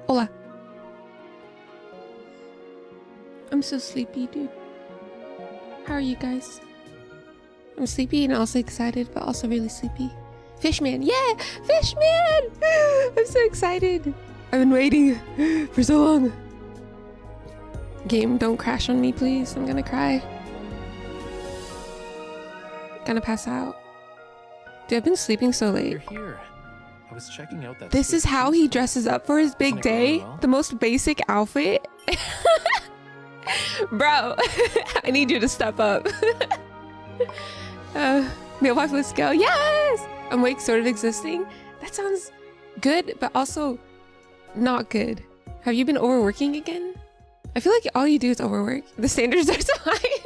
Hola. I'm so sleepy, dude. How are you guys? I'm sleepy and also excited, but also really sleepy. Fishman, yeah! Fishman! I'm so excited. I've been waiting for so long. Game, don't crash on me, please. I'm gonna cry. Gonna pass out. Dude, I've been sleeping so late. You're here. I was checking out that. This is how he dresses up for his big day. Well? The most basic outfit. Bro, I need you to step up. Male wife, let's go. Yes! I'm like sort of existing. That sounds good, but also not good. Have you been overworking again? I feel like all you do is overwork. The standards are so high.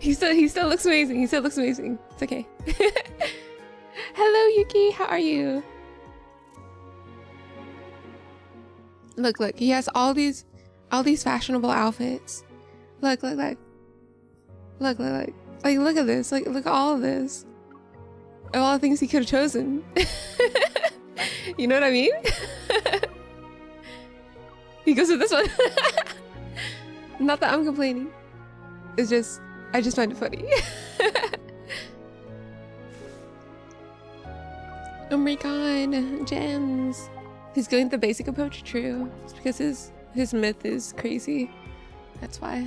he still looks amazing. He still looks amazing. It's okay. Hello, Yuki. How are you? Look, look. He has all these fashionable outfits. Look, look, look. Look, look, look. Like, look at this. Like, look at all of this. Of all the things he could have chosen. You know what I mean? He goes with this one. Not that I'm complaining. It's just, I just find it funny. Oh my god, gems. He's going the basic approach, true. It's because his myth is crazy. That's why.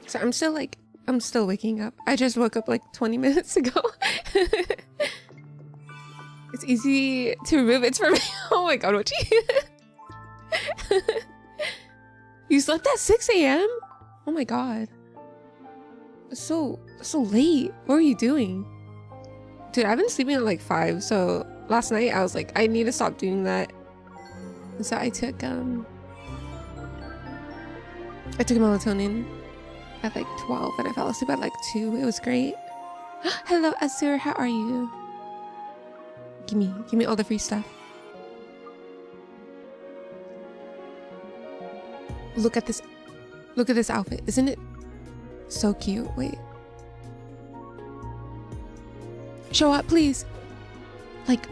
So I'm still waking up. I just woke up like 20 minutes ago. It's easy to remove it for me. Oh my god, what you slept at 6 a.m? Oh my god. So late. What were you doing? Dude, I've been sleeping at like 5, so last night I was like, I need to stop doing that. And so I took melatonin at like 12 and I fell asleep at like 2. It was great. Hello, Azur, how are you? Give me all the free stuff. Look at this outfit. Isn't it so cute? Wait. Show up, please. Like,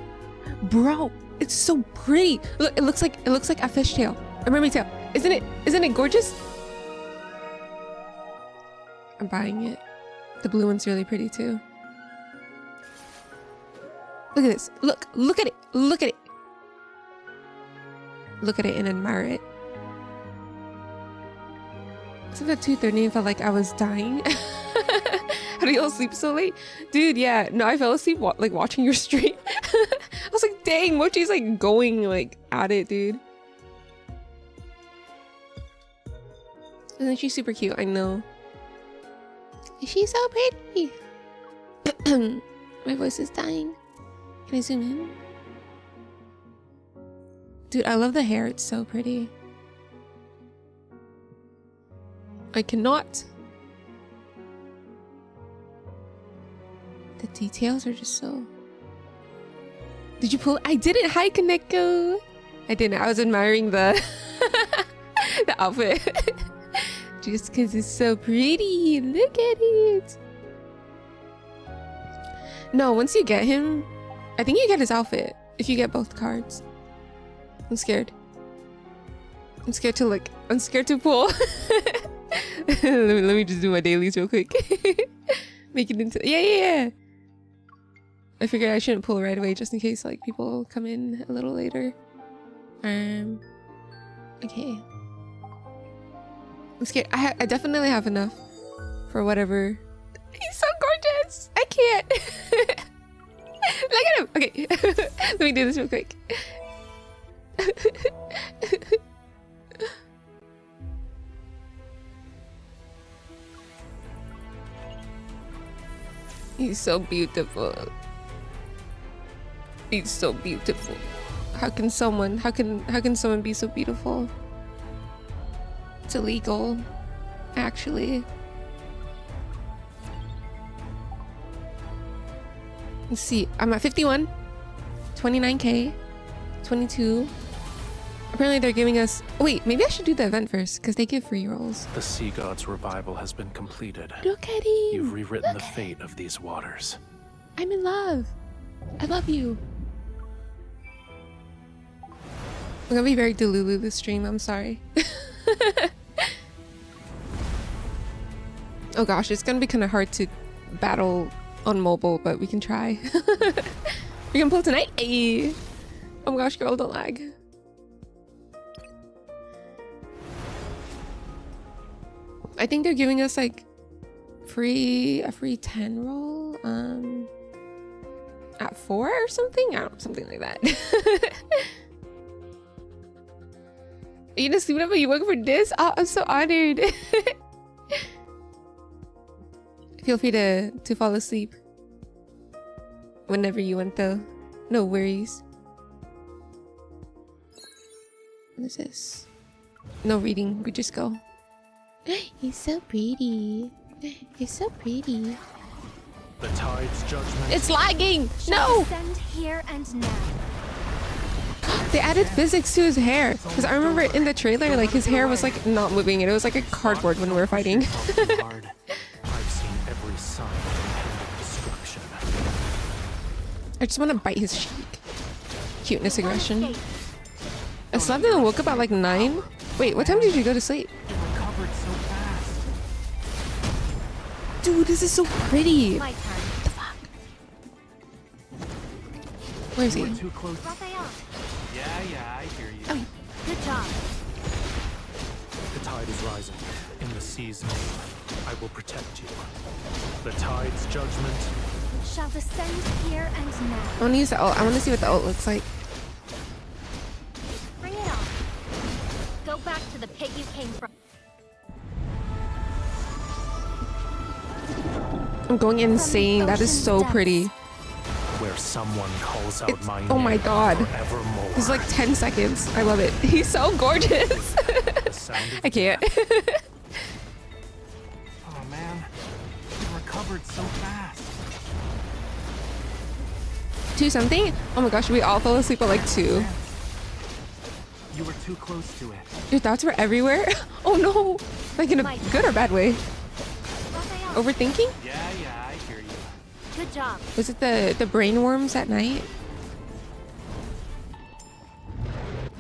bro, it's so pretty. Look, it looks like a fishtail. A mermaid tail. Isn't it gorgeous? I'm buying it. The blue one's really pretty too. Look at this. Look at it. Look at it. Look at it and admire it. Except at 2:30 I felt like I was dying. How do y'all sleep so late? Dude, yeah. No, I fell asleep like watching your stream. I was like, dang, Mochi's like going like at it, dude. Isn't she super cute? I know. She's so pretty. My voice is dying. Can I zoom in? Dude, I love the hair. It's so pretty. I cannot. The details are just so... Did you pull? I didn't. Hi, Kaneko. I didn't. I was admiring the the outfit. Just because it's so pretty. Look at it. No, once you get him, I think you get his outfit if you get both cards. I'm scared. I'm scared to look. I'm scared to pull. let me just do my dailies real quick. Make it into... Yeah. I figured I shouldn't pull right away just in case like people come in a little later. Okay. I'm scared. I definitely have enough for whatever. He's so gorgeous. I can't. Look at him. Okay. Let me do this real quick. He's so beautiful. He's so beautiful. How can someone be so beautiful? It's illegal, actually. Let's see. I'm at 51, 29k, 22, Apparently they're giving us... Wait, maybe I should do the event first, because they give free rolls. The sea god's revival has been completed. Look at him! You've rewritten the fate of these waters. I'm in love. I love you. I'm gonna be very Delulu this stream, I'm sorry. Oh gosh, it's gonna be kind of hard to battle on mobile, but we can try. We can pull tonight. Hey. Oh my gosh, girl, don't lag. I think they're giving us like a free 10 roll at 4 or something. I don't know, something like that. Are you gonna sleep up? Are you working for this? Oh, I'm so honored. Feel free to fall asleep whenever you want though. No worries. What is this? No reading, we just go. He's so pretty. He's so pretty. The tide's judgment. It's lagging! No! Descend here and now. They added physics to his hair. Because I remember in the trailer, like his hair was like not moving and it was like a cardboard when we were fighting. I've seen every sign of destruction. I just want to bite his cheek. Cuteness aggression. I slept and woke up at like 9. Wait, what time did you go to sleep? Recovered so fast. Dude, this is so pretty. My turn. What the fuck? Where is he? Too close. Raphael, Yeah, I hear you. Oh, good job. The tide is rising. In the sea's name, I will protect you. The tide's judgment. Shall descend here and now. I want to use the ult. I want to see what the ult looks like. Bring it on. Go back to the pit you came from. I'm going insane. That is so pretty. Where someone calls out my name. Oh my god. Forevermore. It's like 10 seconds. I love it. He's so gorgeous. The sound of I can't. Oh man, you recovered so fast. 2 something? Oh my gosh, we all fell asleep at like 2. You were too close to it. Your thoughts were everywhere? Oh no! Like in a good or bad way? Raphael, Overthinking? Yeah, I hear you. good job. Was it the brain worms at night?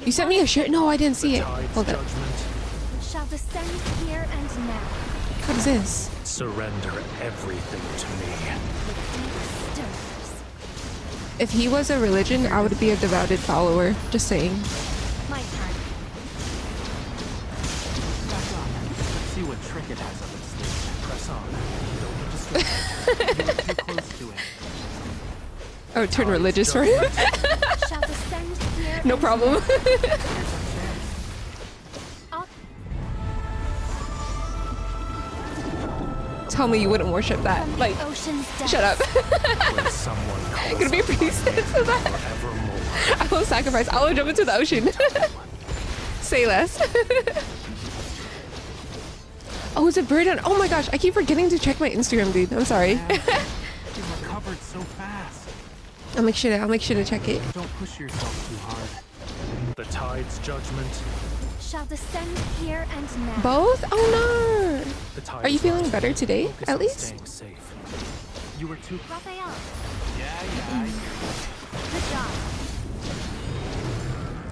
You sent me a shirt? No, I didn't see it. Tide's Hold up. judgment. Shall descend here and now. What is this? Surrender everything to me. The deep stirs. If he was a religion, I would be a devoted follower. Just saying. My turn. Back up. Let's see what trick it has up its sleeve. Press on. Don't be distracted. You were too close to it. I would turn religious for him. Shall descend here. No and problem. now. I'll Tell me you wouldn't worship that. from the Like, ocean's depths. shut up. When someone calls Gonna be a out my priestess name of that. forevermore. I will sacrifice. I will jump into the ocean. Say less. Oh, it's a bird on. Oh my gosh, I keep forgetting to check my Instagram, dude. I'm sorry. You recovered so fast. I'll make sure to check it. Don't push yourself too hard. The tide's judgment. Shall descend here and now. Both? Oh no. The tide Are you is feeling rising. better today, Focus at on least? staying safe. You were too. Raphael, Yeah, I hear good job.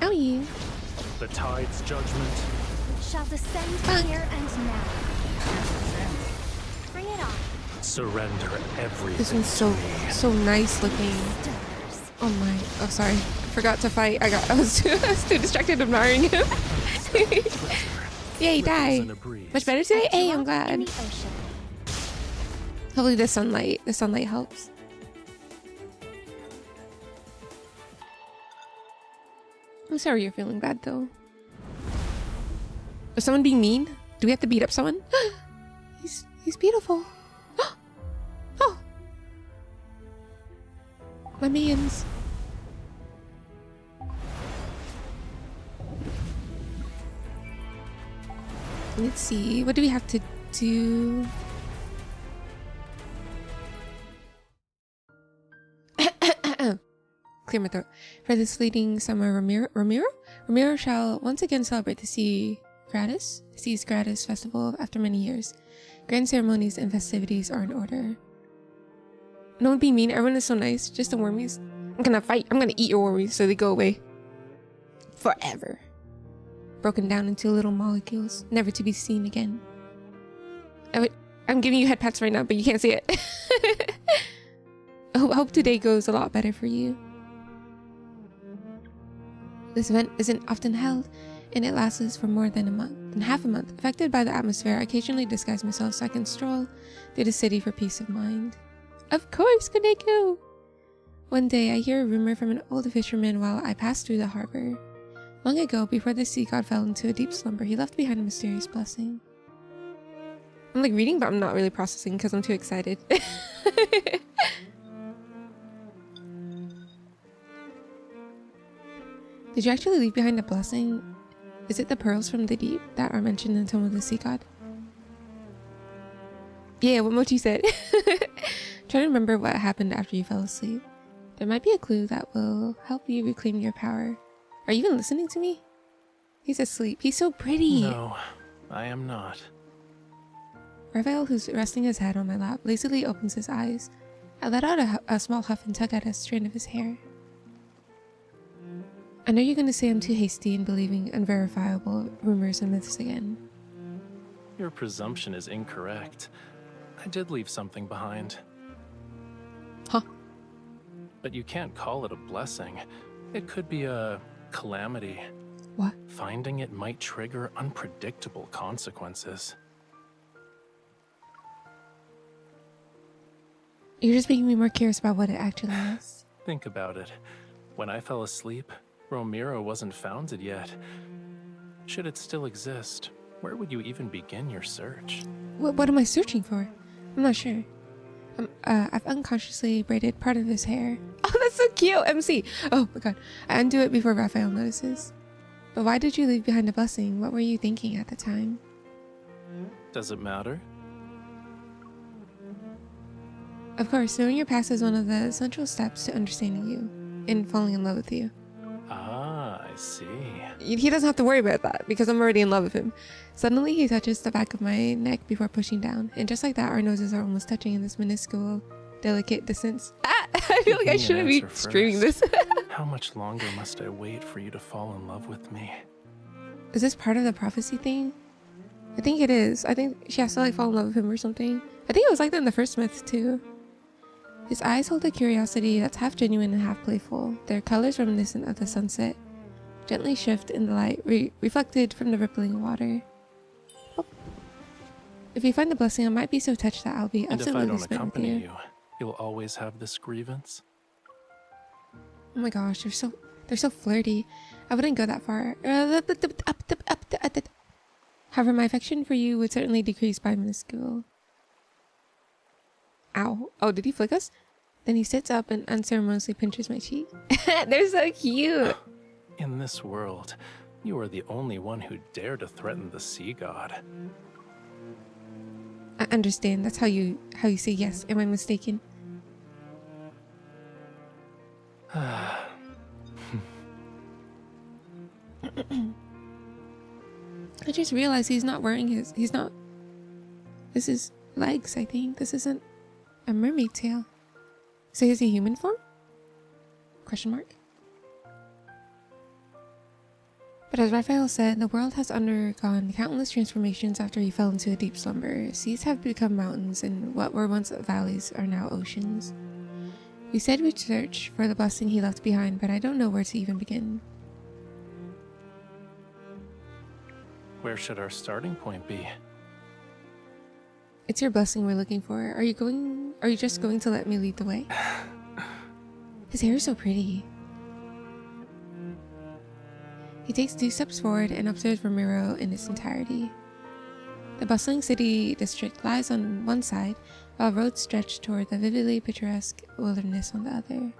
Oh yeah. you. The tide's judgment. Shall descend here and now. Bring it on. Surrender everything. This one's to me. so nice looking. Stirs. Oh my. Oh sorry. I forgot to fight. I was too distracted admiring him. Yay, Ripples die. in a breeze. Much better today? Hey, I'm Drop in glad. the ocean. Hopefully the sunlight helps. I'm sorry you're feeling bad though. Is someone being mean? Do we have to beat up someone? He's beautiful. Oh, my minions. Let's see. What do we have to do? clear my throat. For this fleeting summer, Ramiro shall once again celebrate the Seas Gratis festival after many years. Grand ceremonies and festivities are in order. Don't be mean. Everyone is so nice. Just the wormies. I'm gonna fight. I'm gonna eat your wormies so they go away. Forever. Broken down into little molecules, never to be seen again. I'm giving you head pats right now, but you can't see it. I hope today goes a lot better for you. This event isn't often held, and it lasts for more than half a month. Affected by the atmosphere, I occasionally disguise myself so I can stroll through the city for peace of mind. Of course, Kaneko! One day, I hear a rumor from an old fisherman while I pass through the harbor. Long ago, before the sea god fell into a deep slumber, he left behind a mysterious blessing. I'm like reading, but I'm not really processing because I'm too excited. Did you actually leave behind a blessing? Is it the pearls from the deep that are mentioned in Tome of the Sea God? Yeah, what Mochi said. Try to remember what happened after you fell asleep. There might be a clue that will help you reclaim your power. Are you even listening to me? He's asleep. He's so pretty. No, I am not. Raphael, who's resting his head on my lap, lazily opens his eyes. I let out a small huff and tug at a strand of his hair. I know you're going to say I'm too hasty in believing unverifiable rumors and myths again. Your presumption is incorrect. I did leave something behind. Huh? But you can't call it a blessing. It could be a calamity. What? Finding it might trigger unpredictable consequences. You're just making me more curious about what it actually is. Think about it. When I fell asleep, Ramiro wasn't founded yet. Should it still exist, where would you even begin your search? What am I searching for? I'm not sure. I've unconsciously braided part of his hair. Oh, that's so cute, MC. Oh my god. I undo it before Raphael notices. But why did you leave behind a blessing? What were you thinking at the time? Does it matter? Of course, knowing your past is one of the central steps to understanding you and falling in love with you. Ah, I see. He doesn't have to worry about that because I'm already in love with him. Suddenly, he touches the back of my neck before pushing down. And just like that, our noses are almost touching in this minuscule, delicate distance. Ah! I feel like I shouldn't be streaming this. How much longer must I wait for you to fall in love with me? Is this part of the prophecy thing? I think it is. I think she has to like fall in love with him or something. I think it was like that in the first myth too. His eyes hold a curiosity that's half genuine and half playful. Their colors reminiscent of the sunset, gently shift in the light, reflected from the rippling water. Oh. If you find the blessing, I might be so touched that I'll be And if I absolutely don't smitten with accompany you. you, you'll always have this grievance? Oh my gosh, they're so flirty. I wouldn't go that far. However, my affection for you would certainly decrease by minuscule. Ow. Oh, did he flick us? Then he sits up and unceremoniously pinches my cheek. They're so cute. In this world, you are the only one who dare to threaten the sea god. I understand. That's how you say yes. Am I mistaken? Ah. I just realized he's not wearing this is legs, I think. This isn't a mermaid tail. So is he human form? Question mark. But as Raphael said, the world has undergone countless transformations after he fell into a deep slumber. Seas have become mountains, and what were once valleys are now oceans. We said we'd search for the blessing he left behind, but I don't know where to even begin. Where should our starting point be? It's your blessing we're looking for. Are you just going to let me lead the way? His hair is so pretty. He takes 2 steps forward and observes Ramiro in its entirety. The bustling city district lies on one side, while roads stretch toward the vividly picturesque wilderness on the other.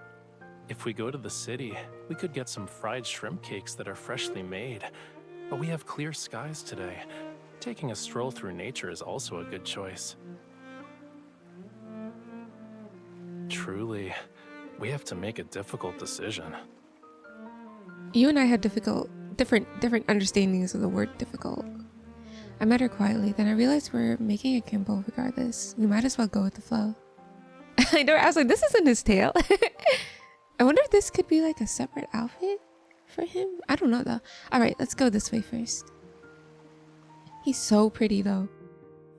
If we go to the city, we could get some fried shrimp cakes that are freshly made. But we have clear skies today. Taking a stroll through nature is also a good choice. Truly, We have to make a difficult decision. You and I had different understandings of the word difficult. I met her quietly, then I realized we're making a gamble regardless. We might as well go with the flow. I know, I was like, this isn't his tail. I wonder if this could be like a separate outfit for him? I don't know though. Alright, let's go this way first. He's so pretty though.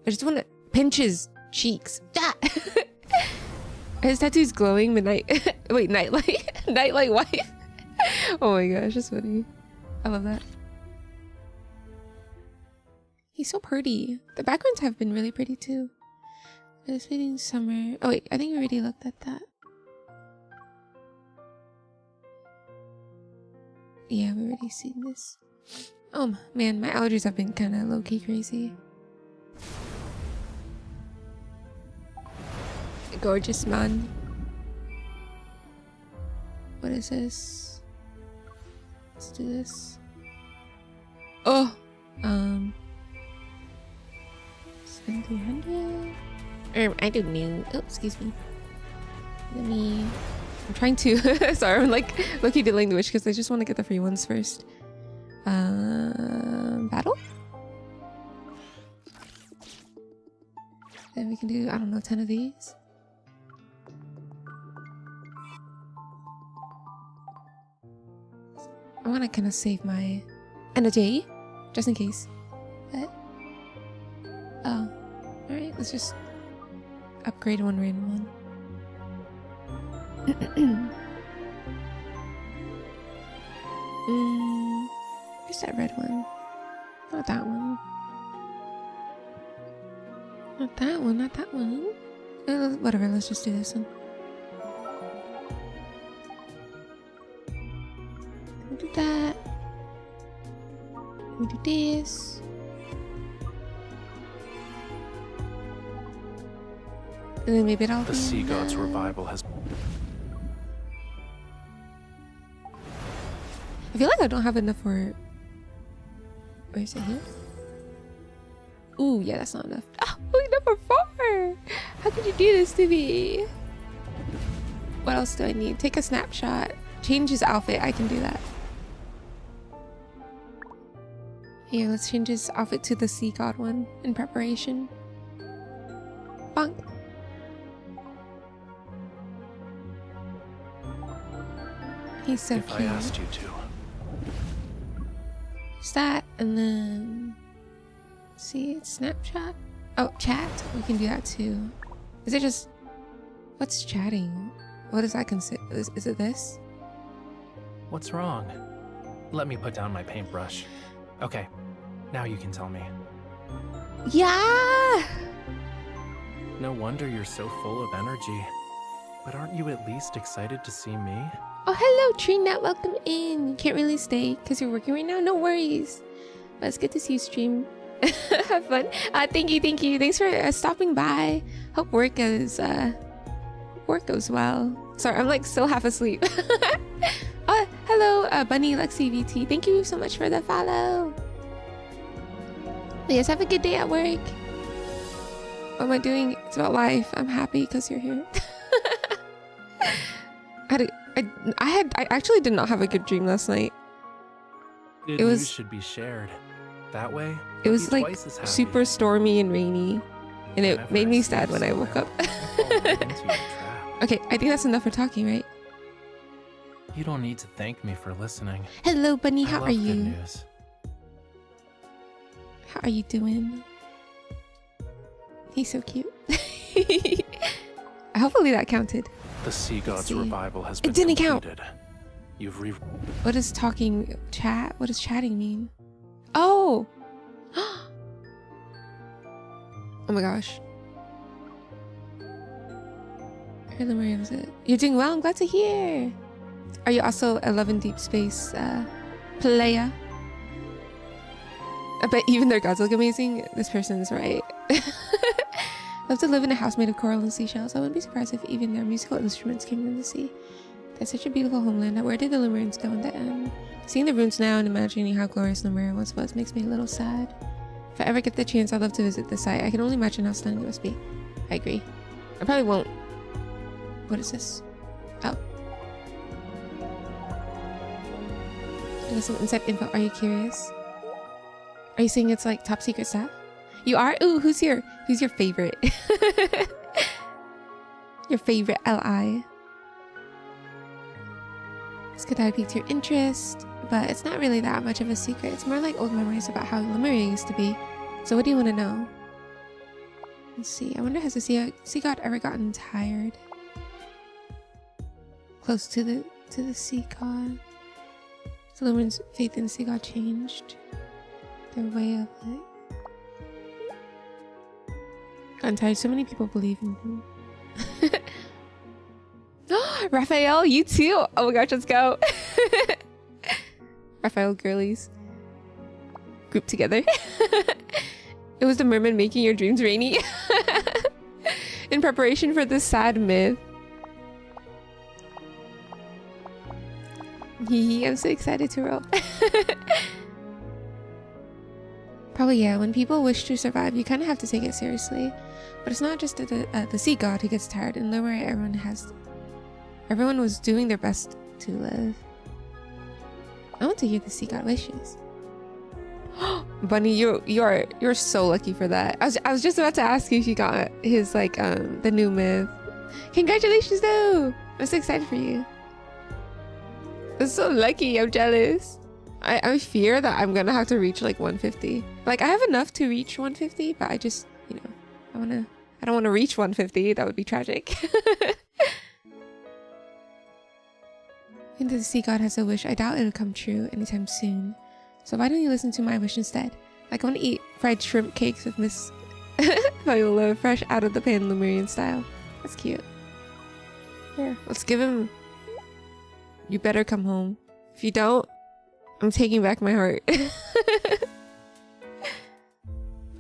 I just want to pinch his cheeks. Ah! His tattoo's glowing midnight. Wait, nightlight? Nightlight wife? Oh my gosh, that's funny. I love that. He's so pretty. The backgrounds have been really pretty too. It's fading summer. Oh wait, I think we already looked at that. Yeah, we already seen this. Oh man, my allergies have been kind of low-key crazy. Gorgeous man. What is this? Let's do this. Oh, spend 300. I don't know. Oh, excuse me. Let me. I'm trying to. Sorry, I'm like lucky dealing the wish because I just want to get the free ones first. Battle. Then we can do, I don't know, 10 of these. I want to kind of save my energy, just in case. But, oh, alright, let's just upgrade one random one. Where's that red one? Not that one. Not that one, not that one. Whatever, let's just do this one. We'll do that. We'll do this. And then maybe it'll be The sea god's revival has... I feel like I don't have enough for... Where is it here? Ooh, yeah, that's not enough. Oh, only enough for 4! How could you do this to me? What else do I need? Take a snapshot. Change his outfit. I can do that. Here, let's change his outfit to the sea god one in preparation. Bonk. He's so if cute. I asked you to. Just that, and then see, it's Snapchat. Oh, chat. We can do that too. Is it just what's chatting? What does that consider? Is it this? What's wrong? Let me put down my paintbrush. Okay, now you can tell me. Yeah. No wonder you're so full of energy. But aren't you at least excited to see me? Oh, hello, Trina. Welcome in. You can't really stay because you're working right now. No worries. But it's good to see you stream. Have fun. Thank you. Thanks for stopping by. Hope work goes well. Sorry, I'm like still half asleep. Hello, Bunny Lexi VT. Thank you so much for the follow. Yes, have a good day at work. What am I doing? It's about life. I'm happy because you're here. I actually did not have a good dream last night. Good news should be shared. That way, it was like super stormy and rainy, and it made me sad when I woke up. Okay, I think that's enough for talking, right? You don't need to thank me for listening. Hello, Bunny. How are you? Good news. How are you doing? He's so cute. Hopefully that counted. The sea god's revival has been completed. Count. You've What is talking chat? What does chatting mean? Oh! Oh my gosh. Where was it? You're doing well. I'm glad to hear. Are you also 11 Deep Space player? I bet even their gods look amazing. This person is right. Love to live in a house made of coral and seashells. I wouldn't be surprised if even their musical instruments came from the sea. That's such a beautiful homeland. Now, where did the Lemurians go in the end? Seeing the ruins now and imagining how glorious Lemuria once was makes me a little sad. If I ever get the chance, I'd love to visit the site. I can only imagine how stunning it must be. I agree. I probably won't. What is this? Oh. Give us some inside info. Are you curious? Are you saying it's like top secret stuff? You are? Ooh, who's your favorite? Your favorite LI? This could have piqued your interest, but it's not really that much of a secret. It's more like old memories about how Lemuria used to be. So what do you want to know? Let's see. I wonder, has the sea god ever gotten tired? Close to the sea god. So Lemurian's faith in the sea god changed. Their way of it. Gotten tired. So many people believe in him. Raphael, you too. Oh my gosh, let's go. Raphael girlies group together. It was the merman making your dreams rainy. In preparation for this sad myth. I'm so excited to roll. Probably, yeah, when people wish to survive, you kind of have to take it seriously. But it's not just the sea god who gets tired. In Lemuria, everyone was doing their best to live. I want to hear the sea god wishes. Bunny, you're so lucky for that. I was just about to ask you if you got his like the new myth. Congratulations though! I'm so excited for you. I'm so lucky. I'm jealous. I fear that I'm gonna have to reach like 150. Like I have enough to reach 150, but I just, you know, I don't want to reach 150. That would be tragic. If the sea god has a wish, I doubt it'll come true anytime soon. So why don't you listen to my wish instead? Like I want to eat fried shrimp cakes with Miss Viola, fresh out of the pan, Lemurian style. That's cute. Here, let's give him. You better come home. If you don't, I'm taking back my heart.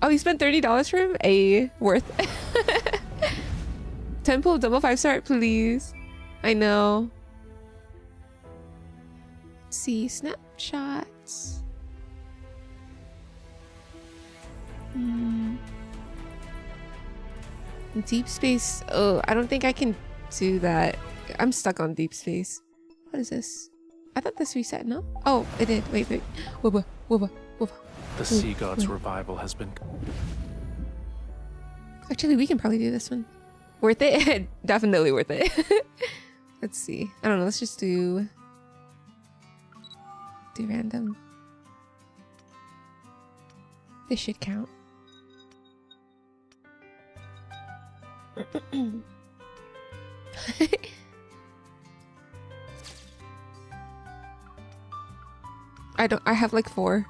Oh, you spent $30 for him? A worth. Temple of double 5-star, please. I know. Let's see, snapshots. Deep space. Oh, I don't think I can do that. I'm stuck on deep space. What is this? I thought this reset, no? Oh, it did. Wait. Wubba. The sea god's revival has been... Actually, we can probably do this one. Worth it? Definitely worth it. Let's see. I don't know. Let's just do random. This should count. I have like 4.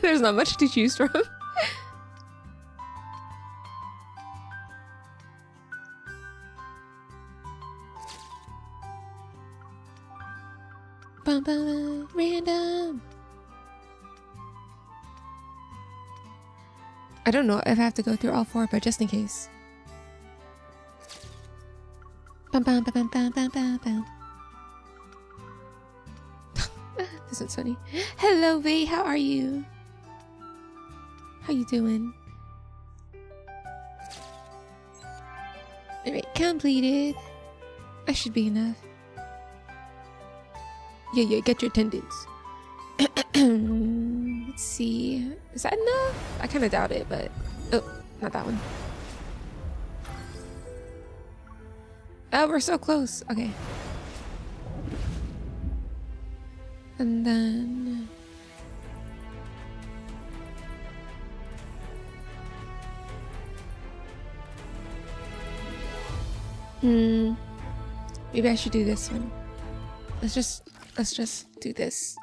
There's not much to choose from. Random. I don't know if I have to go through all 4, but just in case. This one's funny. Hello, V. How are you? How you doing? Alright, completed. That should be enough. Yeah, get your attendance. Let's see. Is that enough? I kind of doubt it, but... Oh, not that one. Oh, we're so close. Okay. And then... Maybe I should do this one. Let's just do this.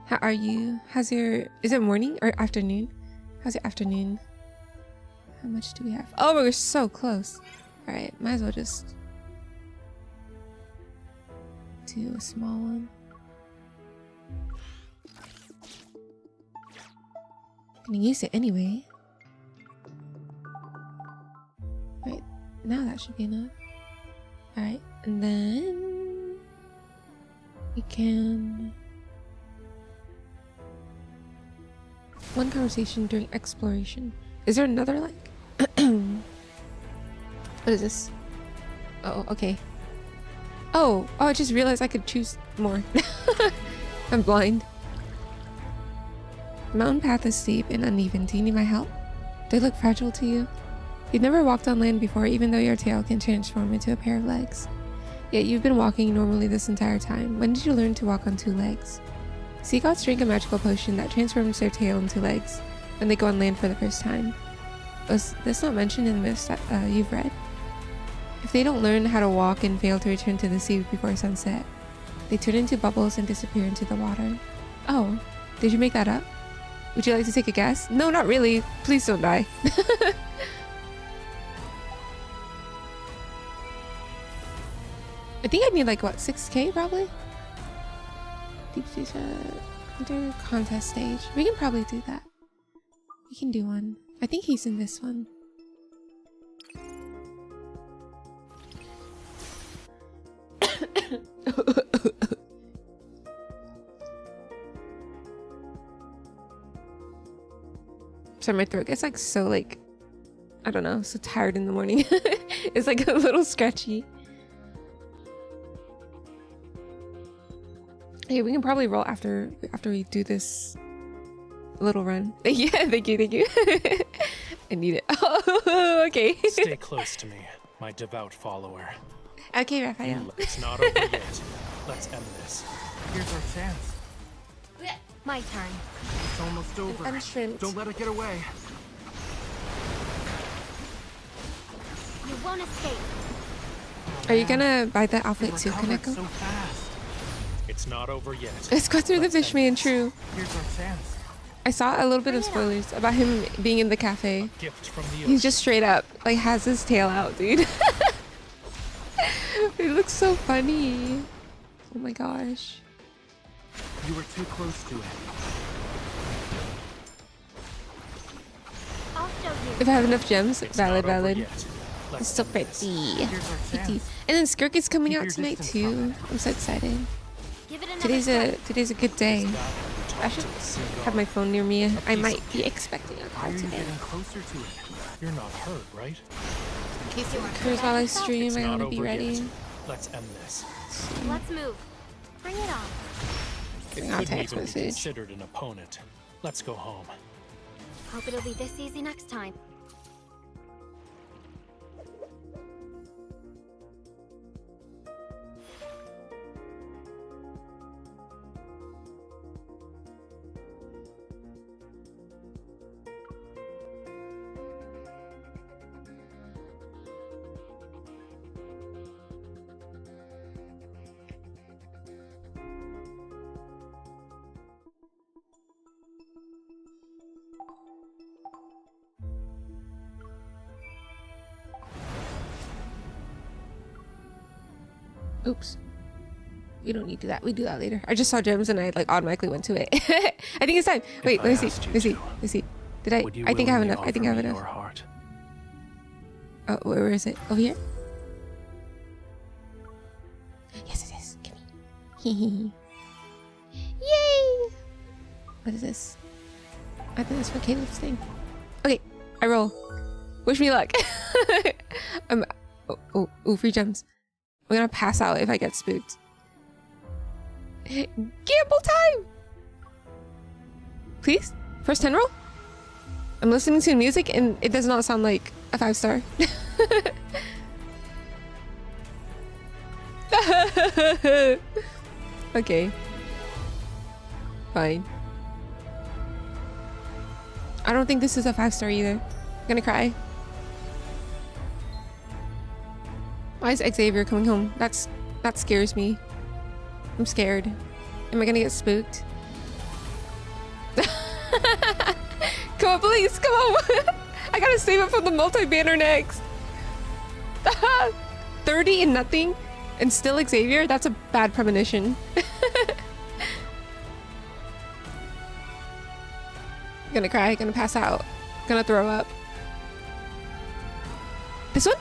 How are you? How's your... Is it morning or afternoon? How's your afternoon? How much do we have? Oh, we're so close. Alright, might as well just do a small one. I'm gonna use it anyway. Right, now that should be enough. Alright, and then we can... One conversation during exploration. Is there another like? What is this? Oh, okay. Oh, I just realized I could choose more. I'm blind. The mountain path is steep and uneven. Do you need my help? They look fragile to you. You've never walked on land before, even though your tail can transform into a pair of legs. Yet you've been walking normally this entire time. When did you learn to walk on 2 legs? Sea gods drink a magical potion that transforms their tail into legs when they go on land for the first time. Was this not mentioned in the myths that you've read? If they don't learn how to walk and fail to return to the sea before sunset, they turn into bubbles and disappear into the water. Oh, did you make that up? Would you like to take a guess? No, not really. Please don't die. I think I need like what, 6k probably? Deep sea hunter contest stage. We can probably do that. We can do one. I think he's in this one. Sorry, my throat gets like so like, I don't know, so tired in the morning. It's like a little scratchy. Hey, we can probably roll after we do this little run. Yeah, thank you. I need it. Oh, okay. Stay close to me, my devout follower. Okay, Raphael. It's not over yet. Let's end this. Here's our chance. My turn. It's almost over. Unshrimped. Don't let it get away. You won't escape. Are you gonna buy the outfit It too, recovered Kaneko? so fast. It's not over yet. Let's go through the Let's end Fishman, this. true. Here's our chance. I saw a little bit of spoilers about him being in the cafe. Gift from the He's just straight up, like, has his tail out, dude. It looks so funny. Oh my gosh. You were too close to it. I'll show you. If I have enough gems, It's valid. not over yet. It's Let's so end this. pretty. Here's our Pretty. chance. And then Skirk is coming Keep out your tonight distance from too. I'm so excited. Give it another Today's a good day. It's not when you I talk should to the sea have my god. phone near me. I might be expecting a Why call are you today. getting closer to it? You're not hurt, right? In case it occurs while I stream, It's I not want to be over ready. yet. Let's end this. Let's move. Bring it on. It Bring out couldn't text even be message. considered an opponent. Let's go home. Hope it'll be this easy next time. Oops. We don't need to do that. We do that later. I just saw gems and I like automatically went to it. I think it's time. Wait, If let I me see. asked you Let me see. to, Let me see. Did I? Would you I think I have willingly enough. I think I have offer me enough. your heart? Oh, where is it? Over here? Yes, it is. Give me. Yay! What is this? I think that's for Caleb's thing. Okay, I roll. Wish me luck. Oh, free gems. I'm gonna pass out if I get spooked. Gamble time! Please? First 10 roll? I'm listening to music and it does not sound like a 5-star. Okay. Fine. I don't think this is a 5-star either. I'm gonna cry. Why is Xavier coming home? That scares me. I'm scared. Am I gonna get spooked? Come on, please, come on. I gotta save it for the multi-banner next. 30 and nothing, and still Xavier? That's a bad premonition. Gonna cry, gonna pass out, gonna throw up. This one?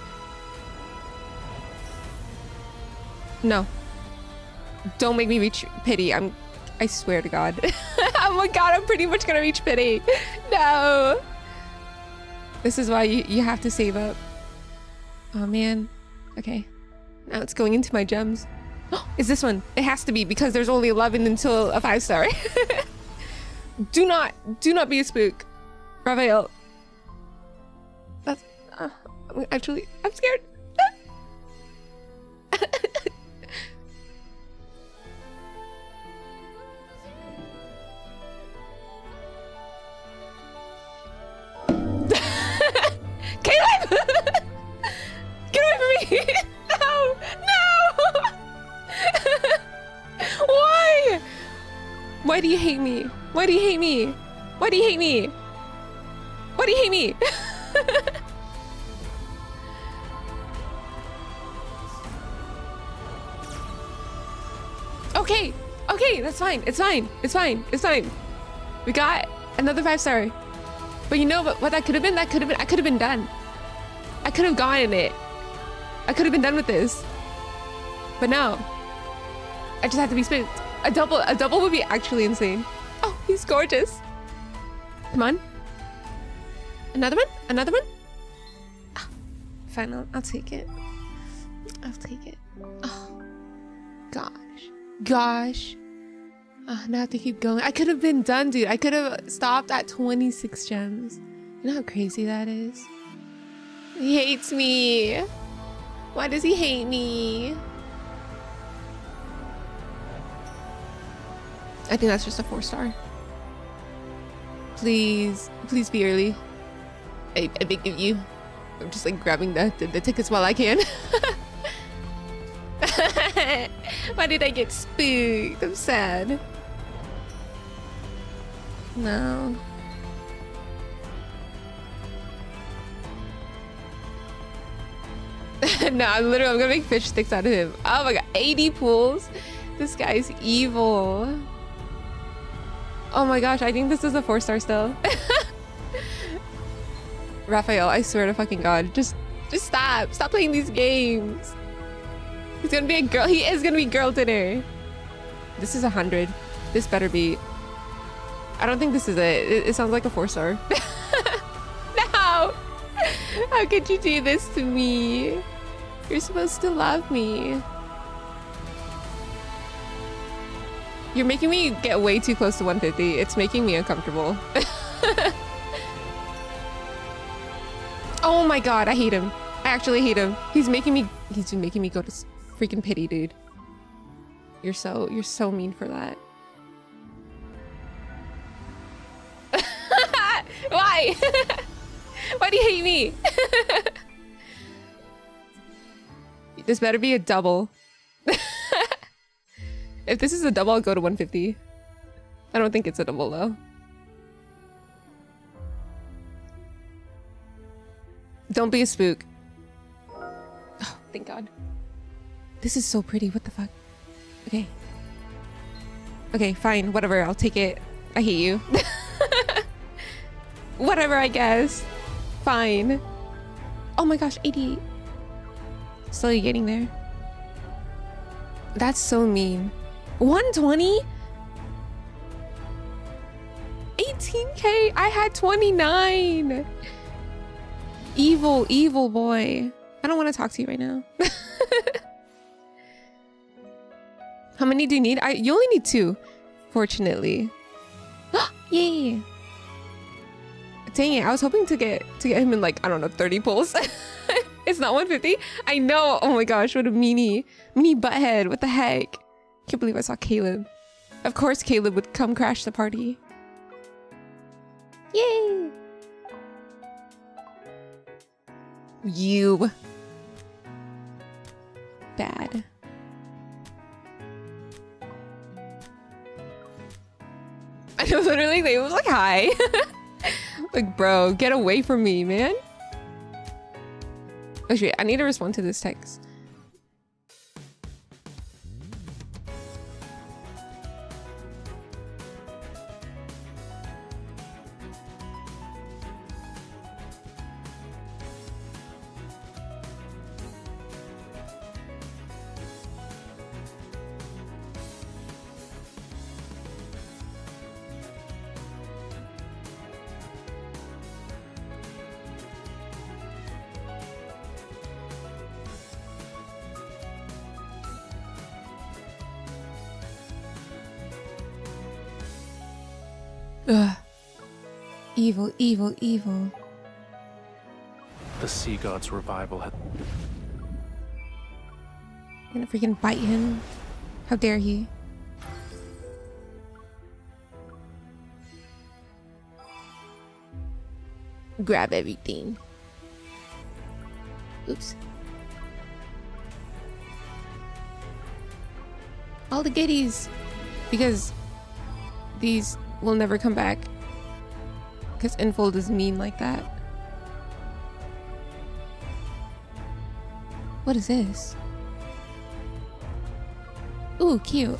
No. Don't make me reach pity. I swear to God. Oh my God, I'm pretty much gonna reach pity. No. This is why you have to save up. Oh man. Okay. Now it's going into my gems. Is this one? It has to be because there's only 11 until a 5-star. do not be a spook. Raphael. That's, I'm scared. Caleb! Get away from me! No! No! Why? Why do you hate me? Why do you hate me? Why do you hate me? Why do you hate me? Okay, okay, that's fine. It's fine. It's fine. It's fine. We got another 5-star. But you know what that could have been? I could have been done. I could have gotten it. I could have been done with this. But no. I just had to be spooked. A double would be actually insane. Oh, he's gorgeous. Come on. Another one? Another one? Ah, fine, I'll take it. I'll take it. Oh, gosh. Oh, now I have to keep going. I could have been done, dude. I could have stopped at 26 gems. You know how crazy that is? He hates me. Why does he hate me? I think that's just a 4-star. Please be early. I beg of you. I'm just like grabbing the tickets while I can. Why did I get spooked? I'm sad. No. No, I'm gonna make fish sticks out of him. Oh my god, 80 pools. This guy's evil. Oh my gosh, I think this is a 4-star still. Raphael, I swear to fucking god, just stop playing these games. He's gonna be a girl. He is gonna be girl dinner. This is 100. This better be. I don't think this is it. It sounds like a 4-star. No! How could you do this to me? You're supposed to love me. You're making me get way too close to 150. It's making me uncomfortable. Oh my god, I hate him. I actually hate him. He's making me go to freaking pity, dude. You're so mean for that. Why? Why do you hate me? This better be a double. If this is a double, I'll go to 150. I don't think it's a double though. Don't be a spook. Oh, thank God. This is so pretty. What the fuck? Okay. Okay, fine. Whatever. I'll take it. I hate you. Whatever, I guess. Fine. Oh my gosh, 88. Slowly getting there. That's so mean. 120? 18K? I had 29. Evil boy. I don't want to talk to you right now. How many do you need? You only need 2, fortunately. Yay! Dang it, I was hoping to get him in like, I don't know, 30 pulls. It's not 150. I know. Oh my gosh, what a meanie butthead. What the heck? Can't believe I saw Caleb. Of course Caleb would come crash the party. Yay! You. Bad. I know, literally, they was like, hi. Like, bro, get away from me, man. Oh shit, I need to respond to this text. Ugh. Evil, evil, evil. The sea god's revival had. Gonna freaking bite him. How dare he? Grab everything. Oops. All the goodies. Because these will never come back. Because Enfold is mean like that. What is this? Ooh, cute.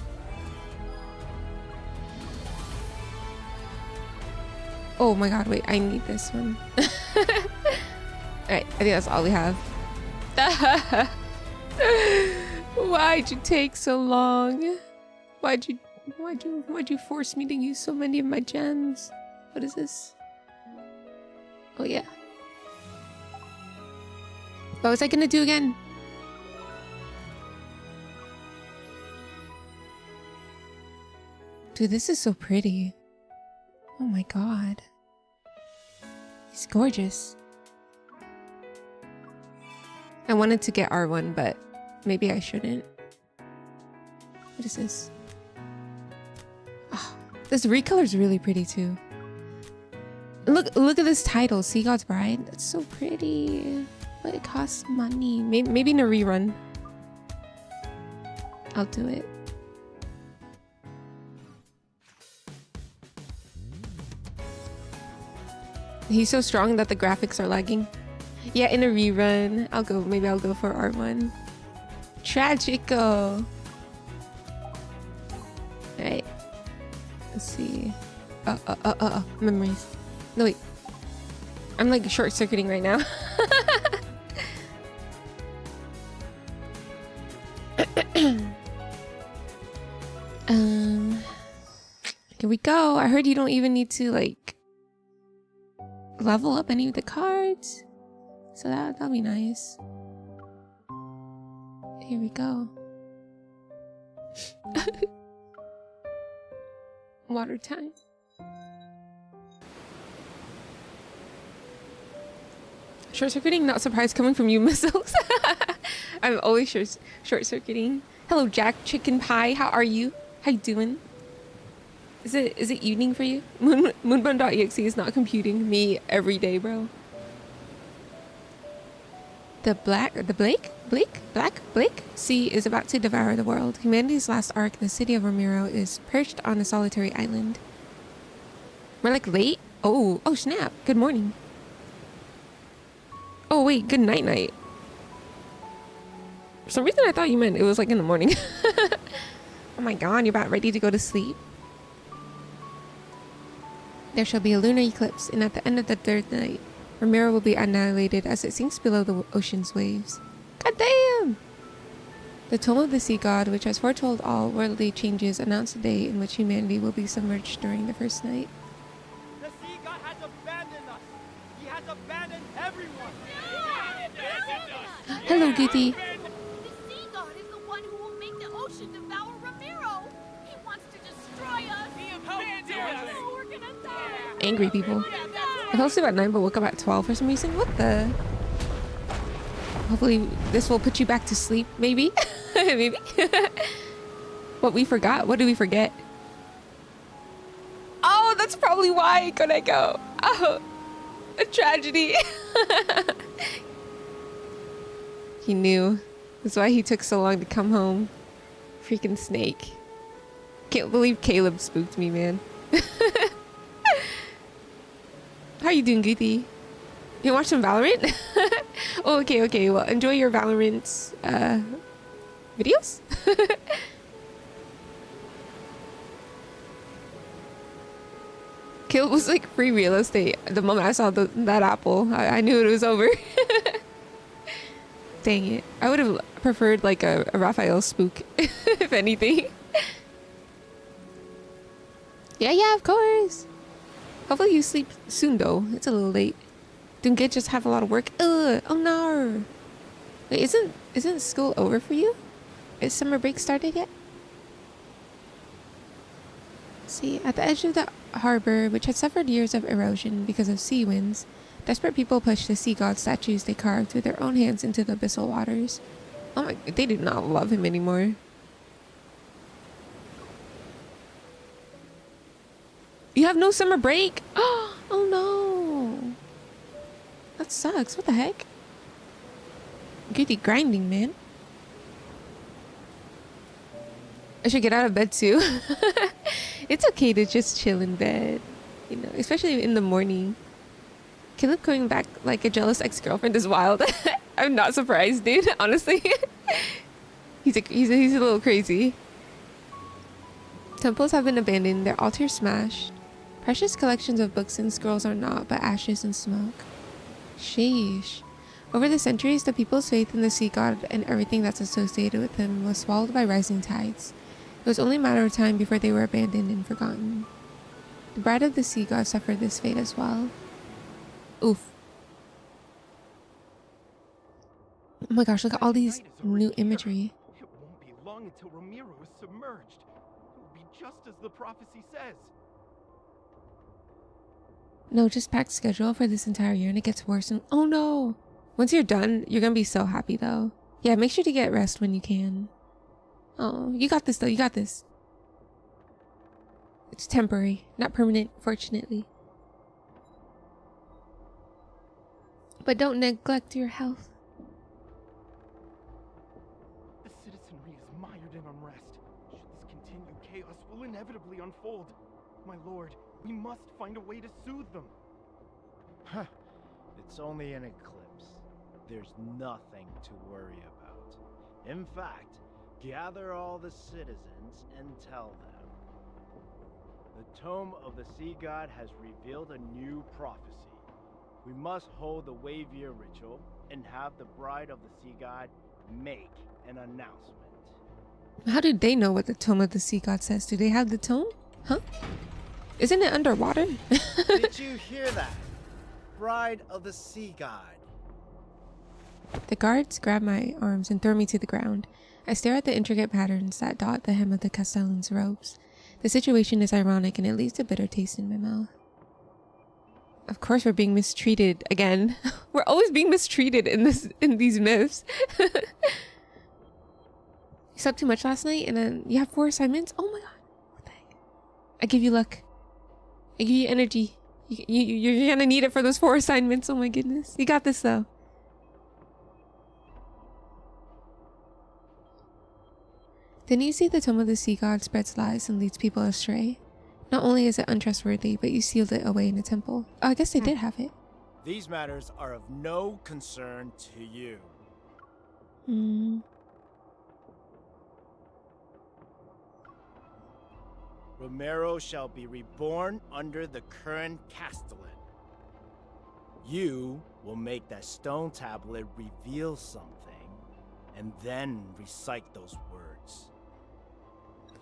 Oh my god, wait, I need this one. Alright, I think that's all we have. Why'd you take so long? Why'd you force me to use so many of my gems? What is this? Oh yeah. What was I gonna do again? Dude, this is so pretty. Oh my god. He's gorgeous. I wanted to get R1, but maybe I shouldn't. What is this? Oh, this recolor is really pretty too. Look at this title, Sea God's Bride. That's so pretty. But it costs money. Maybe in a rerun. I'll do it. He's so strong that the graphics are lagging. Yeah, in a rerun. Maybe I'll go for R1. Tragico. Alright. Let's see. Memories. No, wait. I'm like short-circuiting right now. Here we go. I heard you don't even need to like level up any of the cards. So that'll be nice. Here we go. Water time. Short-circuiting, not surprised coming from you, missiles. I'm always short-circuiting. Hello, Jack Chicken Pie. How are you? How you doing? Is it evening for you? Moonbone.exe is not computing me every day, bro. The Blake sea is about to devour the world. Humanity's last ark, the city of Ramiro, is perched on a solitary island. We're like late? Oh snap. Good morning. Oh wait, good night. For some reason I thought you meant it was like in the morning. Oh my god, you're about ready to go to sleep? There shall be a lunar eclipse, and at the end of the third night, Ramiro will be annihilated as it sinks below the ocean's waves. God damn! The Tome of the Sea God, which has foretold all worldly changes, announced the day in which humanity will be submerged during the first night. The Sea God has abandoned us! He has abandoned everyone! Hello, Goody. The Sea God is the one who will make the ocean devour Ramiro. He wants to destroy us. Oh, we're gonna die. Angry people. I fell asleep at 9 but woke up at 12 for some reason. What the? Hopefully this will put you back to sleep, maybe? Maybe. What we forgot? What did we forget? Oh, that's probably why I couldn't go. Oh, a tragedy. He knew. That's why he took so long to come home. Freaking snake. Can't believe Caleb spooked me, man. How you doing, Goothy? You watch some Valorant? Oh, okay. Well, enjoy your Valorant videos. Caleb was like free real estate. The moment I saw that apple, I knew it was over. Dang it. I would have preferred like a Raphael spook, if anything. Yeah, of course. Hopefully you sleep soon though. It's a little late. Didn't get just have a lot of work. Ugh, oh no. Wait, isn't school over for you? Is summer break started yet? See, at the edge of the harbor, which had suffered years of erosion because of sea winds, desperate people pushed the sea god statues they carved with their own hands into the abyssal waters. Oh my, they did not love him anymore. You have no summer break? Oh no. That sucks. What the heck? Goody grinding, man. I should get out of bed too. It's okay to just chill in bed, you know, especially in the morning. Caleb coming back like a jealous ex-girlfriend is wild. I'm not surprised, dude. Honestly, he's a little crazy. Temples have been abandoned, their altars smashed. Precious collections of books and scrolls are not, but ashes and smoke. Sheesh. Over the centuries, the people's faith in the sea god and everything that's associated with him was swallowed by rising tides. It was only a matter of time before they were abandoned and forgotten. The bride of the sea god suffered this fate as well. Oof. Oh my gosh, look at all these new imagery. It won't be long until Ramiro is submerged. It will be just as the prophecy says. No, just packed schedule for this entire year and it gets worse. And oh no. Once you're done, you're gonna be so happy though. Yeah, make sure to get rest when you can. Oh, you got this though, you got this. It's temporary, not permanent, fortunately. But don't neglect your health. The citizenry is mired in unrest. Should this continue, chaos will inevitably unfold. My lord, we must find a way to soothe them. Huh. It's only an eclipse. There's nothing to worry about. In fact, gather all the citizens and tell them. The Tome of the Sea God has revealed a new prophecy. We must hold the Wavier ritual and have the bride of the Sea God make an announcement. How do they know what the Tome of the Sea God says? Do they have the tome? Huh? Isn't it underwater? Did you hear that? Bride of the Sea God. The guards grab my arms and throw me to the ground. I stare at the intricate patterns that dot the hem of the Castellan's robes. The situation is ironic and it leaves a bitter taste in my mouth. Of course we're being mistreated again. We're always being mistreated in these myths. You slept too much last night and then you have 4 assignments? Oh my god. What the heck? I give you luck. I give you energy. You're gonna need it for those 4 assignments. Oh my goodness. You got this though. Didn't you see the Tome of the Sea God spreads lies and leads people astray? Not only is it untrustworthy, but you sealed it away in a temple. Oh, I guess they did have it. These matters are of no concern to you. Romero shall be reborn under the current Castellan. You will make that stone tablet reveal something, and then recite those words.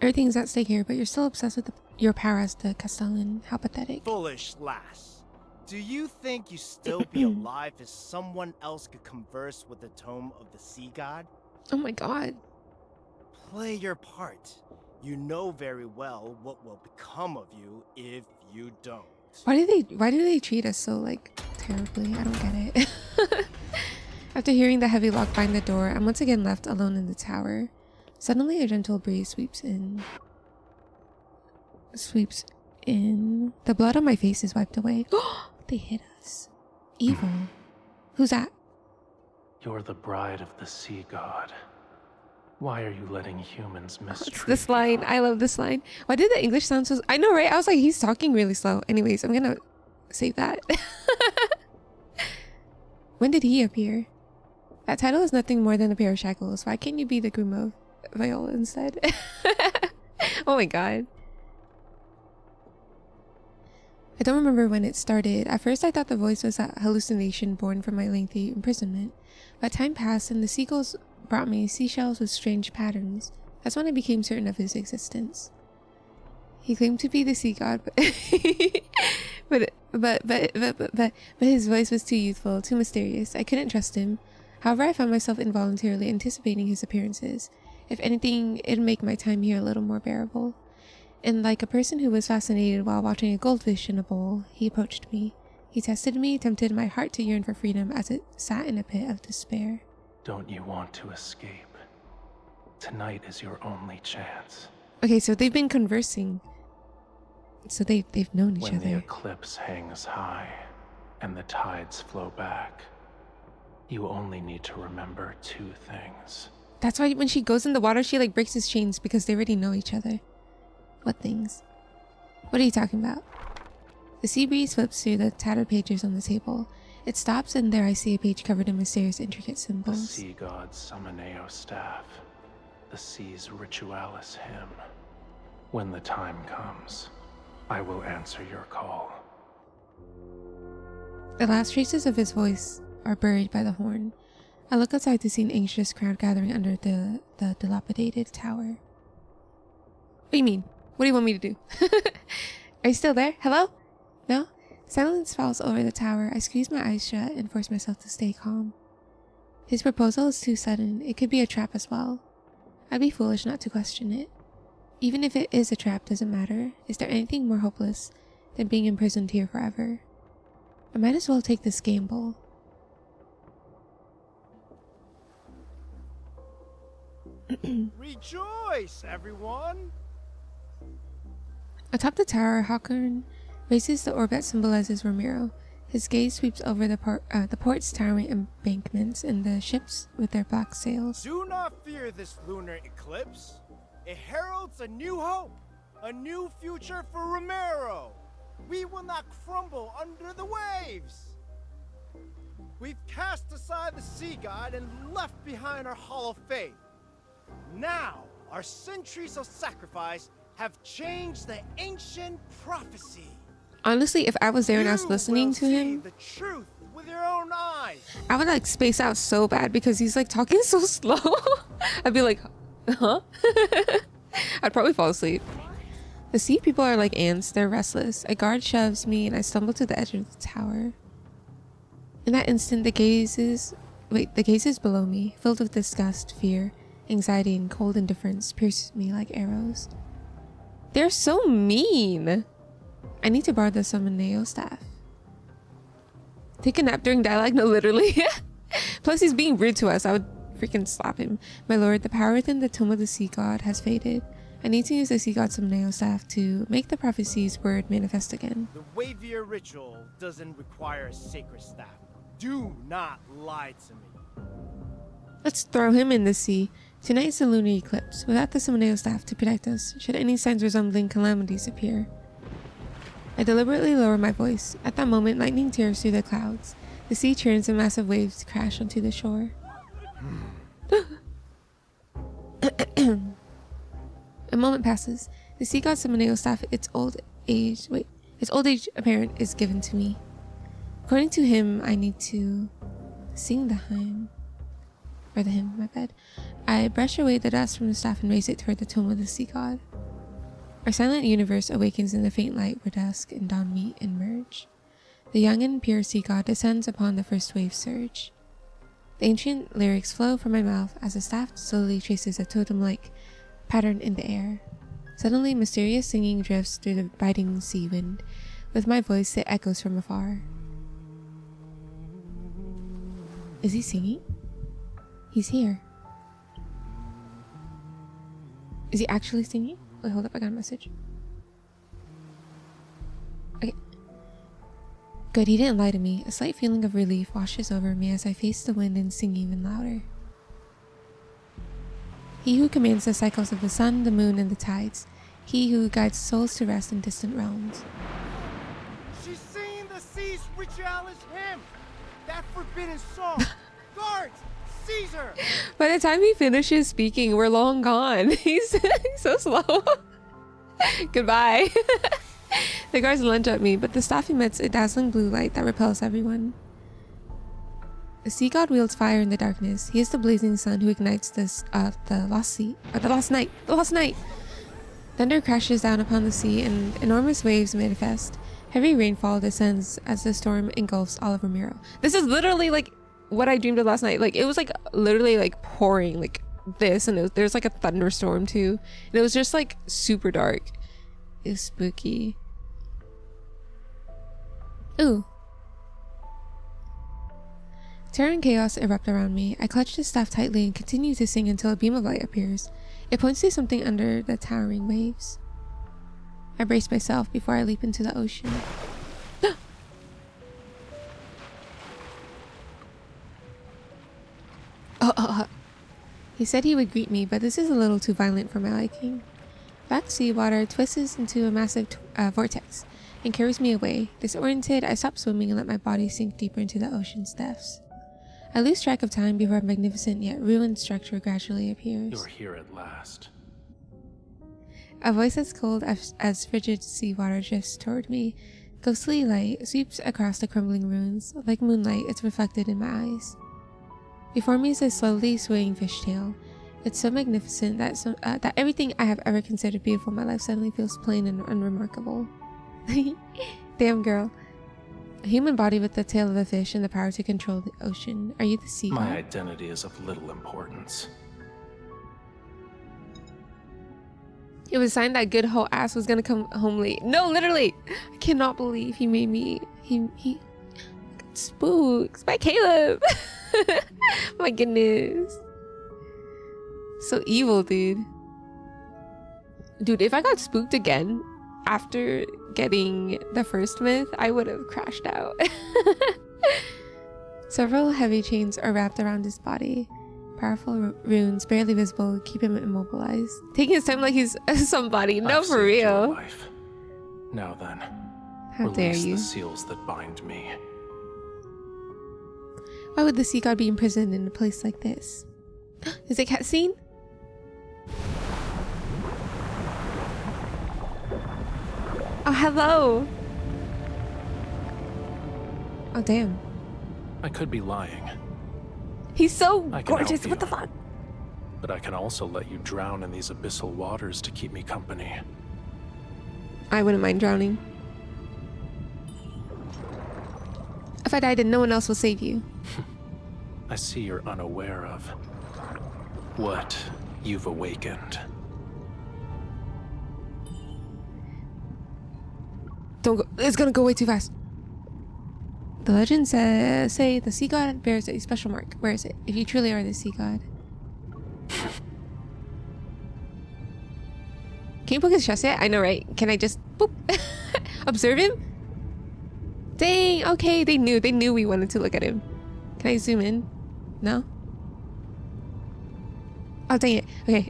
Everything's at stake here, but you're still obsessed with your power as the Castellan. How pathetic. Foolish lass. Do you think you still be alive if someone else could converse with the Tome of the Sea God? Oh my god. Play your part. You know very well what will become of you if you don't. Why do they treat us so like terribly? I don't get it. After hearing the heavy lock bind the door, I'm once again left alone in the tower. Suddenly a gentle breeze sweeps in. The blood on my face is wiped away. They hit us. Evil. Who's that? You're the bride of the sea god. Why are you letting humans mistreat It's this line. you? I love this line. Why did the English sound so... I know, right? I was like, he's talking really slow. Anyways, I'm gonna save that. When did he appear? That title is nothing more than a pair of shackles. Why can't you be the groom of Viola instead? Oh my god. I don't remember when it started. At first I thought the voice was a hallucination born from my lengthy imprisonment. But time passed and the seagulls brought me seashells with strange patterns. That's when I became certain of his existence. He claimed to be the sea god, but his voice was too youthful, too mysterious. I couldn't trust him. However, I found myself involuntarily anticipating his appearances. If anything, it'd make my time here a little more bearable. And like a person who was fascinated while watching a goldfish in a bowl, he approached me. He tested me, tempted my heart to yearn for freedom as it sat in a pit of despair. Don't you want to escape? Tonight is your only chance. Okay, so they've been conversing. So they've known each When the other. eclipse hangs high and the tides flow back, you only need to remember 2 things. That's why when she goes in the water, she like breaks his chains because they already know each other. What things? What are you talking about? The sea breeze flips through the tattered pages on the table. It stops, and there I see a page covered in mysterious, intricate The symbols. sea god's Summoneo staff, the sea's ritualis hymn. When the time comes, I will answer your call. The last traces of his voice are buried by the horn. I look outside to see an anxious crowd gathering under the dilapidated tower. What do you mean? What do you want me to do? Are you still there? Hello? No? Silence falls over the tower. I squeeze my eyes shut and force myself to stay calm. His proposal is too sudden. It could be a trap as well. I'd be foolish not to question it. Even if it is a trap, doesn't matter. Is there anything more hopeless than being imprisoned here forever? I might as well take this gamble. Rejoice, everyone! Atop the tower, Hawkern raises the orb that symbolizes Ramiro. His gaze sweeps over the port's towering embankments and the ships with their black sails. Do not fear this lunar eclipse. It heralds a new hope, a new future for Ramiro. We will not crumble under the waves. We've cast aside the sea god and left behind our hollow faith. Now, our centuries of sacrifice have changed the ancient prophecy. Honestly, if I was there and I was You listening will to see him, the truth with your own eyes. I would like space out so bad because he's like talking so slow. I'd be like, huh? I'd probably fall asleep. The sea people are like ants. They're restless. A guard shoves me and I stumble to the edge of the tower. In that instant, the gazes below me, filled with disgust, fear, anxiety, and cold indifference, pierce me like arrows. They're so mean. I need to borrow the Summoneo staff. Take a nap during dialogue? No, literally. Plus, he's being rude to us. I would freaking slap him. My lord, the power within the Tome of the Sea God has faded. I need to use the Sea God Summoneo staff to make the prophecy's word manifest again. The Wavier ritual doesn't require a sacred staff. Do not lie to me. Let's throw him in the sea. Tonight is the lunar eclipse. Without the Summoneo staff to protect us, should any signs resembling calamities appear. I deliberately lower my voice. At that moment, lightning tears through the clouds. The sea churns and massive waves crash onto the shore. A moment passes. The sea god Summoneo staff, its old age apparent, is given to me. According to him, I need to sing the hymn. Or the hymn, my bad. I brush away the dust from the staff and raise it toward the Tome of the Sea God. Our silent universe awakens in the faint light where dusk and dawn meet and merge. The young and pure sea god descends upon the first wave surge. The ancient lyrics flow from my mouth as the staff slowly traces a totem-like pattern in the air. Suddenly, mysterious singing drifts through the biting sea wind. With my voice, it echoes from afar. Is he singing? He's here. Is he actually singing? Wait, hold up, I got a message. Okay. Good, he didn't lie to me. A slight feeling of relief washes over me as I face the wind and sing even louder. He who commands the cycles of the sun, the moon, and the tides. He who guides souls to rest in distant realms. She's singing the sea's ritualis hymn. That forbidden song. Guards, seize her. By the time he finishes speaking, we're long gone. He's so slow. Goodbye. The guards lunge at me, but the staff emits a dazzling blue light that repels everyone. The sea god wields fire in the darkness. He is the blazing sun who ignites the lost night. Thunder crashes down upon the sea and enormous waves manifest. Heavy rainfall descends as the storm engulfs all of Ramiro. This is literally like what I dreamed of last night. Like it was like literally like pouring like this, and there's like a thunderstorm too, and it was just like super dark. is spooky. Ooh. Terror and chaos erupt around me. I clutch the staff tightly and continue to sing until a beam of light appears. It points to something under the towering waves. I brace myself before I leap into the ocean. He said he would greet me, but this is a little too violent for my liking. Black seawater twists into a massive vortex and carries me away. Disoriented, I stop swimming and let my body sink deeper into the ocean's depths. I lose track of time before a magnificent yet ruined structure gradually appears. You're here at last. A voice as cold as frigid seawater drifts toward me. Ghostly light sweeps across the crumbling ruins. Like moonlight, it's reflected in my eyes. Before me is a slowly swaying fishtail. It's so magnificent that everything I have ever considered beautiful in my life suddenly feels plain and unremarkable. Damn, girl. A human body with the tail of a fish and the power to control the ocean. Are you the sea god? My identity is of little importance. It was a sign that good whole ass was gonna come home late. No, literally! I cannot believe he made me... He got spooked by Caleb! My goodness. So evil, dude. Dude, if I got spooked again after getting the first myth, I would have crashed out. Several heavy chains are wrapped around his body. Powerful runes, barely visible, keep him immobilized. Taking his time like he's somebody. No, I've for saved your real. life. Now then, How dare release you? the seals that bind me. Why would the sea god be imprisoned in a place like this? Is it cutscene? Oh, hello. Oh, damn. I could be lying, He's so I can help gorgeous. you. What the fuck? but I can also let you drown in these abyssal waters to keep me company. I wouldn't mind drowning. If I died, then no one else will save you. I see you're unaware of what you've awakened. Don't go. It's gonna go way too fast. The legends say the sea god bears a special mark. Where is it? If you truly are the sea god. Can you poke his chest yet? I know, right? Can I just boop? Observe him? Dang, okay, they knew we wanted to look at him. Can I zoom in? No? Oh, dang it. Okay.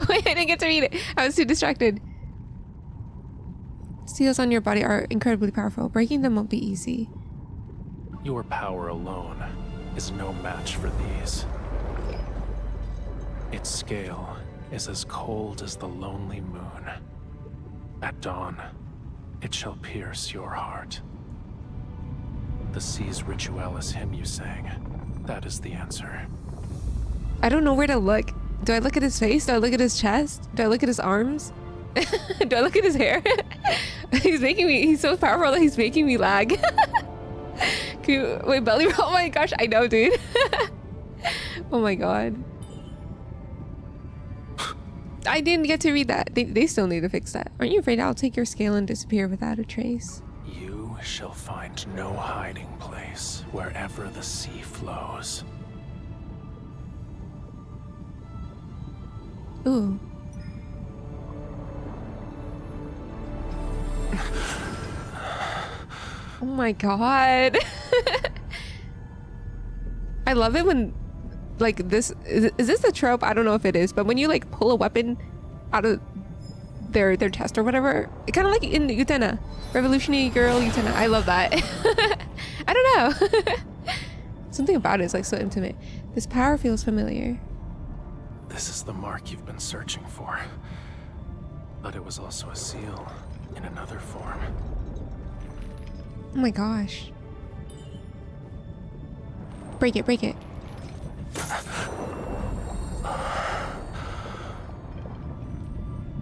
Wait, I didn't get to read it. I was too distracted. Seals on your body are incredibly powerful. Breaking them won't be easy. Your power alone is no match for these. Its scale is as cold as the lonely moon. At dawn, it shall pierce your heart. The sea's ritualis hymn you sang, that is the answer. I don't know where to look. Do I look at his face? Do I look at his chest? Do I look at his arms? Do I look at his hair? He's so powerful that he's making me lag. Can you, wait, belly roll? Oh my gosh, I know, dude. Oh my god. I didn't get to read that. They still need to fix that. Aren't you afraid I'll take your scale and disappear without a trace? You shall find no hiding place wherever the sea flows. Ooh. Oh my god. I love it when, like, this is this a trope? I don't know if it is, but when you like pull a weapon out of their chest or whatever, it kind of like in Utena, Revolutionary Girl Utena. I love that. I don't know. Something about it is like so intimate. This power feels familiar. This is the mark you've been searching for. But it was also a seal in another form. Oh my gosh. Break it, break it.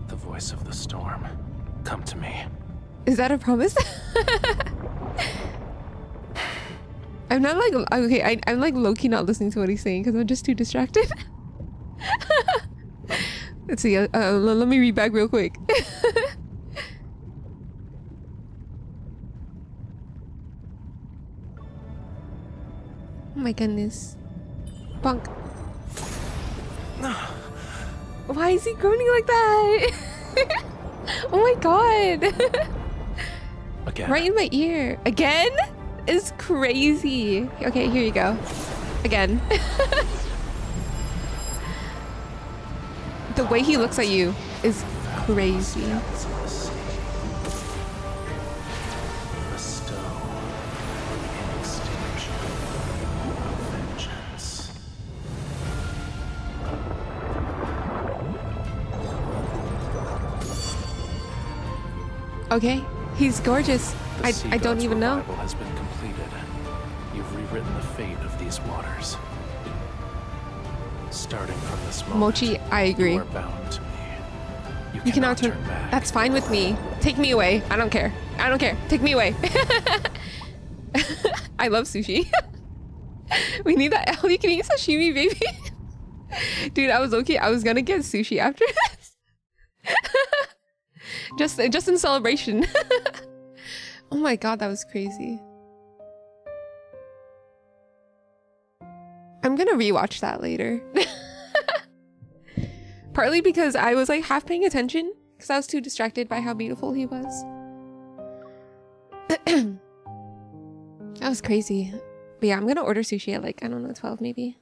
The voice of the storm. Come to me. Is that a promise? I'm not like, okay, I'm like low-key not listening to what he's saying because I'm just too distracted. Let's see, let me read back real quick. Oh my goodness. Bonk. Why is he groaning like that? Oh my god. Again. Right in my ear. Again? It's crazy. Okay, here you go. Again. The way he looks at you is crazy. Bestow in exchange of vengeance. Okay, he's gorgeous. The sea I don't god's even know. revival has been completed. You've rewritten the fate of these waters. Starting from this moment, Mochi, I agree. you are bound to me. You cannot turn back. That's fine with me. Take me away. I don't care. I don't care. Take me away. I love sushi. We need that all you can eat sashimi, baby. Dude, I was okay. I was gonna get sushi after this. just in celebration. Oh my god, that was crazy. I'm gonna rewatch that later. Partly because I was like half paying attention because I was too distracted by how beautiful he was. That was crazy. But yeah, I'm gonna order sushi at like, I don't know, 12 maybe.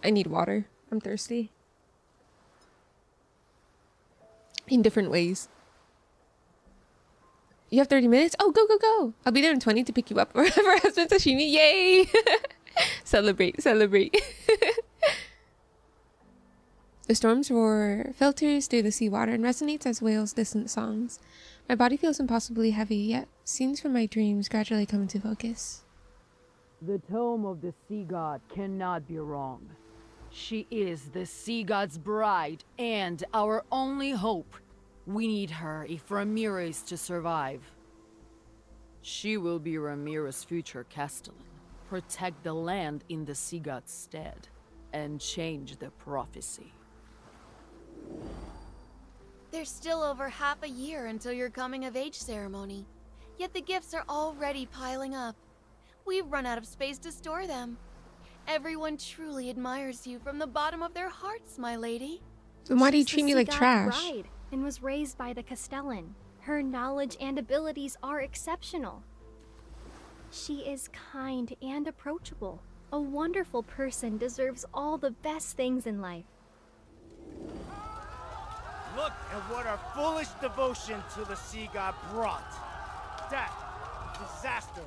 I need water. I'm thirsty. In different ways. You have 30 minutes? Oh, go, go, go. I'll be there in 20 to pick you up. Wherever has been sashimi. Yay! Celebrate, celebrate. The storm's roar filters through the seawater and resonates as whales' distant songs. My body feels impossibly heavy, yet scenes from my dreams gradually come into focus. The tome of the sea god cannot be wrong. She is the sea god's bride and our only hope. We need her if Ramiro is to survive. She will be Ramiro's future castellan, protect the land in the sea god's stead, and change the prophecy. There's still over half a year until your coming-of-age ceremony, yet the gifts are already piling up. We've run out of space to store them. Everyone truly admires you from the bottom of their hearts, my lady. Then why do you She's treat the me sea like god's trash? bride and was raised by the Castellan. Her knowledge and abilities are exceptional. She is kind and approachable. A wonderful person deserves all the best things in life. Look at what our foolish devotion to the sea god brought. Death, disaster,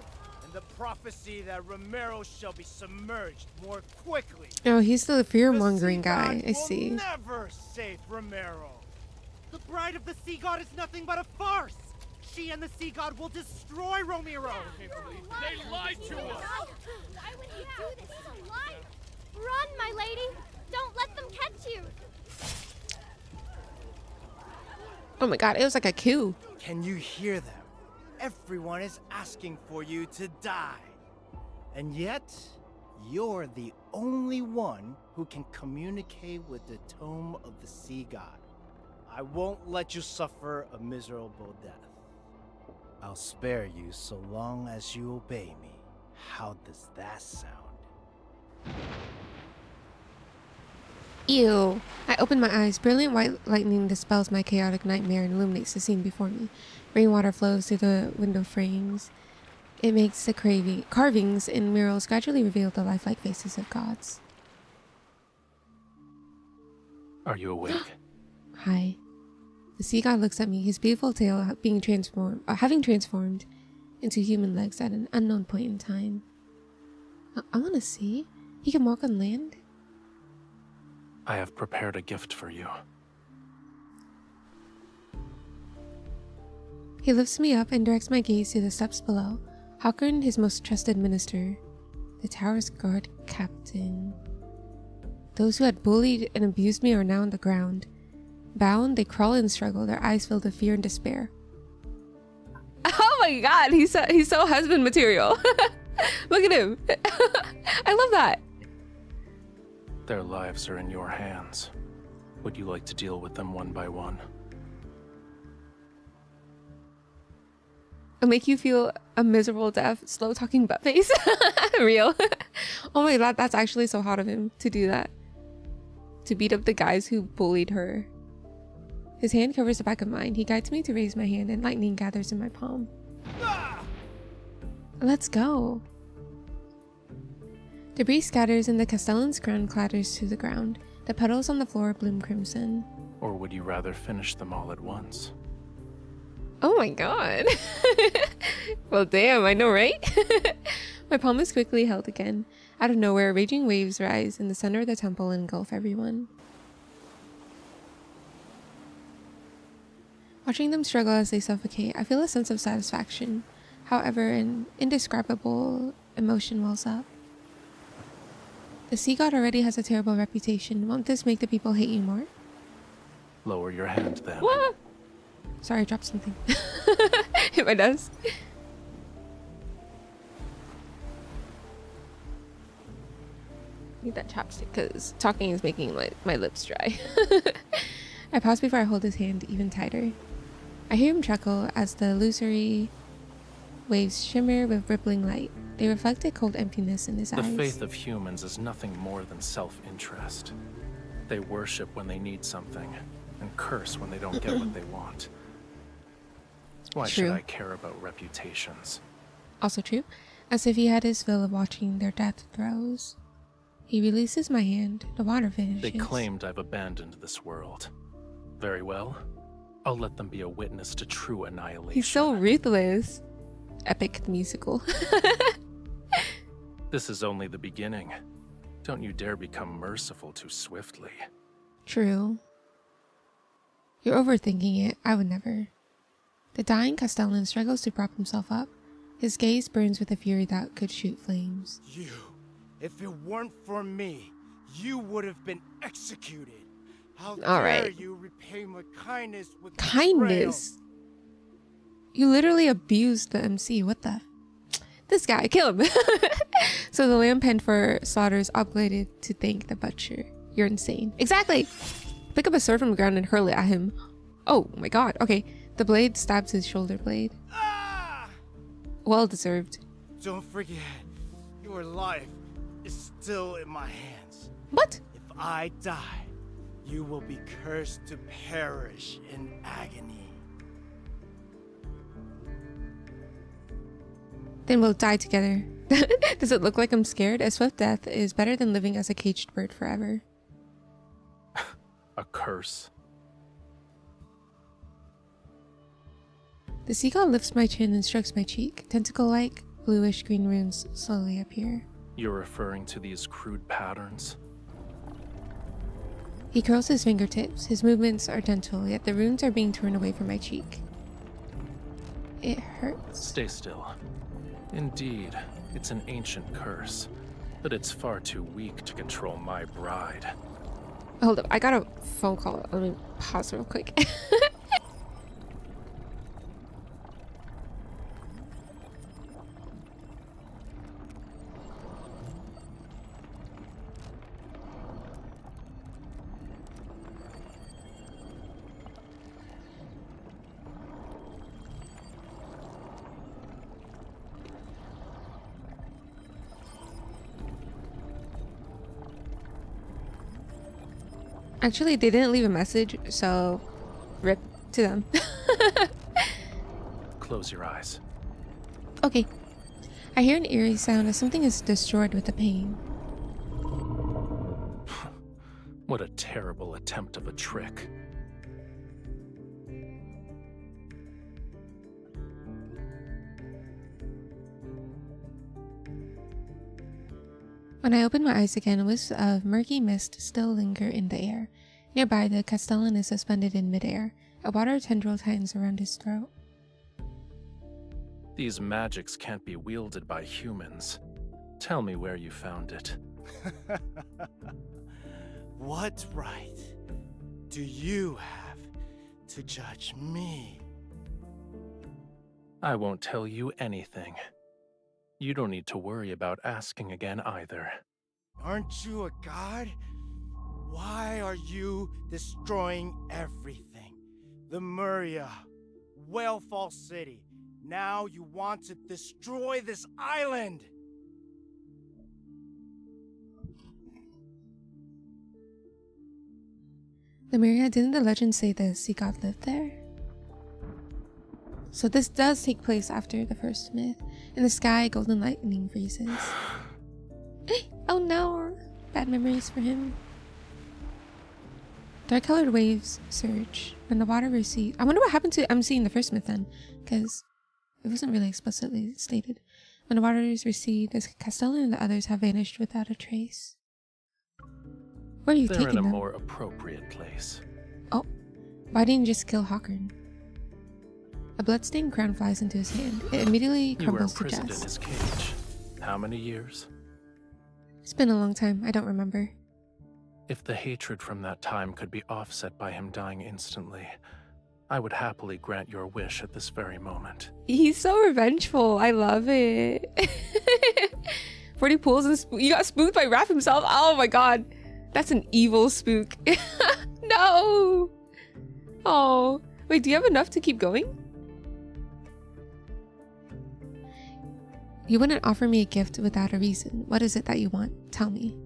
and the prophecy that Ramiro shall be submerged more quickly. Oh, he's the The fear-mongering sea guy. god I will see. never save Ramiro. The bride of the sea god is nothing but a farce. She and the sea god will destroy Ramiro. They lied to us! Why would you do this? He's a liar! Run, my lady! Don't let them catch you! Oh my god, it was like a coup. Can you hear them? Everyone is asking for you to die. And yet, you're the only one who can communicate with the tome of the sea god. I won't let you suffer a miserable death. I'll spare you so long as you obey me. How does that sound? Ew. I open my eyes. Brilliant white lightning dispels my chaotic nightmare and illuminates the scene before me. Rainwater flows through the window frames. It makes the carvings in murals gradually reveal the lifelike faces of gods. Are you awake? Hi. The sea god looks at me, his beautiful tail having transformed into human legs at an unknown point in time. I want to see. He can walk on land? I have prepared a gift for you. He lifts me up and directs my gaze to the steps below. Hawkern, his most trusted minister. The tower's guard captain. Those who had bullied and abused me are now on the ground. Bound, they crawl and struggle, their eyes filled with fear and despair. Oh my god, he's so husband material. Look at him. I love that. Their lives are in your hands. Would you like to deal with them one by one? It'll make you feel a miserable death, slow talking butt face. Real. Oh my god, that's actually so hot of him to do that. To beat up the guys who bullied her. His hand covers the back of mine. He guides me to raise my hand and lightning gathers in my palm. Let's go. Debris scatters and the Castellan's crown clatters to the ground. The petals on the floor bloom crimson. Or would you rather finish them all at once? Oh my god. Well, damn, I know, right? My palm is quickly held again. Out of nowhere, raging waves rise in the center of the temple and engulf everyone. Watching them struggle as they suffocate, I feel a sense of satisfaction. However, an indescribable emotion wells up. The sea god already has a terrible reputation. Won't this make the people hate you more? Lower your hand then. What? Sorry, I dropped something. Hit my desk. Need that chapstick because talking is making my lips dry. I pause before I hold his hand even tighter. I hear him chuckle as the illusory waves shimmer with rippling light. They reflect a cold emptiness in his eyes. The faith of humans is nothing more than self-interest. They worship when they need something and curse when they don't get what they want. Why should I care about reputations? Also true, as if he had his fill of watching their death throes. He releases my hand, the water vanishes. They claimed I've abandoned this world. Very well. I'll let them be a witness to true annihilation. He's so ruthless. Epic the musical. This is only the beginning. Don't you dare become merciful too swiftly. True. You're overthinking it. I would never. The dying Castellan struggles to prop himself up. His gaze burns with a fury that could shoot flames. You, if it weren't for me, you would have been executed. How dare you repay my kindness with kindness? You literally abused the MC. What the? This guy, kill him. So the lamb penned for slaughter is obligated to thank the butcher. You're insane. Exactly. Pick up a sword from the ground and hurl it at him. Oh my god. Okay. The blade stabs his shoulder blade. Ah! Well deserved. Don't forget, your life is still in my hands. What? If I die, you will be cursed to perish in agony. Then we'll die together. Does it look like I'm scared? A swift death is better than living as a caged bird forever. A curse. The seagull lifts my chin and strokes my cheek. Tentacle-like, bluish-green runes slowly appear. You're referring to these crude patterns? He curls his fingertips. His movements are gentle, yet the runes are being torn away from my cheek. It hurts. Stay still. Indeed, it's an ancient curse, but it's far too weak to control my bride. Hold up, I got a phone call. Let me pause real quick. Actually, they didn't leave a message, so rip to them. Close your eyes. Okay. I hear an eerie sound as something is destroyed with the pain. What a terrible attempt of a trick. When I open my eyes again, wisps of murky mist still linger in the air. Nearby, the Castellan is suspended in midair. A water tendril tightens around his throat. These magics can't be wielded by humans. Tell me where you found it. What right do you have to judge me? I won't tell you anything. You don't need to worry about asking again either. Aren't you a god? Why are you destroying everything? The Muria, Whalefall City, Now you want to destroy this island! Lemuria, didn't the legend say the sea god lived there? So this does take place after the first myth. In the sky, golden lightning freezes. Oh no! Bad memories for him. Dark-colored waves surge. When the water recedes... I wonder what happened to MC in the first myth then, because it wasn't really explicitly stated. When the waters recede, the Castellan and the others have vanished without a trace. Where are you They're taking in a them? more appropriate place. Oh, why didn't you just kill Hawkern? A bloodstained crown flies into his hand. It immediately You were crumbles to imprisoned in dust. his cage. How many years? It's been a long time. I don't remember. If the hatred from that time could be offset by him dying instantly, I would happily grant your wish at this very moment. He's so revengeful. I love it. 40 pools and you got spooked by Raph himself. Oh my god. That's an evil spook. No. Oh. Wait, do you have enough to keep going? You wouldn't offer me a gift without a reason. What is it that you want? Tell me.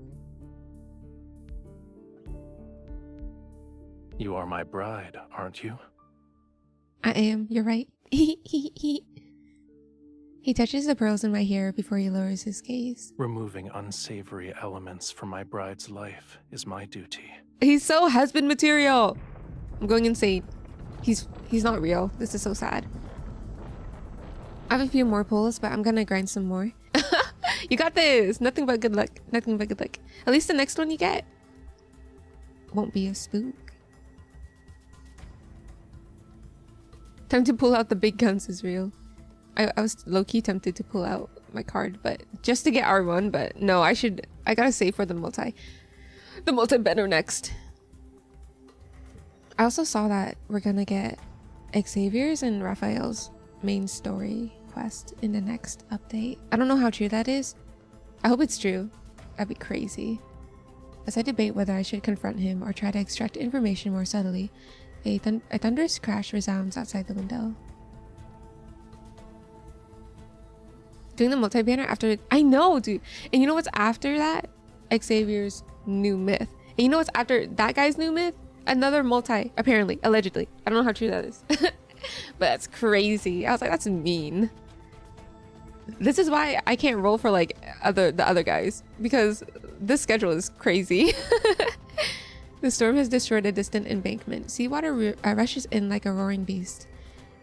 You are my bride, aren't you? I am. You're right. He touches the pearls in my hair before he lowers his gaze. Removing unsavory elements from my bride's life is my duty. He's so husband material. I'm going insane. He's not real. This is so sad. I have a few more pulls, but I'm gonna grind some more. You got this. Nothing but good luck. Nothing but good luck. At least the next one you get won't be a spook. Time to pull out the big guns is real. I was low-key tempted to pull out my card, but just to get R1, but no, I gotta save for the multi-banner next. I also saw that we're gonna get Xavier's and Raphael's main story quest in the next update. I don't know how true that is. I hope it's true. That'd be crazy. As I debate whether I should confront him or try to extract information more subtly, a thunderous crash resounds outside the window. Doing the multi-banner after... I know, dude. And you know what's after that? Xavier's new myth. And you know what's after that guy's new myth? Another multi, apparently, allegedly. I don't know how true that is. But that's crazy. I was like, that's mean. This is why I can't roll for like the other guys, because this schedule is crazy. The storm has destroyed a distant embankment. Seawater rushes in like a roaring beast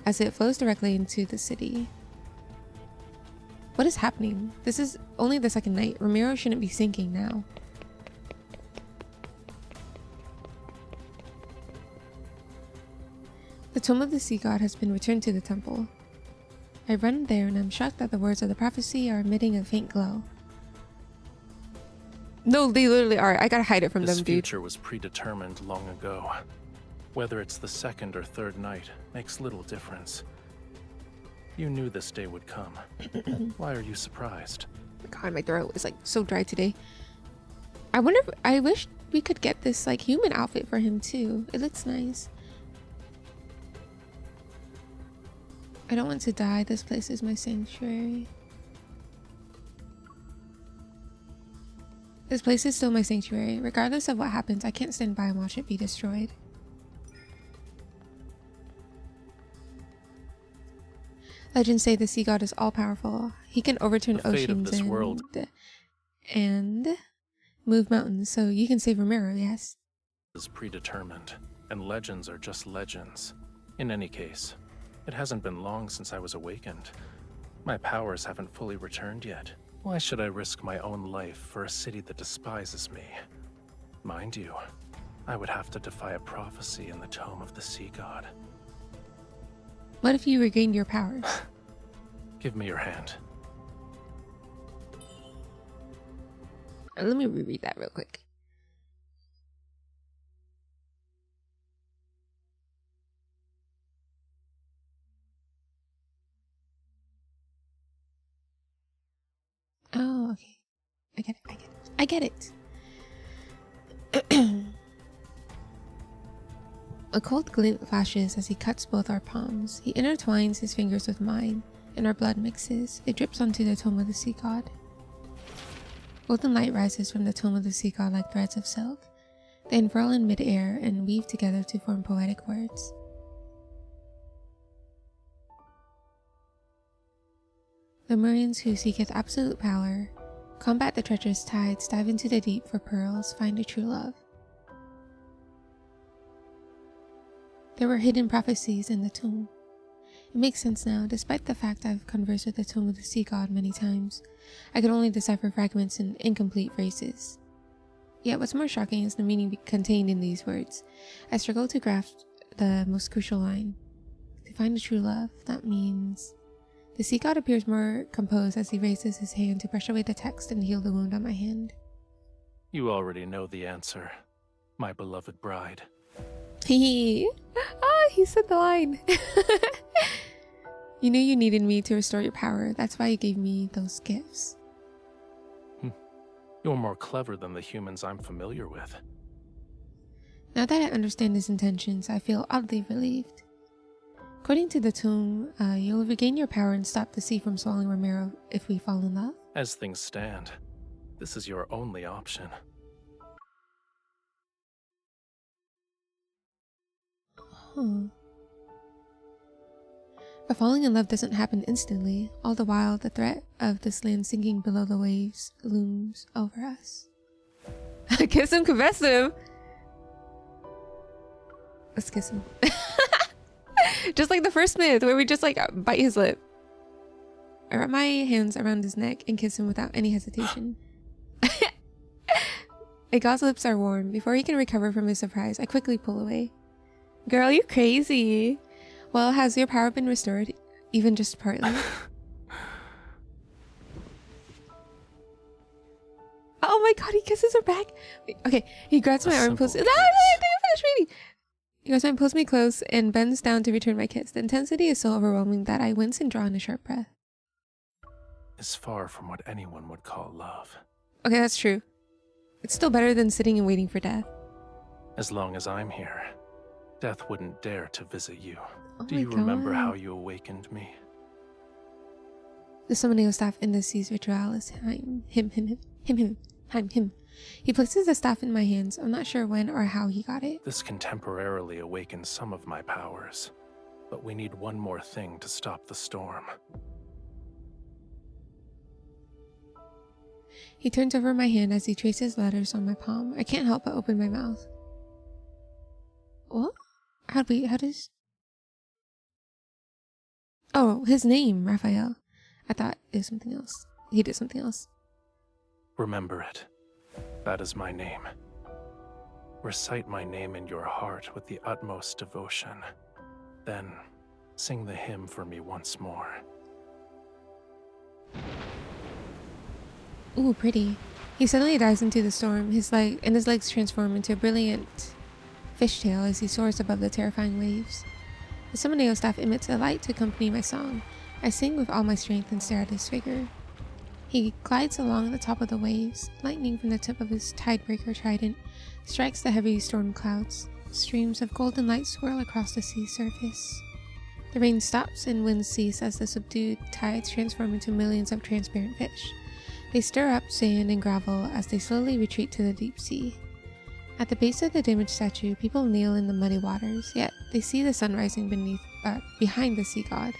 as it flows directly into the city. What is happening? This is only the second night. Ramiro shouldn't be sinking now. The tomb of the sea god has been returned to the temple. I run there and I'm shocked that the words of the prophecy are emitting a faint glow. No, they literally are. I gotta hide it from This them, dude. future was predetermined long ago. Whether it's the second or third night makes little difference. You knew this day would come. Why are you surprised? God, my throat is like so dry today. I wonder if, I wish we could get this like human outfit for him too. It looks nice. I don't want to die. This place is my sanctuary. This place is still my sanctuary. Regardless of what happens, I can't stand by and watch it be destroyed. Legends say the sea god is all-powerful. He can overturn The fate of oceans this world and move mountains, so you can save Ramiro, yes. is predetermined, and legends are just legends. In any case, it hasn't been long since I was awakened. My powers haven't fully returned yet. Why should I risk my own life for a city that despises me? Mind you, I would have to defy a prophecy in the tome of the sea god. What if you regained your powers? Give me your hand. Let me reread that real quick. Oh, okay. I get it. I get it. A cold glint flashes as he cuts both our palms. He intertwines his fingers with mine, and our blood mixes. It drips onto the tome of the sea god. Golden light rises from the tome of the sea god like threads of silk. They unfurl in mid-air and weave together to form poetic words. Lemurians who seeketh absolute power, combat the treacherous tides, dive into the deep for pearls, find a true love. There were hidden prophecies in the tomb. It makes sense now, despite the fact I've conversed with the tomb of the sea god many times. I could only decipher fragments and incomplete phrases. Yet what's more shocking is the meaning contained in these words. I struggle to grasp the most crucial line. To find a true love, that means... The sea god appears more composed as he raises his hand to brush away the text and heal the wound on my hand. You already know the answer, my beloved bride. He said the line. You knew you needed me to restore your power. That's why you gave me those gifts. You're more clever than the humans I'm familiar with. Now that I understand his intentions, I feel oddly relieved. According to the tomb, you'll regain your power and stop the sea from swallowing Ramiro if we fall in love. As things stand, this is your only option. But falling in love doesn't happen instantly. All the while, the threat of this land sinking below the waves looms over us. Kiss him, confess him! Let's kiss him. Just like the first myth, where we just like bite his lip. I wrap my hands around his neck and kiss him without any hesitation. Aegon's lips are warm. Before he can recover from his surprise, I quickly pull away. Girl, you crazy. Well, has your power been restored, even just partly? Oh my god, he kisses her back. Okay, he grabs my arm and pulls. He grabs my arm, pulls me close, and bends down to return my kiss. The intensity is so overwhelming that I wince and draw in a sharp breath. Is far from what anyone would call love. Okay, that's true. It's still better than sitting and waiting for death. As long as I'm here, death wouldn't dare to visit you. Oh Do my you remember God. how you awakened me? The summoning of staff in the sea's ritualis. Him. He places the staff in my hands. I'm not sure when or how he got it. This can temporarily awaken some of my powers, but we need one more thing to stop the storm. He turns over my hand as he traces letters on my palm. I can't help but open my mouth. What? How does... Oh, his name, Raphael. I thought it was something else. He did something else. Remember it. That is my name. Recite my name in your heart with the utmost devotion. Then, sing the hymn for me once more. Ooh, pretty. He suddenly dives into the storm. His legs transform into a brilliant fishtail as he soars above the terrifying waves. The summoning staff emits a light to accompany my song. I sing with all my strength and stare at his figure. He glides along the top of the waves. Lightning from the tip of his tidebreaker trident strikes the heavy storm clouds. Streams of golden light swirl across the sea's surface. The rain stops and winds cease as the subdued tides transform into millions of transparent fish. They stir up sand and gravel as they slowly retreat to the deep sea. At the base of the damaged statue, people kneel in the muddy waters, yet they see the sun rising behind the sea god.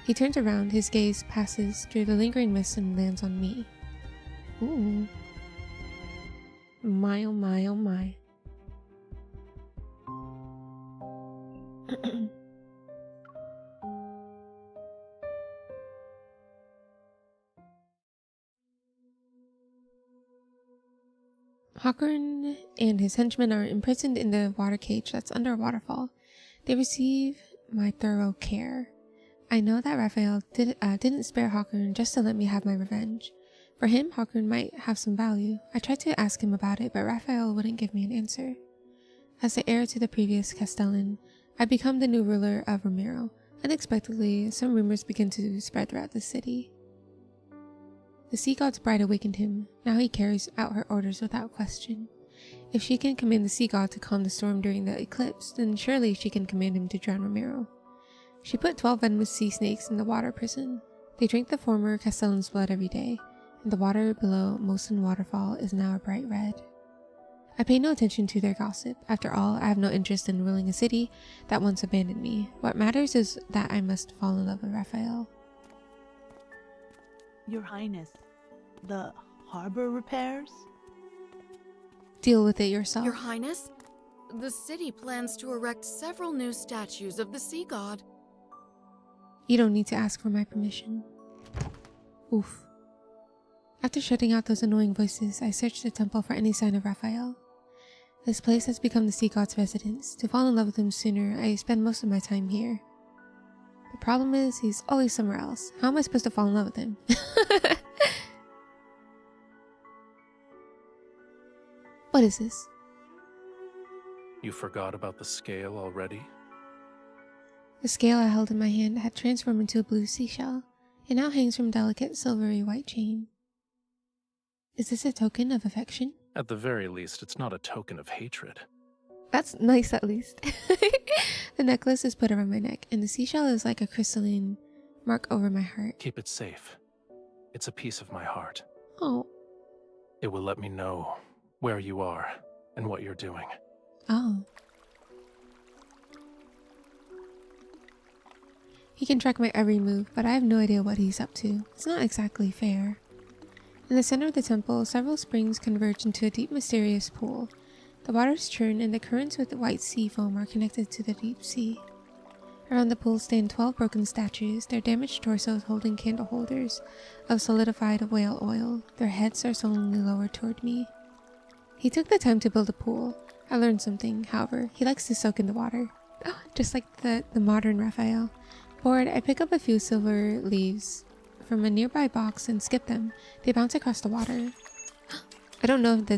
He turns around, his gaze passes through the lingering mist and lands on me. Ooh. My oh my oh my. Hawkern and his henchmen are imprisoned in the water cage that's under a waterfall. They receive my thorough care. I know that Raphael didn't spare Hawkern just to let me have my revenge. For him, Hawkern might have some value. I tried to ask him about it, but Raphael wouldn't give me an answer. As the heir to the previous Castellan, I become the new ruler of Ramiro. Unexpectedly, some rumors begin to spread throughout the city. The sea god's bride awakened him. Now he carries out her orders without question. If she can command the sea god to calm the storm during the eclipse, then surely she can command him to drown Ramiro. She put 12 venomous sea snakes in the water prison. They drink the former Castellan's blood every day, and the water below Mosin Waterfall is now a bright red. I pay no attention to their gossip. After all, I have no interest in ruling a city that once abandoned me. What matters is that I must fall in love with Raphael. Your Highness, the harbor repairs? Deal with it yourself. Your Highness, the city plans to erect several new statues of the sea god. You don't need to ask for my permission. Oof. After shutting out those annoying voices, I searched the temple for any sign of Raphael. This place has become the sea god's residence. To fall in love with him sooner, I spend most of my time here. The problem is, he's always somewhere else. How am I supposed to fall in love with him? What is this? You forgot about the scale already? The scale I held in my hand had transformed into a blue seashell. It now hangs from a delicate silvery white chain. Is this a token of affection? At the very least, it's not a token of hatred. That's nice, at least. The necklace is put around my neck, and the seashell is like a crystalline mark over my heart. Keep it safe. It's a piece of my heart. Oh. It will let me know where you are and what you're doing. Oh. He can track my every move, but I have no idea what he's up to. It's not exactly fair. In the center of the temple, several springs converge into a deep, mysterious pool. The waters churn, and the currents with white sea foam are connected to the deep sea. Around the pool stand 12 broken statues, their damaged torsos holding candle holders of solidified whale oil. Their heads are solemnly lowered toward me. He took the time to build a pool. I learned something, however. He likes to soak in the water. Just like the modern Raphael. Bored, I pick up a few silver leaves from a nearby box and skip them. They bounce across the water. I don't know if the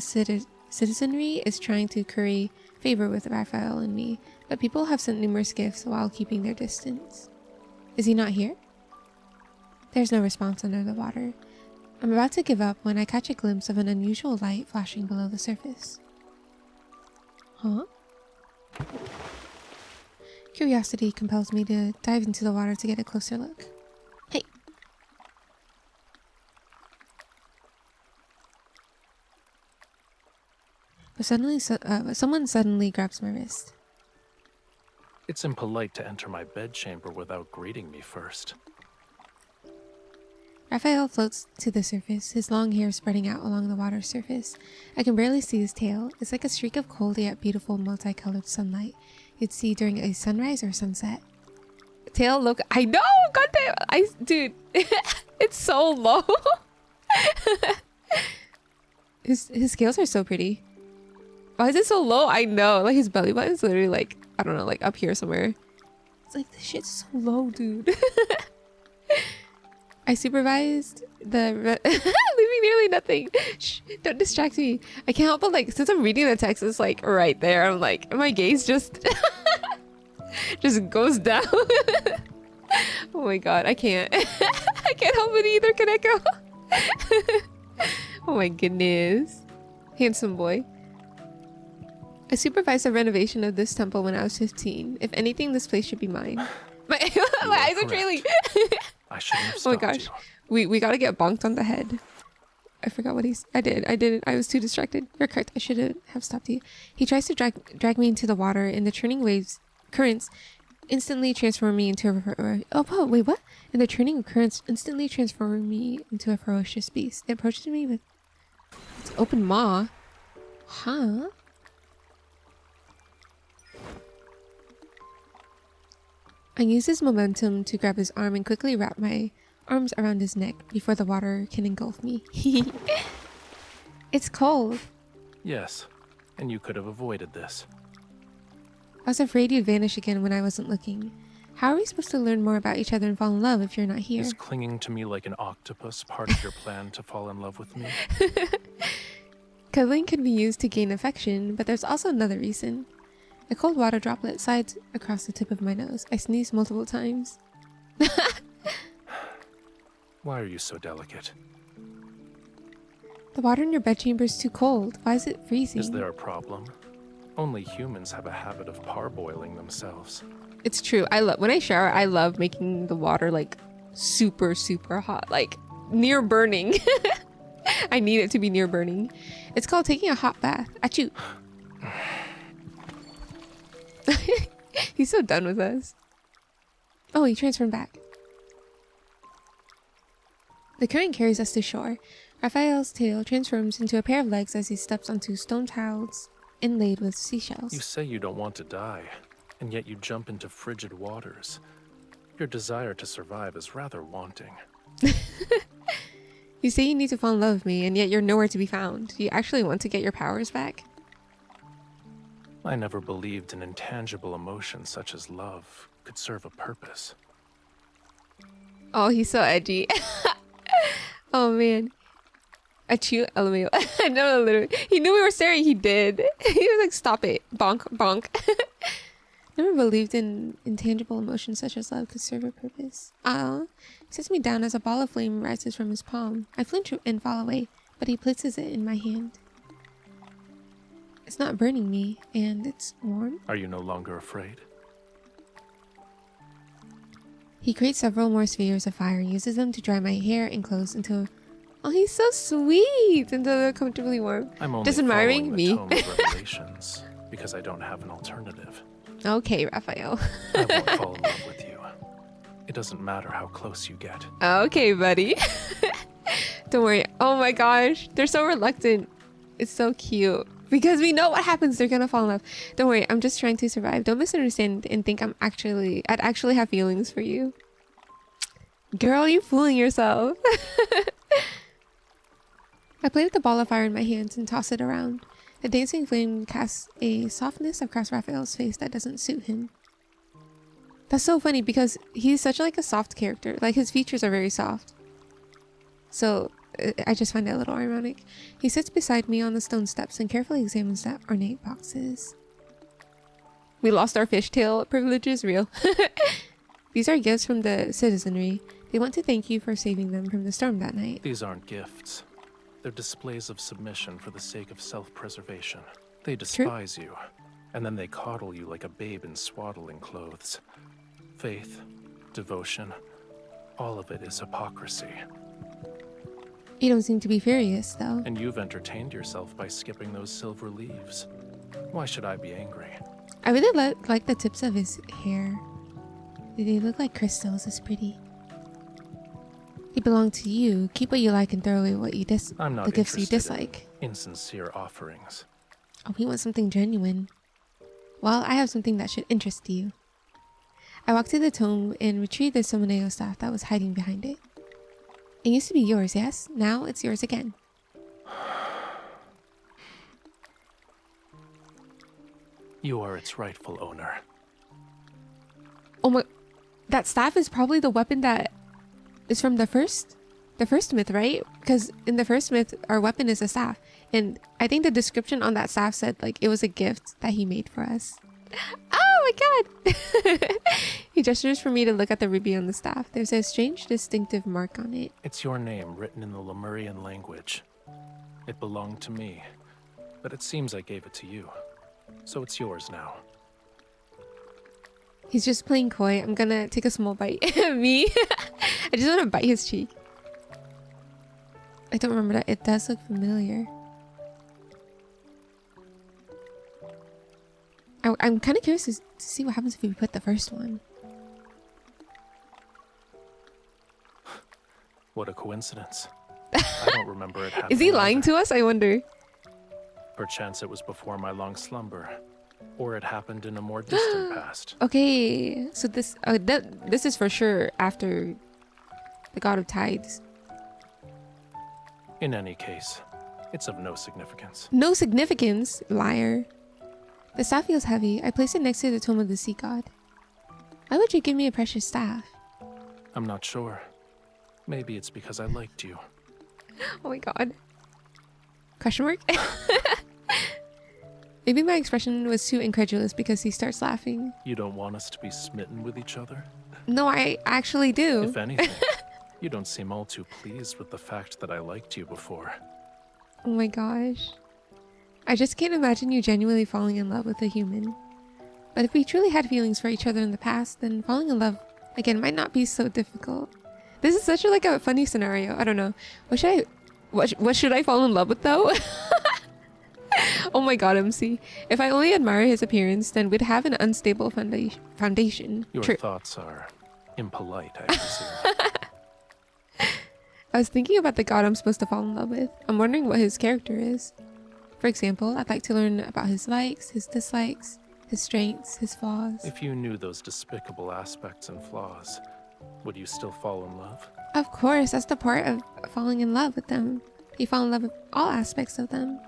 citizenry is trying to curry favor with Raphael and me, but people have sent numerous gifts while keeping their distance. Is he not here? There's no response under the water. I'm about to give up when I catch a glimpse of an unusual light flashing below the surface. Huh? Curiosity compels me to dive into the water to get a closer look. Hey! But suddenly, someone suddenly grabs my wrist. It's impolite to enter my bedchamber without greeting me first. Raphael floats to the surface, his long hair spreading out along the water's surface. I can barely see his tail. It's like a streak of cold yet beautiful multicolored sunlight you'd see during a sunrise or sunset. Tail look, I know, goddamn, dude, it's so low. His scales are so pretty. Why is it so low? I know, like his belly button's literally like, I don't know, like up here somewhere. It's like, this shit's so low, dude. I supervised the leaving nearly nothing. Shh, don't distract me. I can't help but like, since I'm reading the text, it's like right there. I'm like, my gaze just goes down. Oh my god, I can't. I can't help it either, Kaneko. Oh my goodness. Handsome boy. I supervised the renovation of this temple when I was 15. If anything, this place should be mine. My eyes are trailing. I shouldn't have Oh stopped my gosh. you. We gotta get bonked on the head. I forgot what I didn't. I was too distracted. You're correct. I shouldn't have stopped you. He tries to drag me into the water, and the churning currents instantly transform me into wait, what? And the churning currents instantly transform me into a ferocious beast. It approaches me with its open maw. Huh? I use his momentum to grab his arm and quickly wrap my arms around his neck before the water can engulf me. It's cold. Yes, and you could have avoided this. I was afraid you'd vanish again when I wasn't looking. How are we supposed to learn more about each other and fall in love if you're not here? Is clinging to me like an octopus part of your plan to fall in love with me? Cuddling can be used to gain affection, but there's also another reason. A cold water droplet slides across the tip of my nose. I sneeze multiple times. Why are you so delicate? The water in your bedchamber is too cold. Why is it freezing? Is there a problem? Only humans have a habit of parboiling themselves. It's true. When I shower, I love making the water like super, super hot, like near burning. I need it to be near burning. It's called taking a hot bath. Achoo. He's so done with us. Oh, he transformed back. The current carries us to shore. Raphael's tail transforms into a pair of legs as he steps onto stone tiles inlaid with seashells. You say you don't want to die, and yet you jump into frigid waters. Your desire to survive is rather wanting. You say you need to fall in love with me, and yet you're nowhere to be found. Do you actually want to get your powers back? I never believed an intangible emotion such as love could serve a purpose. Oh, he's so edgy. Oh man. Achoo, LMAO. I know, literally. He knew we were staring. He did. He was like, stop it. Bonk, bonk. Never believed in intangible emotions such as love could serve a purpose. He sets me down as a ball of flame rises from his palm. I flinch and fall away, but he places it in my hand. It's not burning me, and it's warm. Are you no longer afraid? He creates several more spheres of fire and uses them to dry my hair and clothes until... Oh, he's so sweet! Until they're comfortably warm. I'm only Just admiring following me. the tome of Revelations because I don't have an alternative. Okay, Raphael. I won't fall in love with you. It doesn't matter how close you get. Okay, buddy. Don't worry. Oh my gosh. They're so reluctant. It's so cute. Because we know what happens. They're gonna fall in love. Don't worry. I'm just trying to survive. Don't misunderstand and think I'd actually have feelings for you. Girl, you fooling yourself. I play with the ball of fire in my hands and toss it around. The dancing flame casts a softness across Raphael's face that doesn't suit him. That's so funny because he's such like a soft character. Like his features are very soft. So I just find that a little ironic. He sits beside me on the stone steps and carefully examines the ornate boxes. We lost our fishtail privileges, real. These are gifts from the citizenry. They want to thank you for saving them from the storm that night. These aren't gifts. They're displays of submission for the sake of self-preservation. They despise you, and then they coddle you like a babe in swaddling clothes. Faith, devotion, all of it is hypocrisy. You don't seem to be furious, though. And you've entertained yourself by skipping those silver leaves. Why should I be angry? I really like the tips of his hair. They look like crystals. It's pretty. They belong to you. Keep what you like and throw away what you I'm not the gifts you interested dislike. in insincere offerings. Oh, he wants something genuine. Well, I have something that should interest you. I walked to the tomb and retrieved the Somoneo staff that was hiding behind it. It used to be yours, yes? Now it's yours again. You are its rightful owner. Oh my... That staff is probably the weapon that is from the first myth, right? Because in the first myth, our weapon is a staff. And I think the description on that staff said, like, it was a gift that he made for us. Oh my god! He gestures for me to look at the ruby on the staff. There's a strange, distinctive mark on it. It's your name written in the Lemurian language. It belonged to me, but it seems I gave it to you. So it's yours now. He's just playing coy. I'm gonna take a small bite. Me? I just want to bite his cheek. I don't remember that. It does look familiar. I'm kind of curious to see what happens if we put the first one. What a coincidence. I don't remember it happening. Is he lying either. to us? I wonder. Perchance it was before my long slumber. Or it happened in a more distant past. Okay, so this is for sure after the God of Tides. In any case, it's of no significance. No significance, liar. The staff feels heavy. I place it next to the tomb of the sea god. Why would you give me a precious staff? I'm not sure. Maybe it's because I liked you. Oh my god. Question mark? Maybe my expression was too incredulous because he starts laughing. You don't want us to be smitten with each other? No, I actually do. If anything, you don't seem all too pleased with the fact that I liked you before. Oh my gosh. I just can't imagine you genuinely falling in love with a human. But if we truly had feelings for each other in the past, then falling in love again might not be so difficult. This is such a funny scenario. I don't know. What should I fall in love with though? Oh my god, MC. If I only admire his appearance, then we'd have an unstable foundation. Your True. thoughts are impolite, I presume. I was thinking about the god I'm supposed to fall in love with. I'm wondering what his character is. For example, I'd like to learn about his likes, his dislikes, his strengths, his flaws. If you knew those despicable aspects and flaws, would you still fall in love? Of course, that's the part of falling in love with them. You fall in love with all aspects of them.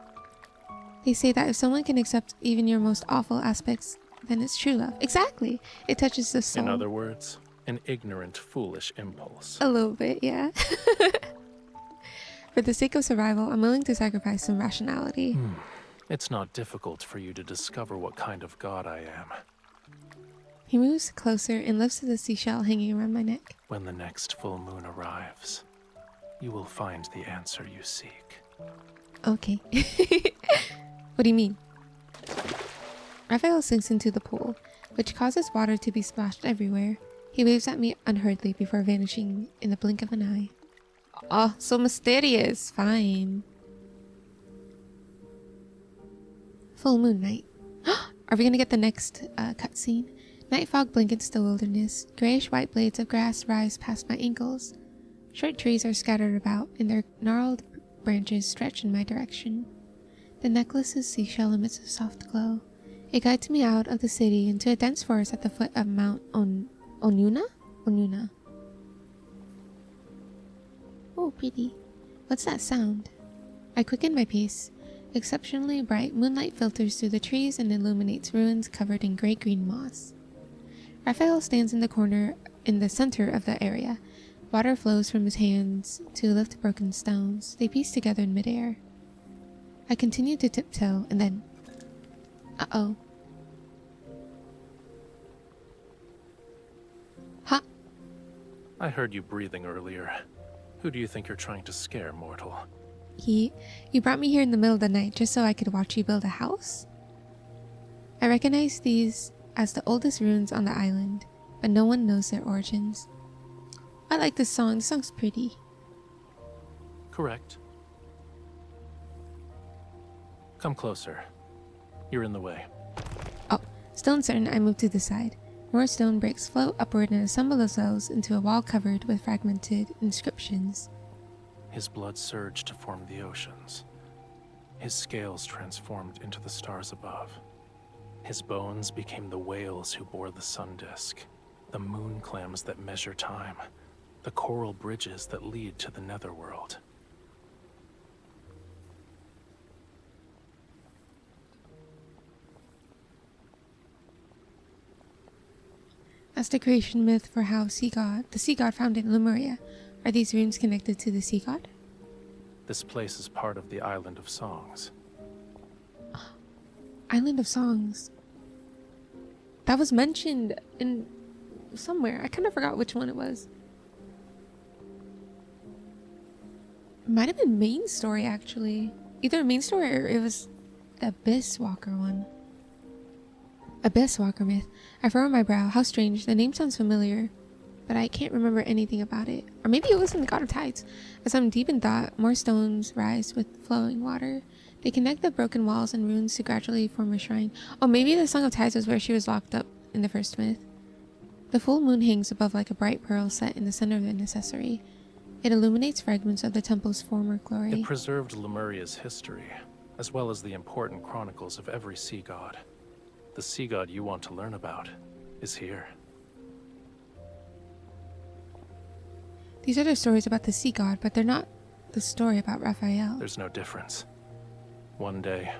They say that if someone can accept even your most awful aspects, then it's true love. Exactly. It touches the soul. In other words, an ignorant, foolish impulse. A little bit, yeah. For the sake of survival, I'm willing to sacrifice some rationality. It's not difficult for you to discover what kind of god I am. He moves closer and lifts the seashell hanging around my neck. When the next full moon arrives, you will find the answer you seek. Okay. What do you mean? Raphael sinks into the pool, which causes water to be splashed everywhere. He waves at me unhurriedly before vanishing in the blink of an eye. Oh, so mysterious. Fine. Full moon night. Are we gonna get the next cutscene? Night fog blankets the wilderness. Grayish-white blades of grass rise past my ankles. Short trees are scattered about, and their gnarled branches stretch in my direction. The necklace's seashell emits a soft glow. It guides me out of the city into a dense forest at the foot of Mount Onuna? Onuna. Oh, pretty. What's that sound? I quicken my pace. Exceptionally bright moonlight filters through the trees and illuminates ruins covered in gray-green moss. Raphael stands in the center of the area. Water flows from his hands to lift broken stones. They piece together in midair. I continue to tiptoe, and then... Uh-oh. Ha! I heard you breathing earlier. Who do you think you're trying to scare, mortal? You brought me here in the middle of the night just so I could watch you build a house? I recognize these as the oldest ruins on the island, but no one knows their origins. I like this song. The song's pretty. Correct. Come closer. You're in the way. Oh, still uncertain, I move to the side. More stone bricks float upward and assemble themselves into a wall covered with fragmented inscriptions. His blood surged to form the oceans. His scales transformed into the stars above. His bones became the whales who bore the sun disk, the moon clams that measure time, the coral bridges that lead to the netherworld. That's the creation myth for how the sea god found in Lemuria. Are these runes connected to the sea god? This place is part of the Island of Songs. Island of Songs. That was mentioned in somewhere. I kind of forgot which one it was. It might have been main story, actually. Either main story or it was the Abyss Walker one. Abyss Walker myth. I furrow my brow. How strange. The name sounds familiar, but I can't remember anything about it. Or maybe it was in the God of Tides. As I'm deep in thought, more stones rise with flowing water. They connect the broken walls and ruins to gradually form a shrine. Oh, maybe the Song of Tides was where she was locked up in the first myth. The full moon hangs above like a bright pearl set in the center of the accessory. It illuminates fragments of the temple's former glory. It preserved Lemuria's history, as well as the important chronicles of every sea god. The sea god you want to learn about is here. These are the stories about the sea god, but they're not the story about Raphael. There's no difference. One day,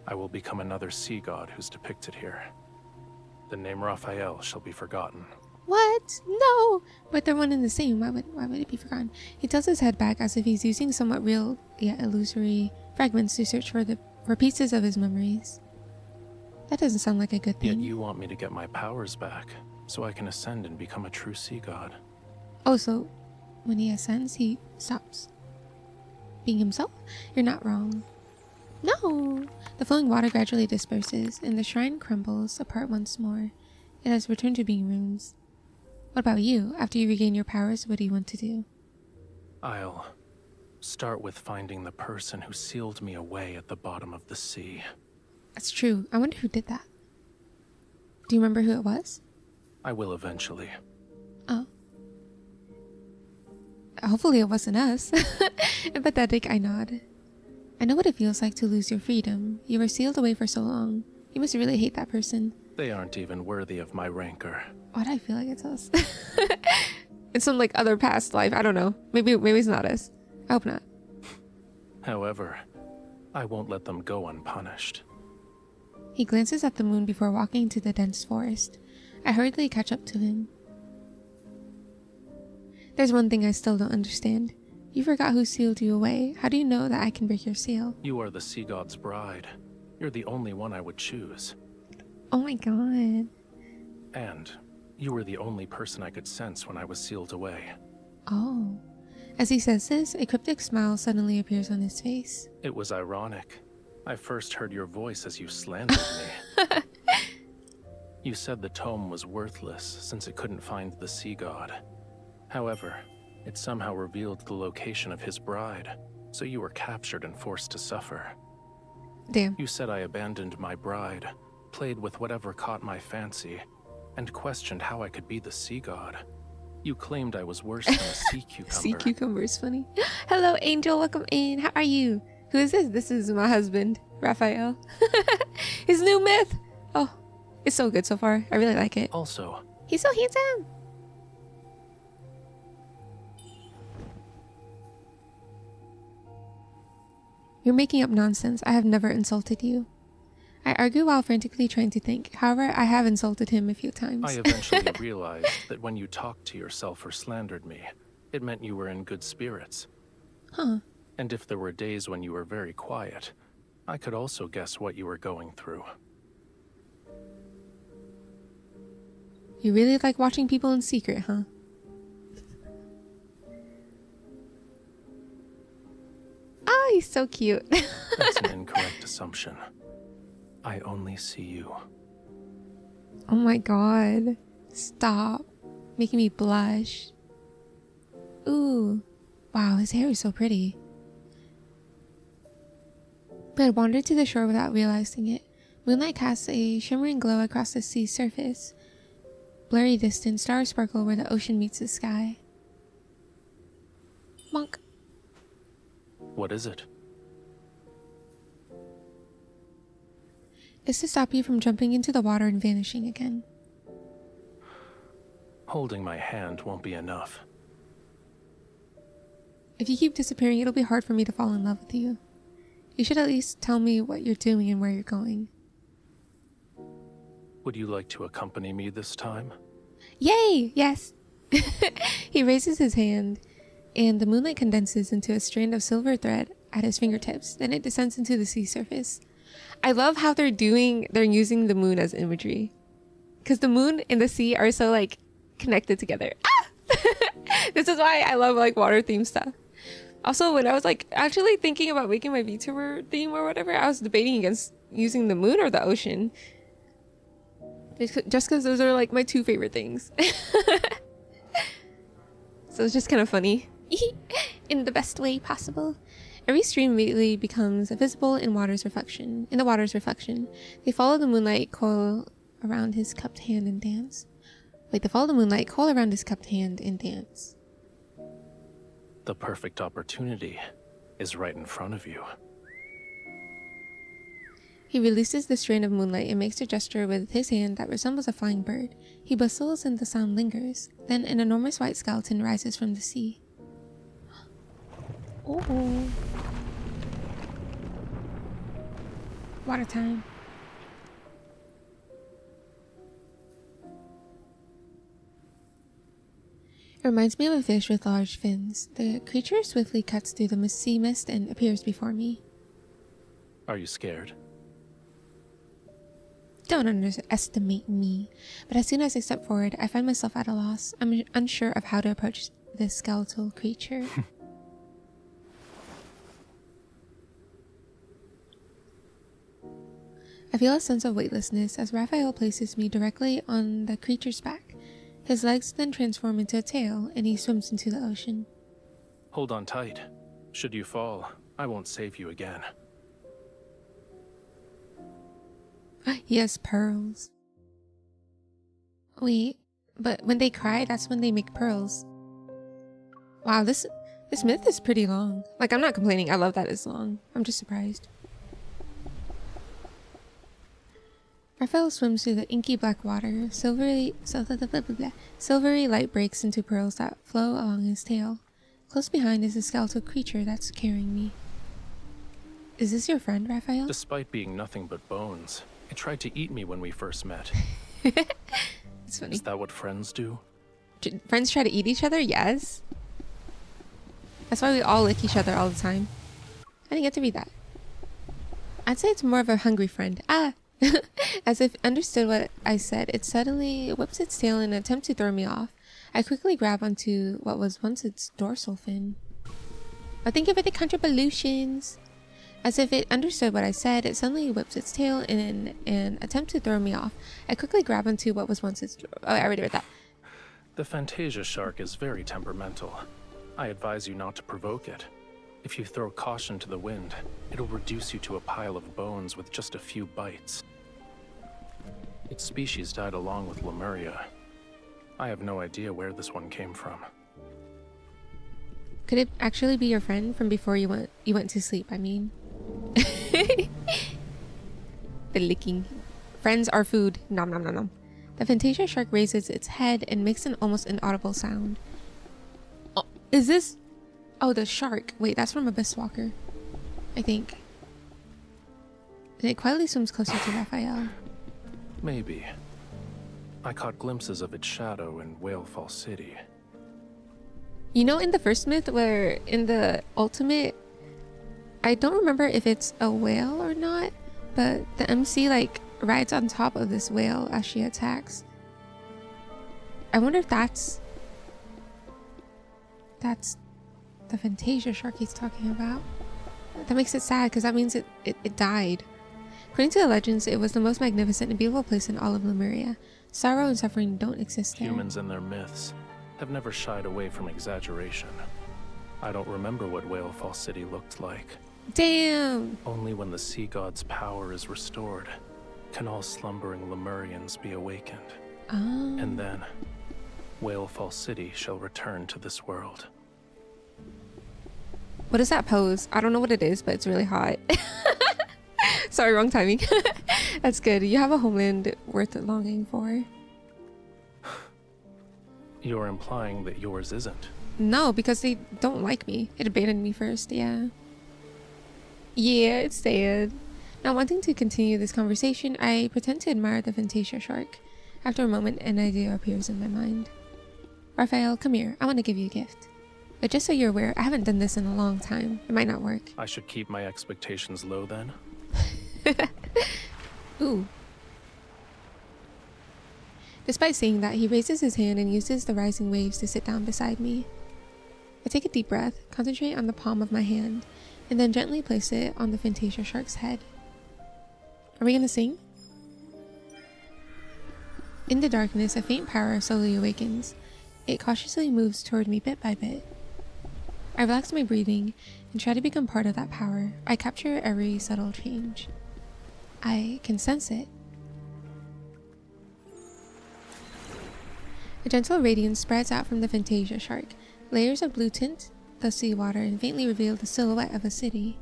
I will become another sea god who's depicted here. The name Raphael shall be forgotten. What? No! But they're one and the same. Why would it be forgotten? He tilts his head back as if he's using somewhat real yet illusory fragments to search for pieces of his memories. That doesn't sound like a good thing. Yet you want me to get my powers back, so I can ascend and become a true sea god. Oh, so when he ascends, he stops. being himself? You're not wrong. No! The flowing water gradually disperses, and the shrine crumbles apart once more. It has returned to being ruins. What about you? After you regain your powers, what do you want to do? I'll start with finding the person who sealed me away at the bottom of the sea. That's true. I wonder who did that. Do you remember who it was? I will eventually. Oh. Hopefully it wasn't us. Empathetic, I nod. I know what it feels like to lose your freedom. You were sealed away for so long. You must really hate that person. They aren't even worthy of my rancor. Why do I feel like it's us? In some like other past life, I don't know. Maybe it's not us. I hope not. However, I won't let them go unpunished. He glances at the moon before walking into the dense forest. I hurriedly catch up to him. There's one thing I still don't understand. You forgot who sealed you away. How do you know that I can break your seal? You are the sea god's bride. You're the only one I would choose. Oh my god. And you were the only person I could sense when I was sealed away. Oh. As he says this, a cryptic smile suddenly appears on his face. It was ironic. I first heard your voice as you slandered me. You said the tome was worthless since it couldn't find the sea god. However, it somehow revealed the location of his bride, so you were captured and forced to suffer. Damn. You said I abandoned my bride, played with whatever caught my fancy, and questioned how I could be the sea god. You claimed I was worse than a sea cucumber. Sea cucumber is funny. Hello, Angel. Welcome in. How are you? Who is this? This is my husband, Raphael. His new myth. Oh, it's so good so far. I really like it. Also, He's so handsome. You're making up nonsense. I have never insulted you. I argue while frantically trying to think. However, I have insulted him a few times. I eventually realized that when you talked to yourself or slandered me, it meant you were in good spirits. Huh. And if there were days when you were very quiet, I could also guess what you were going through. You really like watching people in secret, huh? Oh, he's so cute. That's an incorrect assumption. I only see you. Oh my god. Stop. Making me blush. Ooh. Wow, his hair is so pretty. But I wandered to the shore without realizing it. Moonlight casts a shimmering glow across the sea's surface. Blurry distant stars sparkle where the ocean meets the sky. Monk. What is it? It's to stop you from jumping into the water and vanishing again. Holding my hand won't be enough. If you keep disappearing, it'll be hard for me to fall in love with you. You should at least tell me what you're doing and where you're going. Would you like to accompany me this time? Yay! Yes! He raises his hand, and the moonlight condenses into a strand of silver thread at his fingertips. Then it descends into the sea surface. I love how they're using the moon as imagery. Because the moon and the sea are so, like, connected together. Ah! This is why I love, like, water themed stuff. Also, when I was, like, actually thinking about making my VTuber theme or whatever, I was debating against using the moon or the ocean. Just because those are, like, my two favorite things. So it's just kind of funny. In the best way possible. Every stream immediately becomes visible in the water's reflection. They follow the moonlight coil around his cupped hand and dance. Wait, they follow the moonlight coil around his cupped hand and dance. The perfect opportunity is right in front of you. He releases the strand of moonlight and makes a gesture with his hand that resembles a flying bird. He whistles and the sound lingers. Then an enormous white skeleton rises from the sea. Oh. Water time. It reminds me of a fish with large fins. The creature swiftly cuts through the sea mist and appears before me. Are you scared? Don't underestimate me. But as soon as I step forward, I find myself at a loss. I'm unsure of how to approach this skeletal creature. I feel a sense of weightlessness as Raphael places me directly on the creature's back. His legs then transform into a tail, and he swims into the ocean. Hold on tight. Should you fall, I won't save you again. He has pearls. Wait, but when they cry, that's when they make pearls. Wow, this myth is pretty long. Like, I'm not complaining. I love that it's long. I'm just surprised. Raphael swims through the inky black water. Silvery light breaks into pearls that flow along his tail. Close behind is a skeletal creature that's carrying me. Is this your friend, Raphael? Despite being nothing but bones, it tried to eat me when we first met. It's funny. Is that what friends do? Friends try to eat each other? Yes. That's why we all lick each other all the time. I didn't get to read that. I'd say it's more of a hungry friend. Ah! As if it understood what I said, it suddenly whips its tail in an attempt to throw me off. I quickly grab onto what was once its dorsal fin. Oh, thank you for the contributions! As if it understood what I said, it suddenly whips its tail in an attempt to throw me off. I quickly grab onto what was once its... Oh, I already read that. The Fantasia shark is very temperamental. I advise you not to provoke it. If you throw caution to the wind, it'll reduce you to a pile of bones with just a few bites. Its species died along with Lemuria. I have no idea where this one came from. Could it actually be your friend from before you went to sleep, I mean? The licking. Friends are food. Nom nom nom nom. The Fantasia shark raises its head and makes an almost inaudible sound. Oh, is this... Oh, the shark. Wait, that's from Abyss Walker, I think. And it quietly swims closer to Raphael. Maybe. I caught glimpses of its shadow in Whalefall City. You know, in the first myth, where in the ultimate, I don't remember if it's a whale or not, but the MC like rides on top of this whale as she attacks. I wonder if that's the Fantasia shark he's talking about. That makes it sad because that means it died. According to the legends, it was the most magnificent and beautiful place in all of Lemuria. Sorrow and suffering don't exist there. Humans and their myths have never shied away from exaggeration. I don't remember what Whalefall City looked like. Damn! Only when the sea god's power is restored can all slumbering Lemurians be awakened. And then, Whalefall City shall return to this world. What is that pose? I don't know what it is, but it's really hot. Sorry, wrong timing. That's good. You have a homeland worth longing for. You're implying that yours isn't. No, because they don't like me. It abandoned me first, yeah. Yeah, it's sad. Not wanting to continue this conversation, I pretend to admire the Fantasia shark. After a moment, an idea appears in my mind. Raphael, come here. I want to give you a gift. But just so you're aware, I haven't done this in a long time. It might not work. I should keep my expectations low then? Ooh. Despite saying that, he raises his hand and uses the rising waves to sit down beside me. I take a deep breath, concentrate on the palm of my hand, and then gently place it on the Fantasia shark's head. Are we gonna sing? In the darkness, a faint power slowly awakens. It cautiously moves toward me bit by bit. I relax my breathing and try to become part of that power. I capture every subtle change. I can sense it. A gentle radiance spreads out from the Fantasia shark. Layers of blue tint the seawater and faintly reveal the silhouette of a city.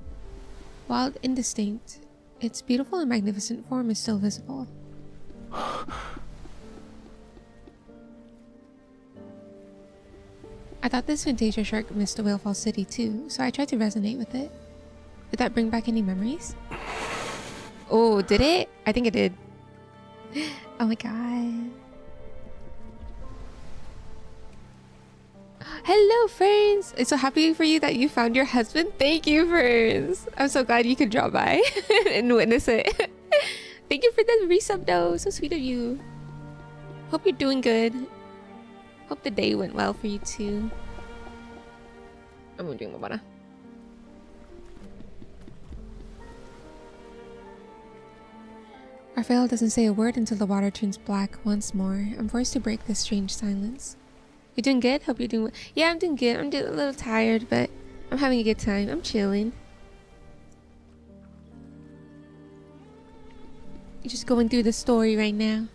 While indistinct, its beautiful and magnificent form is still visible. I thought this Fantasia shark missed a Whalefall City too, so I tried to resonate with it. Did that bring back any memories? Oh, did it? I think it did. Oh my god. Hello, Ferns! I'm so happy for you that you found your husband. Thank you, Ferns! I'm so glad you could drop by and witness it. Thank you for the resub though. So sweet of you. Hope you're doing good. Hope the day went well for you too. I'm gonna drink my water. Raphael doesn't say a word until the water turns black once more. I'm forced to break this strange silence. You doing good? Hope you're doing yeah, I'm doing good. I'm a little tired, but I'm having a good time. I'm chilling. You're just going through the story right now.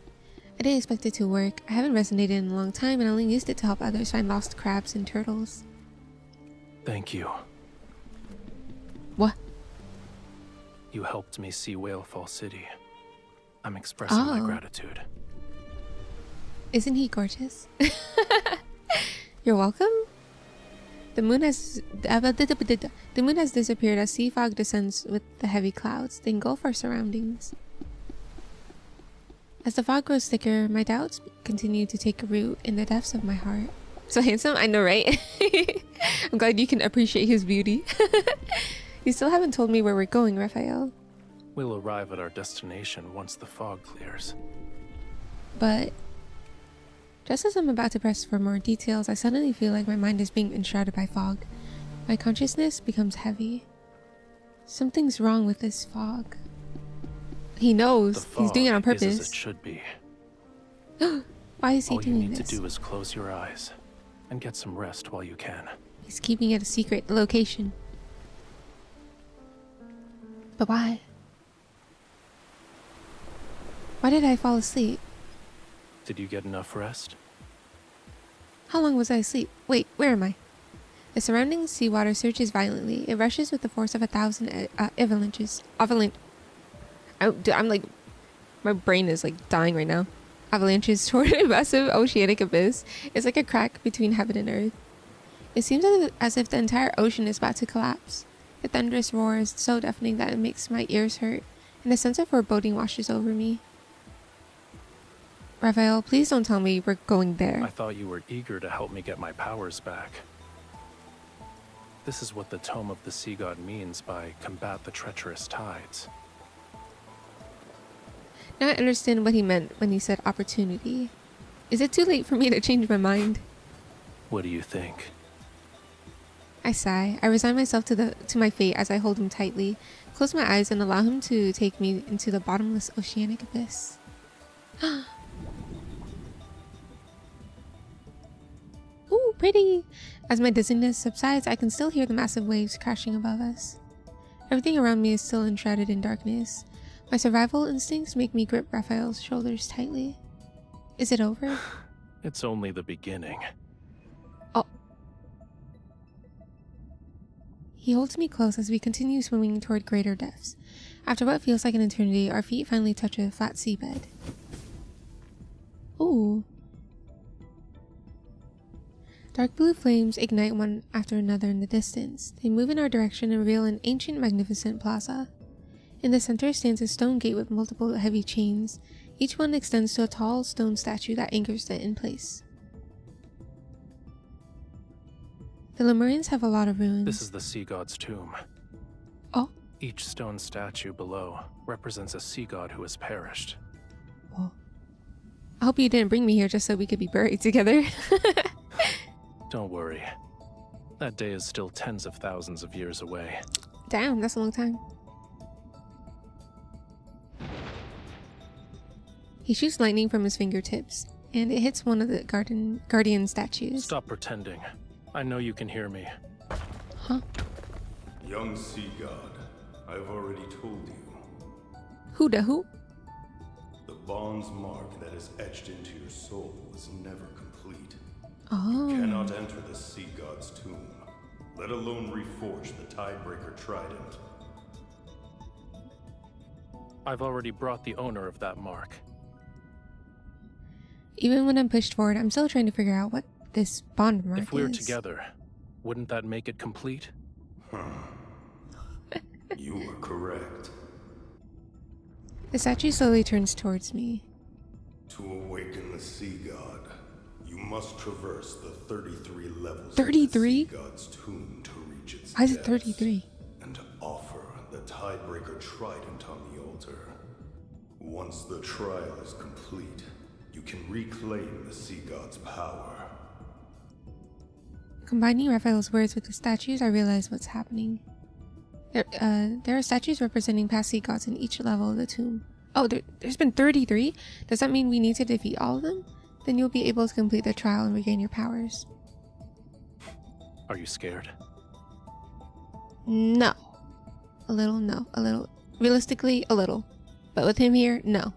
I didn't expect it to work. I haven't resonated in a long time and I only used it to help others find lost crabs and turtles. Thank you. What? You helped me see Whalefall City. I'm expressing my gratitude. Isn't he gorgeous? You're welcome? The moon has disappeared as sea fog descends with the heavy clouds. They engulf our surroundings. As the fog grows thicker, my doubts continue to take root in the depths of my heart. So handsome? I know, right? I'm glad you can appreciate his beauty. You still haven't told me where we're going, Raphael. We'll arrive at our destination once the fog clears. But just as I'm about to press for more details, I suddenly feel like my mind is being enshrouded by fog. My consciousness becomes heavy. Something's wrong with this fog. He knows. He's doing it on purpose. Is as it should be. Why is he doing this? All you need to do is close your eyes and get some rest while you can. He's keeping it a secret, the location. But why? Why did I fall asleep? Did you get enough rest? How long was I asleep? Wait, where am I? The surrounding seawater surges violently. It rushes with the force of 1,000 avalanches. I'm like, my brain is like dying right now. Avalanches toward a massive oceanic abyss. It's like a crack between heaven and earth. It seems as if the entire ocean is about to collapse. The thunderous roar is so deafening that it makes my ears hurt, and a sense of foreboding washes over me. Raphael, please don't tell me we're going there. I thought you were eager to help me get my powers back. This is what the Tome of the Sea God means by combat the treacherous tides. Now I understand what he meant when he said opportunity. Is it too late for me to change my mind? What do you think? I sigh. I resign myself to my fate as I hold him tightly, close my eyes and allow him to take me into the bottomless oceanic abyss. Ooh, pretty! As my dizziness subsides, I can still hear the massive waves crashing above us. Everything around me is still enshrouded in darkness. My survival instincts make me grip Raphael's shoulders tightly. Is it over? It's only the beginning. Oh. He holds me close as we continue swimming toward greater depths. After what feels like an eternity, our feet finally touch a flat seabed. Ooh. Dark blue flames ignite one after another in the distance. They move in our direction and reveal an ancient, magnificent plaza. In the center stands a stone gate with multiple heavy chains. Each one extends to a tall stone statue that anchors it in place. The Lemurians have a lot of ruins. This is the sea god's tomb. Oh. Each stone statue below represents a sea god who has perished. Whoa. I hope you didn't bring me here just so we could be buried together. Don't worry. That day is still tens of thousands of years away. Damn, that's a long time. He shoots lightning from his fingertips, and it hits one of the guardian statues. Stop pretending. I know you can hear me. Huh? Young sea god, I've already told you. Who the who? The bond's mark that is etched into your soul is never complete. Oh. You cannot enter the sea god's tomb, let alone reforge the Tidebreaker trident. I've already brought the owner of that mark. Even when I'm pushed forward, I'm still trying to figure out what this bond mark is. If we're together, wouldn't that make it complete? You are correct. The statue slowly turns towards me. To awaken the sea god, you must traverse the 33 levels 33? of the sea god's tomb to reach its Why is it depths, 33? and offer the Tidebreaker trident on the altar. Once the trial is complete, you can reclaim the sea god's power. Combining Raphael's words with the statues, I realize what's happening. There are statues representing past sea gods in each level of the tomb. Oh, there's been 33? Does that mean we need to defeat all of them? Then you'll be able to complete the trial and regain your powers. Are you scared? No. A little, no. A little. Realistically, a little. But with him here, no.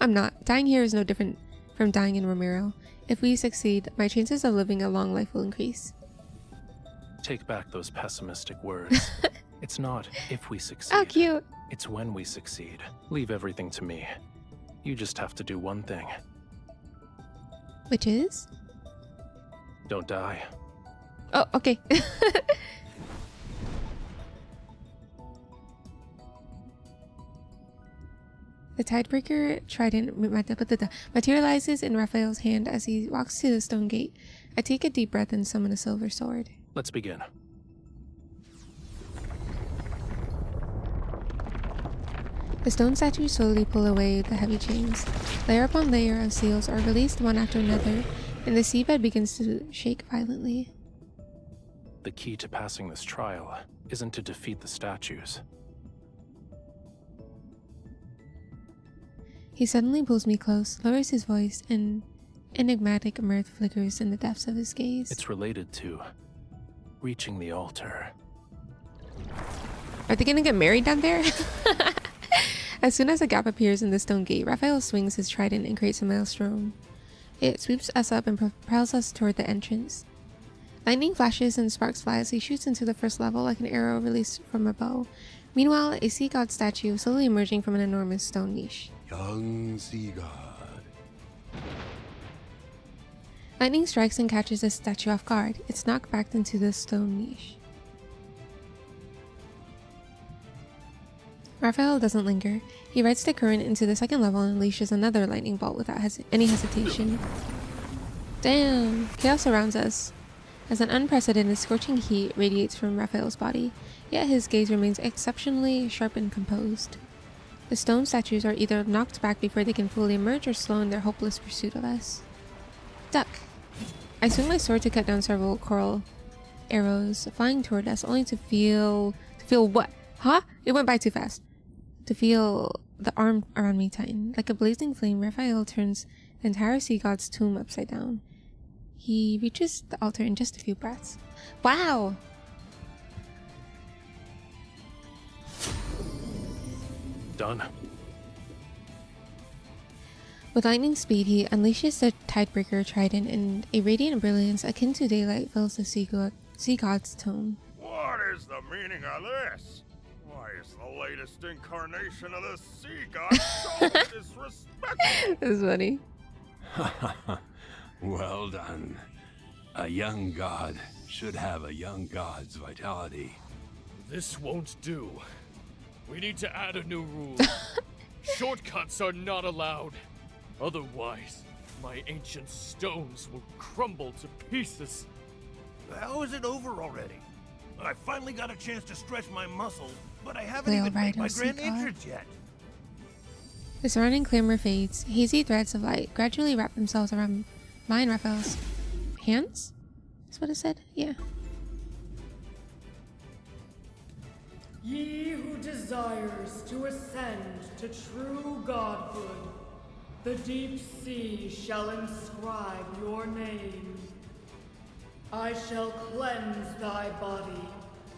I'm not. Dying here is no different from dying in Ramiro. If we succeed, my chances of living a long life will increase. Take back those pessimistic words. It's not if we succeed. Oh, cute. It's when we succeed. Leave everything to me. You just have to do one thing. Which is? Don't die. Oh, okay. The Tidebreaker trident materializes in Raphael's hand as he walks to the stone gate. I take a deep breath and summon a silver sword. Let's begin. The stone statues slowly pull away the heavy chains. Layer upon layer of seals are released one after another, and the seabed begins to shake violently. The key to passing this trial isn't to defeat the statues. He suddenly pulls me close, lowers his voice, and enigmatic mirth flickers in the depths of his gaze. It's related to reaching the altar. Are they gonna get married down there? As soon as a gap appears in the stone gate, Raphael swings his trident and creates a maelstrom. It sweeps us up and propels us toward the entrance. Lightning flashes and sparks fly as he shoots into the first level like an arrow released from a bow. Meanwhile, a sea god statue is slowly emerging from an enormous stone niche. Young sea god. Lightning strikes and catches the statue off guard. It's knocked back into the stone niche. Raphael doesn't linger. He rides the current into the second level and unleashes another lightning bolt without any hesitation. Damn! Chaos surrounds us, as an unprecedented scorching heat radiates from Raphael's body, yet his gaze remains exceptionally sharp and composed. The stone statues are either knocked back before they can fully emerge or slow in their hopeless pursuit of us. Duck! I swing my sword to cut down several coral arrows flying toward us, only to feel what? Huh? It went by too fast. To feel the arm around me tighten. Like a blazing flame, Raphael turns the entire sea god's tomb upside down. He reaches the altar in just a few breaths. Wow! Done. With lightning speed, he unleashes the Tidebreaker trident, and a radiant brilliance akin to daylight fills the sea god's tomb. What is the meaning of this? Why is the latest incarnation of the sea god so disrespectful? That's funny. Well done. A young god should have a young god's vitality. This won't do. We need to add a new rule. Shortcuts are not allowed. Otherwise, my ancient stones will crumble to pieces. How is it over already? I finally got a chance to stretch my muscles, but I haven't They'll even ride made my on sea grand god. entrance yet. The surrounding clamor fades. Hazy threads of light gradually wrap themselves around mine, Raphael's hands? That's what it said? Yeah. Ye who desires to ascend to true godhood, the deep sea shall inscribe your name. I shall cleanse thy body,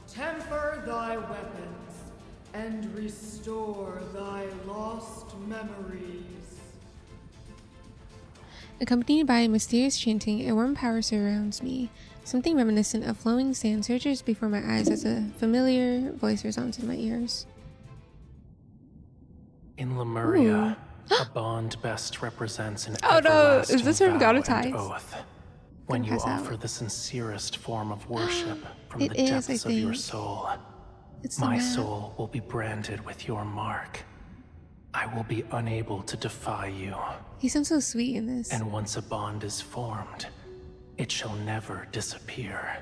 temper thy weapons, and restore thy lost memories. Accompanied by mysterious chanting, a warm power surrounds me. Something reminiscent of flowing sand surges before my eyes as a familiar voice resounds in my ears. In Lemuria, a bond best represents an Oh no, everlasting is this from God of vow and Tides? oath. When you pass out. offer the sincerest form of worship from It the is, depths I of your think. soul, It's the my map. soul will be branded with your mark. I will be unable to defy you. He sounds so sweet in this. And once a bond is formed, it shall never disappear.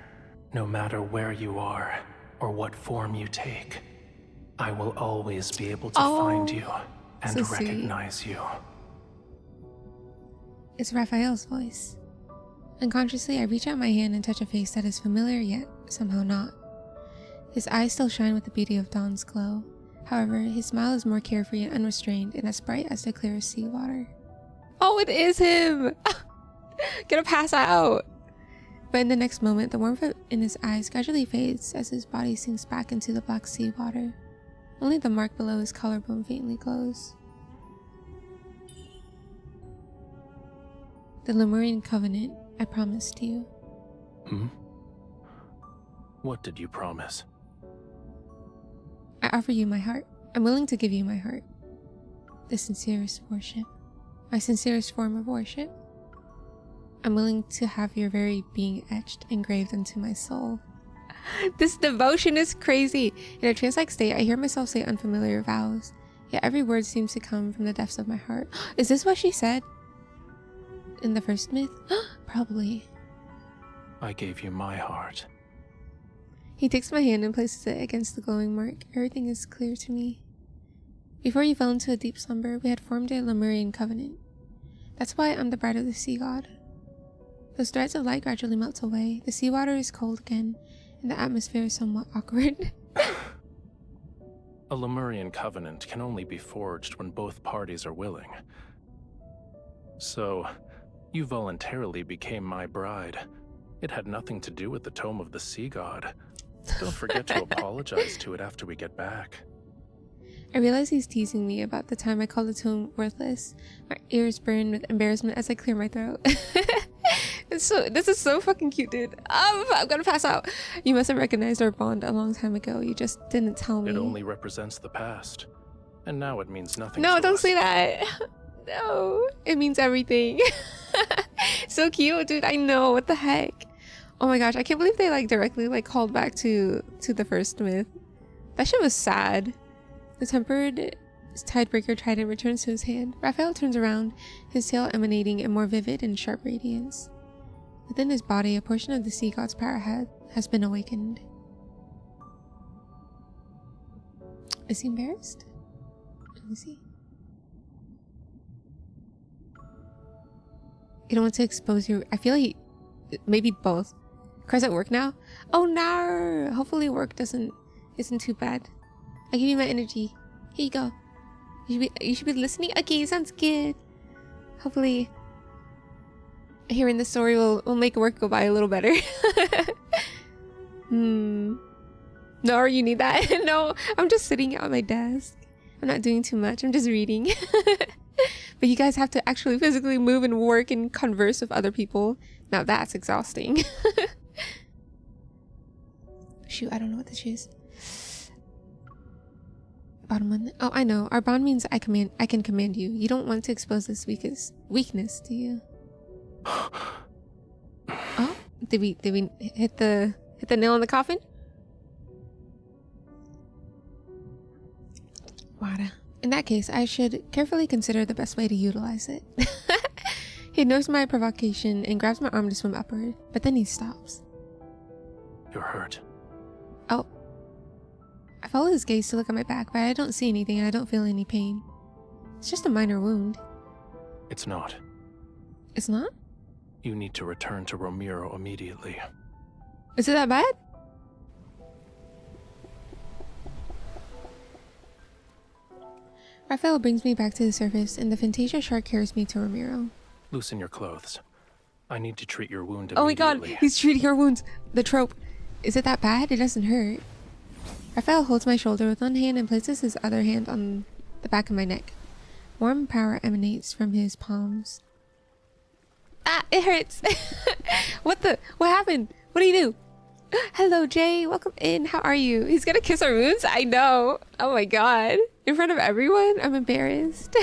No matter where you are or what form you take, I will always be able to find you and so sweet. recognize you. It's Raphael's voice. Unconsciously, I reach out my hand and touch a face that is familiar yet somehow not. His eyes still shine with the beauty of dawn's glow. However, his smile is more carefree and unrestrained and as bright as the clearest sea water. Oh, it is him! Gonna pass out! But in the next moment, the warmth in his eyes gradually fades as his body sinks back into the black sea water. Only the mark below his collarbone faintly glows. The Lemurian covenant I promised you. Hmm? What did you promise? I offer you my heart. I'm willing to give you my heart. The sincerest worship. My sincerest form of worship. I'm willing to have your very being etched, engraved into my soul. This devotion is crazy. In a trance-like state, I hear myself say unfamiliar vows. Yet every word seems to come from the depths of my heart. Is this what she said? In the first myth? Probably. I gave you my heart. He takes my hand and places it against the glowing mark. Everything is clear to me. Before you fell into a deep slumber, we had formed a Lemurian covenant. That's why I'm the bride of the sea god. Those threads of light gradually melt away. The seawater is cold again, and the atmosphere is somewhat awkward. A Lemurian covenant can only be forged when both parties are willing. So, you voluntarily became my bride. It had nothing to do with the Tome of the Sea God. Don't forget to apologize to it after we get back. I realize he's teasing me about the time I called the tome worthless. My ears burn with embarrassment as I clear my throat. This is so fucking cute, dude. I'm gonna pass out. You must have recognized our bond a long time ago. You just didn't tell me. It only represents the past. And now it means nothing No, to don't us. say that. No, it means everything. So cute, dude. I know. What the heck? Oh my gosh, I can't believe they like directly like called back to the first myth. That shit was sad. The tempered tidebreaker trident returns to his hand. Raphael turns around, his tail emanating a more vivid and sharp radiance. Within his body, a portion of the sea god's power has been awakened. Is he embarrassed? Let me see. You don't want to expose your... I feel like maybe both. Car's at work now? Oh no! Hopefully work isn't too bad. I'll give you my energy. Here you go. You should be listening? Okay, sounds good. Hopefully hearing the story will make work go by a little better. No, you need that? No, I'm just sitting at my desk. I'm not doing too much. I'm just reading. But you guys have to actually physically move and work and converse with other people. Now that's exhausting. Shoot, I don't know what to choose. Bottom one. Oh, I know. Our bond means I can command you. You don't want to expose this weakness, do you? Oh, did we hit the nail in the coffin? Water. In that case, I should carefully consider the best way to utilize it. He ignores my provocation and grabs my arm to swim upward, but then he stops. You're hurt. Oh. I follow his gaze to look at my back, but I don't see anything and I don't feel any pain. It's just a minor wound. It's not. It's not? You need to return to Romero immediately. Is it that bad? Raphael brings me back to the surface, and the Fantasia shark carries me to Ramiro. Loosen your clothes. I need to treat your wound Oh my immediately. god, he's treating our wounds. The trope. Is it that bad? It doesn't hurt. Raphael holds my shoulder with one hand and places his other hand on the back of my neck. Warm power emanates from his palms. Ah, it hurts. What happened? What do you do? Hello, Jay. Welcome in. How are you? He's gonna kiss our wounds? I know. Oh my god. In front of everyone? I'm embarrassed.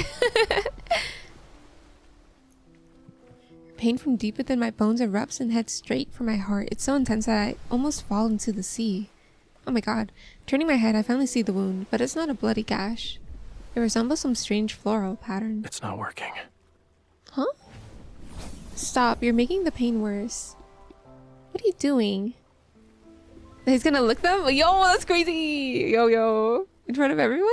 Pain from deep within my bones erupts and heads straight for my heart. It's so intense that I almost fall into the sea. Oh my god. Turning my head, I finally see the wound, but it's not a bloody gash. It resembles some strange floral pattern. It's not working. Huh? Stop. You're making the pain worse. What are you doing? He's gonna lick them? Yo, that's crazy! Yo. In front of everyone?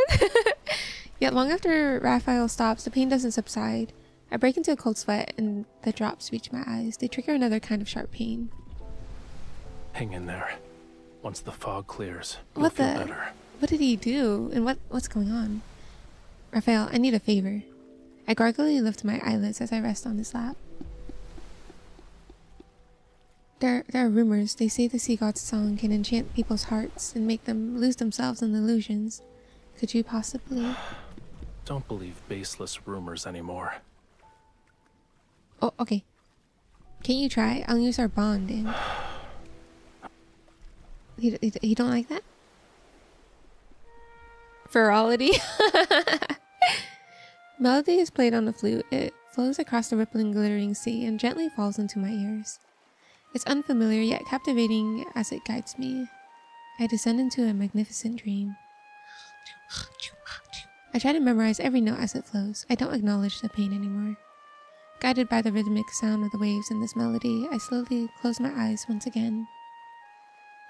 Yet long after Raphael stops, the pain doesn't subside. I break into a cold sweat and the drops reach my eyes. They trigger another kind of sharp pain. Hang in there. Once the fog clears, What you'll the? feel better. What did he do? And what's going on? Raphael, I need a favor. I gargly lift my eyelids as I rest on his lap. There are rumors. They say the sea god's song can enchant people's hearts and make them lose themselves in illusions. Could you possibly... Don't believe baseless rumors anymore. Oh, okay. Can you try? I'll use our bond and... You don't like that? Ferality? Melody is played on the flute. It flows across the rippling, glittering sea and gently falls into my ears. It's unfamiliar yet captivating as it guides me. I descend into a magnificent dream. I try to memorize every note as it flows. I don't acknowledge the pain anymore. Guided by the rhythmic sound of the waves in this melody, I slowly close my eyes once again.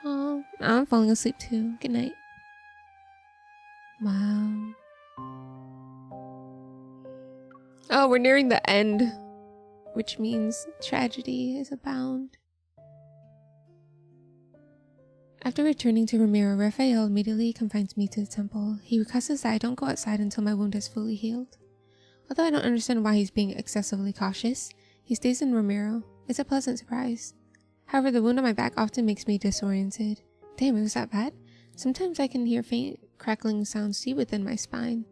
Oh, I'm falling asleep too. Good night. Wow. Oh, we're nearing the end, which means tragedy is abound. After returning to Ramiro, Raphael immediately confines me to the temple. He requests that I don't go outside until my wound is fully healed. Although I don't understand why he's being excessively cautious, he stays in Ramiro. It's a pleasant surprise. However, the wound on my back often makes me disoriented. Damn, it was that bad? Sometimes I can hear faint crackling sounds deep within my spine.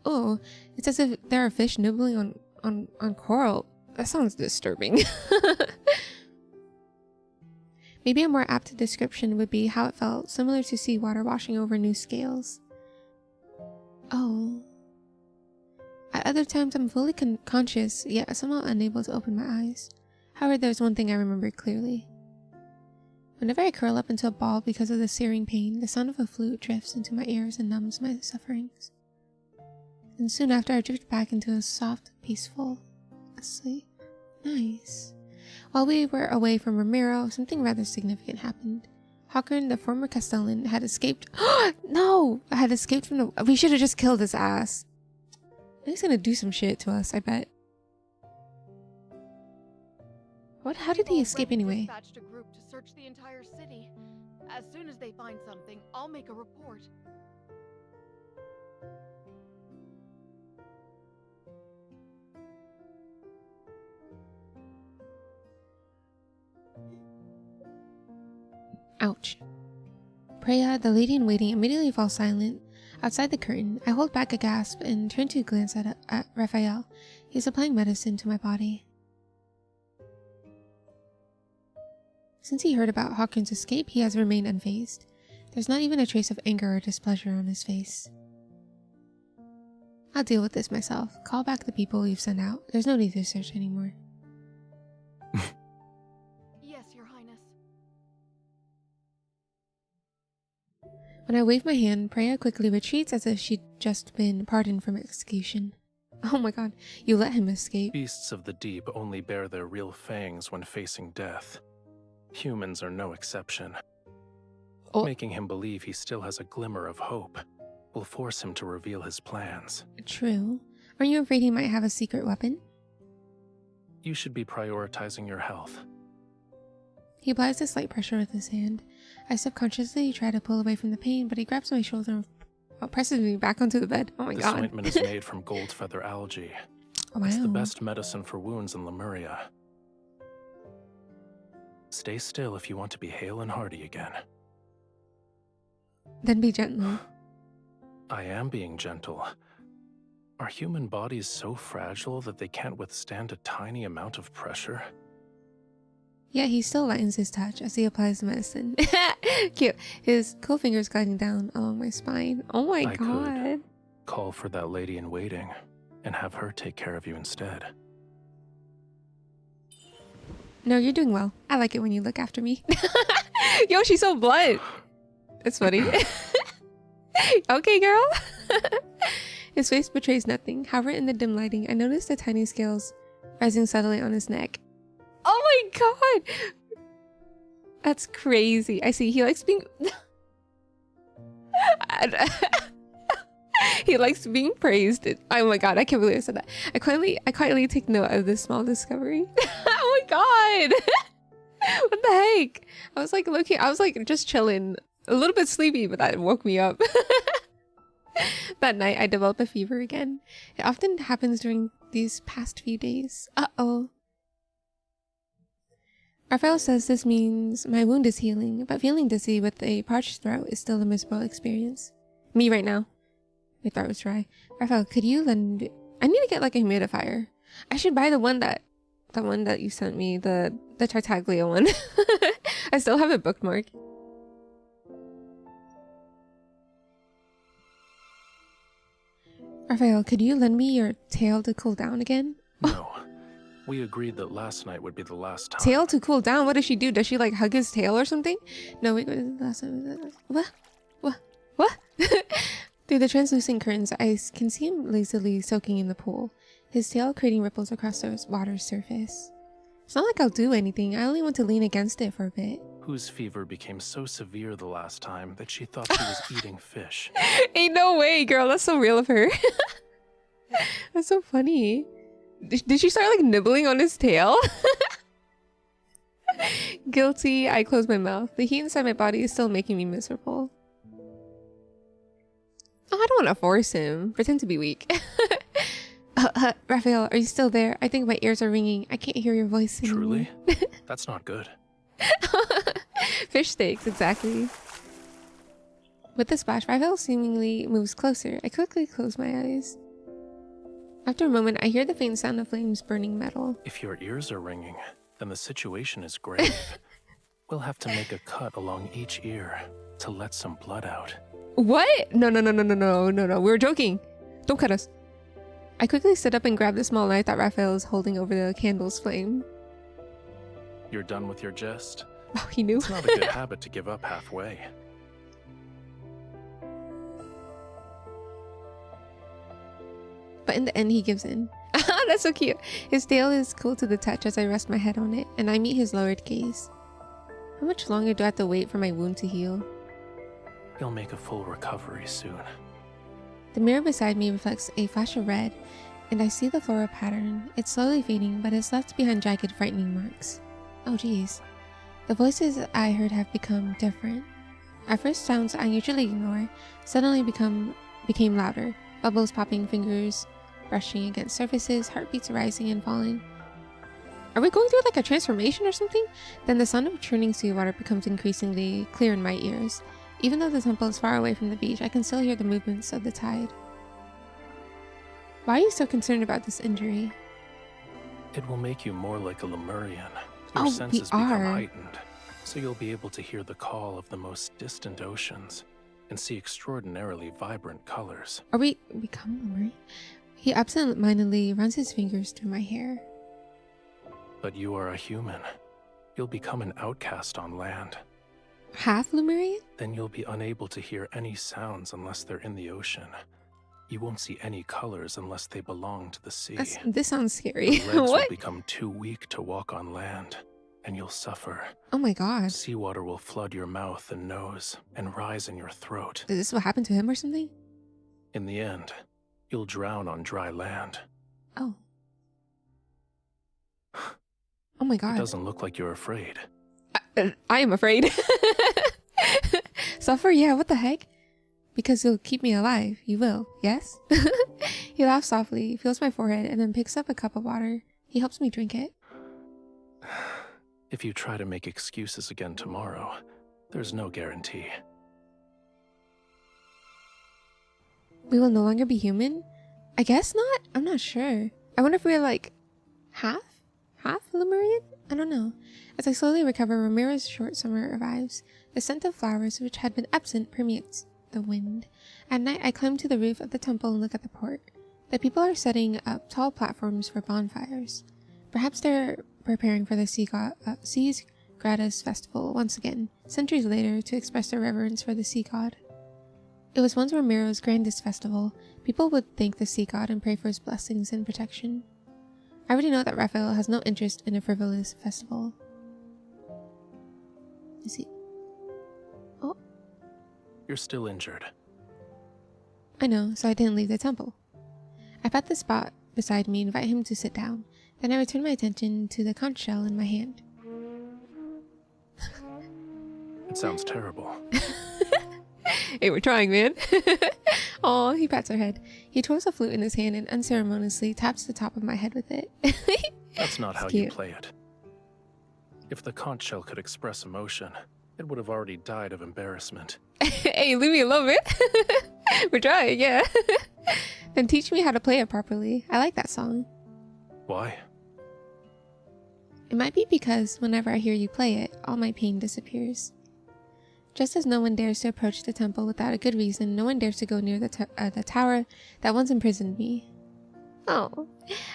Oh, it's as if there are fish nibbling on coral. That sounds disturbing. Maybe a more apt description would be how it felt, similar to seawater washing over new scales. Oh. At other times, I'm fully conscious, yet somehow unable to open my eyes. However, there's one thing I remember clearly. Whenever I curl up into a ball because of the searing pain, the sound of a flute drifts into my ears and numbs my sufferings. And soon after, I drift back into a soft, peaceful sleep. Nice. While we were away from Ramiro, something rather significant happened. Håkon, the former Castellan, had escaped. No! I had escaped from the... We should have just killed his ass. He's gonna do some shit to us, I bet. What? How did he escape anyway? Dispatched a group to search the entire city. As soon as they find something, I'll make a report. Ouch. Preya, the lady in waiting, immediately falls silent. Outside the curtain, I hold back a gasp and turn to glance at Raphael. He's applying medicine to my body. Since he heard about Håkon's escape, he has remained unfazed. There's not even a trace of anger or displeasure on his face. I'll deal with this myself. Call back the people you've sent out. There's no need to search anymore. Yes, Your Highness. When I wave my hand, Preya quickly retreats as if she'd just been pardoned from execution. Oh my god, you let him escape. Beasts of the deep only bare their real fangs when facing death. Humans are no exception. Oh. Making him believe he still has a glimmer of hope will force him to reveal his plans. True. Are you afraid he might have a secret weapon? You should be prioritizing your health. He applies a slight pressure with his hand. I subconsciously try to pull away from the pain, but he grabs my shoulder and presses me back onto the bed. Oh my god. This ointment is made from gold feather algae. Oh, wow. It's the best medicine for wounds in Lemuria. Stay still if you want to be hale and hearty again. Then be gentle. I am being gentle. Are human bodies so fragile that they can't withstand a tiny amount of pressure? Yeah, he still lightens his touch as he applies the medicine. Cute. His cool fingers gliding down along my spine. Oh my god. Could call for that lady in waiting and have her take care of you instead. No, you're doing well. I like it when you look after me. Yo, she's so blunt. It's funny. Okay, girl. His face betrays nothing. However, in the dim lighting, I noticed the tiny scales rising subtly on his neck. Oh my god! That's crazy. I see. He likes being... He likes being praised. Oh my god, I can't believe I said that. I quietly take note of this small discovery. Oh my god! What the heck? I was like looking, I was like just chilling a little bit sleepy, but that woke me up. That night, I developed a fever again. It often happens during these past few days. Uh-oh. Raphael says this means my wound is healing, but feeling dizzy with a parched throat is still a miserable experience. Me right now. My throat was dry. Raphael, could you lend... I need to get like a humidifier. I should buy the one that you sent me, the Tartaglia one. I still have it bookmarked. Raphael, could you lend me your tail to cool down again? No. We agreed that last night would be the last time. Tail to cool down? What does she do? Does she like hug his tail or something? No, wait, last time. What? Through the translucent curtains, I can see him lazily soaking in the pool, his tail creating ripples across the water's surface. It's not like I'll do anything. I only want to lean against it for a bit. Whose fever became so severe the last time that she thought she was eating fish. Ain't no way, girl. That's so real of her. That's so funny. Did she start like nibbling on his tail? Guilty, I close my mouth. The heat inside my body is still making me miserable. Oh, I don't want to force him. Pretend to be weak. Raphael, are you still there? I think my ears are ringing. I can't hear your voice anymore. Truly? That's not good. Fish steaks, exactly. With the splash, Raphael seemingly moves closer. I quickly close my eyes. After a moment, I hear the faint sound of flames burning metal. If your ears are ringing, then the situation is grave. We'll have to make a cut along each ear to let some blood out. What? No. We were joking. Don't cut us. I quickly stood up and grabbed the small knife that Raphael is holding over the candle's flame. You're done with your jest? Oh, he knew. It's not a good habit to give up halfway. But in the end, he gives in. That's so cute. His tail is cool to the touch as I rest my head on it, and I meet his lowered gaze. How much longer do I have to wait for my wound to heal? You'll make a full recovery soon. The mirror beside me reflects a flash of red, and I see the floral pattern. It's slowly fading, but it's left behind jagged, frightening marks. Oh geez. The voices I heard have become different. At first, sounds I usually ignore suddenly became louder. Bubbles popping, fingers brushing against surfaces, heartbeats rising and falling. Are we going through like a transformation or something? Then the sound of churning seawater becomes increasingly clear in my ears. Even though the temple is far away from the beach, I can still hear the movements of the tide. Why are you so concerned about this injury? It will make you more like a Lemurian. Your Oh, senses we become are. heightened, so you'll be able to hear the call of the most distant oceans and see extraordinarily vibrant colors. Are we become Lemurian? He absent-mindedly runs his fingers through my hair. But you are a human. You'll become an outcast on land. Half Lemurian? Then you'll be unable to hear any sounds unless they're in the ocean. You won't see any colors unless they belong to the sea. This sounds scary. Your legs will What? become too weak to walk on land, and you'll suffer. Oh my god. Seawater will flood your mouth and nose and rise in your throat. Is this what happened to him or something? In the end, you'll drown on dry land. Oh. Oh my god. It doesn't look like you're afraid. I am afraid. Suffer? Yeah, what the heck? Because you'll keep me alive. You will, yes? He laughs softly, feels my forehead, and then picks up a cup of water. He helps me drink it. If you try to make excuses again tomorrow, there's no guarantee. We will no longer be human? I guess not? I'm not sure. I wonder if we're like half Lemurian? I don't know. As I slowly recover, Ramira's short summer arrives. The scent of flowers, which had been absent, permeates the wind. At night, I climb to the roof of the temple and look at the port. The people are setting up tall platforms for bonfires. Perhaps they're preparing for the Sea's Gratis festival once again, centuries later, to express their reverence for the sea god. It was once Ramiro's grandest festival. People would thank the sea god and pray for his blessings and protection. I already know that Raphael has no interest in a frivolous festival. Is he? Oh. You're still injured. I know, so I didn't leave the temple. I pat the spot beside me and invite him to sit down. Then I return my attention to the conch shell in my hand. It sounds terrible. Hey, we're trying, man. Oh, he pats her head. He twirls a flute in his hand and unceremoniously taps the top of my head with it. That's not how cute. you play it. If the conch shell could express emotion, it would have already died of embarrassment. Hey, leave me alone, man. We're trying, yeah. Then teach me how to play it properly. I like that song. Why? It might be because whenever I hear you play it, all my pain disappears. Just as no one dares to approach the temple without a good reason, no one dares to go near the tower that once imprisoned me. Oh,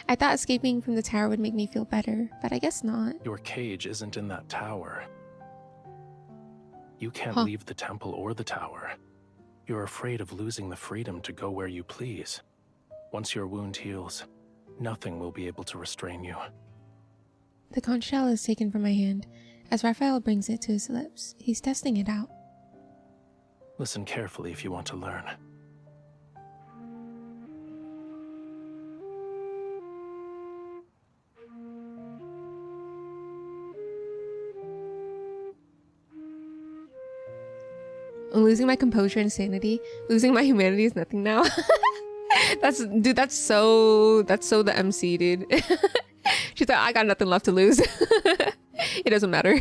I thought escaping from the tower would make me feel better, but I guess not. Your cage isn't in that tower. You can't leave the temple or the tower. You're afraid of losing the freedom to go where you please. Once your wound heals, nothing will be able to restrain you. The conch shell is taken from my hand as Raphael brings it to his lips. He's testing it out. Listen carefully if you want to learn. I'm losing my composure and sanity. Losing my humanity is nothing now. That's so the MC, dude. She's like, I got nothing left to lose. It doesn't matter.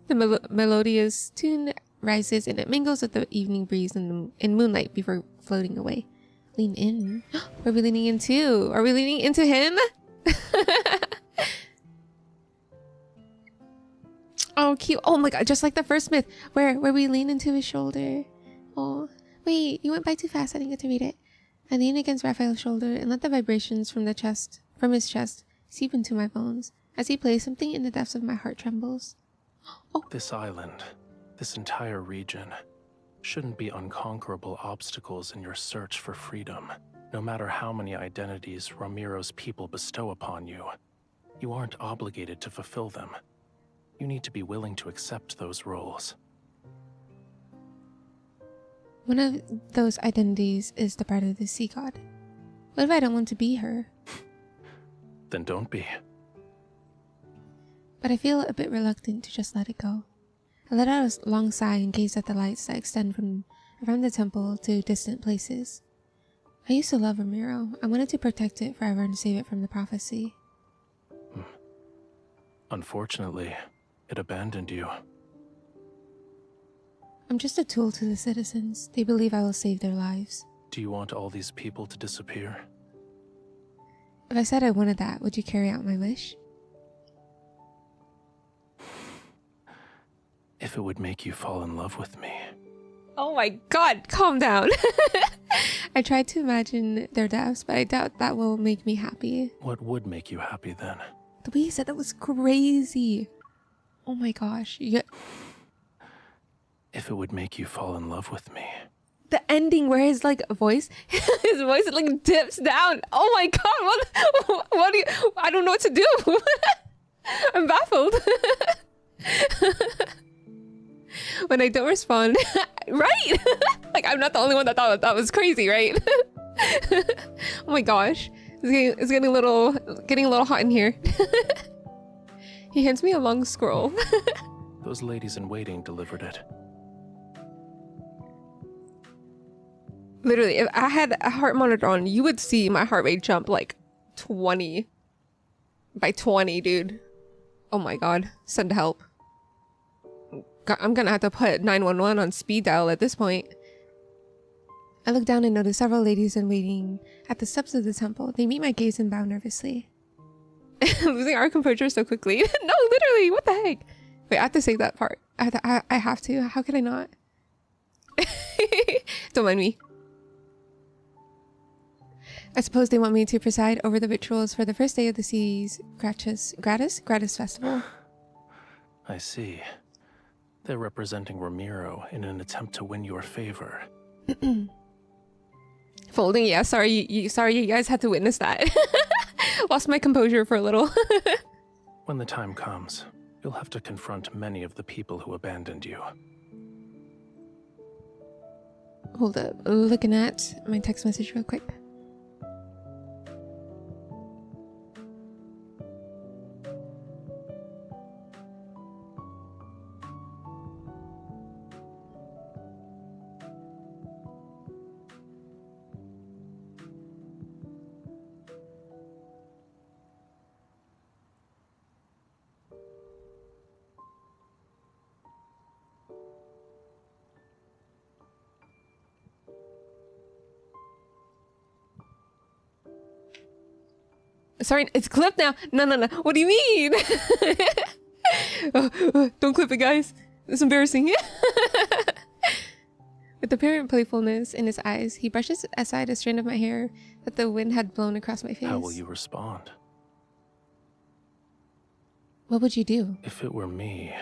The melodious tune rises and it mingles with the evening breeze in moonlight before floating away. Lean in. Are we leaning into? Are we leaning into him? Oh, cute. Oh my god, just like the first myth where we lean into his shoulder. Oh, wait, you went by too fast. I didn't get to read it. I lean against Raphael's shoulder and let the vibrations from his chest seep into my bones. As he plays, something in the depths of my heart trembles. Oh. This island, this entire region, shouldn't be unconquerable obstacles in your search for freedom. No matter how many identities Ramiro's people bestow upon you, you aren't obligated to fulfill them. You need to be willing to accept those roles. One of those identities is the bride of the sea god. What if I don't want to be her? Then don't be. But I feel a bit reluctant to just let it go. I let out a long sigh and gaze at the lights that extend from around the temple to distant places. I used to love Ramiro. I wanted to protect it forever and save it from the prophecy. Unfortunately, it abandoned you. I'm just a tool to the citizens. They believe I will save their lives. Do you want all these people to disappear? If I said I wanted that, would you carry out my wish? If it would make you fall in love with me. Oh my god, calm down. I tried to imagine their deaths, but I doubt that will make me happy. What would make you happy then? The way you said that was crazy. Oh my gosh. If it would make you fall in love with me. The ending where his voice like dips down. Oh my god, what do you, I don't know what to do. I'm baffled. When I don't respond, right? Like I'm not the only one that thought that was crazy, right? Oh my gosh. It's getting a little hot in here. He hands me a long scroll. Those ladies in waiting delivered it. Literally, if I had a heart monitor on, you would see my heart rate jump like 20 by 20, dude. Oh my god. Send help. I'm gonna have to put 911 on speed dial at this point. I look down and notice several ladies in waiting at the steps of the temple. They meet my gaze and bow nervously. Losing our composure so quickly. No, literally, what the heck? Wait, I have to say that part. I have to. How could I not? Don't mind me. I suppose they want me to preside over the rituals for the first day of the Sea's Gratis Festival. I see. They're representing Ramiro in an attempt to win your favor. Folding, yeah. Sorry you guys had to witness that. Lost my composure for a little. When the time comes, you'll have to confront many of the people who abandoned you. Hold up. Looking at my text message real quick. Sorry, it's clipped now. No. What do you mean? Don't clip it, guys. It's embarrassing. With apparent playfulness in his eyes, he brushes aside a strand of my hair that the wind had blown across my face. How will you respond? What would you do? If it were me,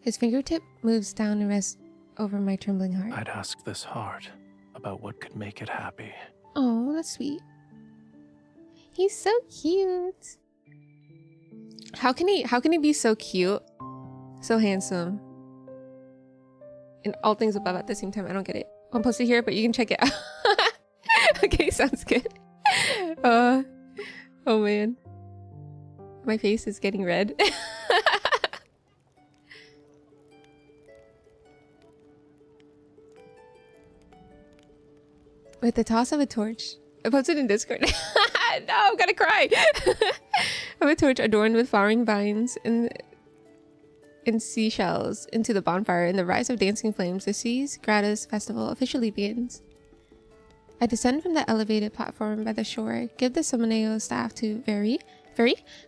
His fingertip moves down and rests over my trembling heart. I'd ask this heart about what could make it happy. Oh, that's sweet. He's so cute. How can he be so cute, so handsome, and all things above at the same time? I don't get it. I'm posted here, but you can check it out. Okay, sounds good. Oh man, my face is getting red. With the toss of a torch, I posted in Discord. No, I'm gonna cry. Of a torch adorned with flowering vines and seashells into the bonfire, and the rise of dancing flames, the Seas Gratis Festival officially begins. I descend from the elevated platform by the shore, give the Sumoneo staff to Very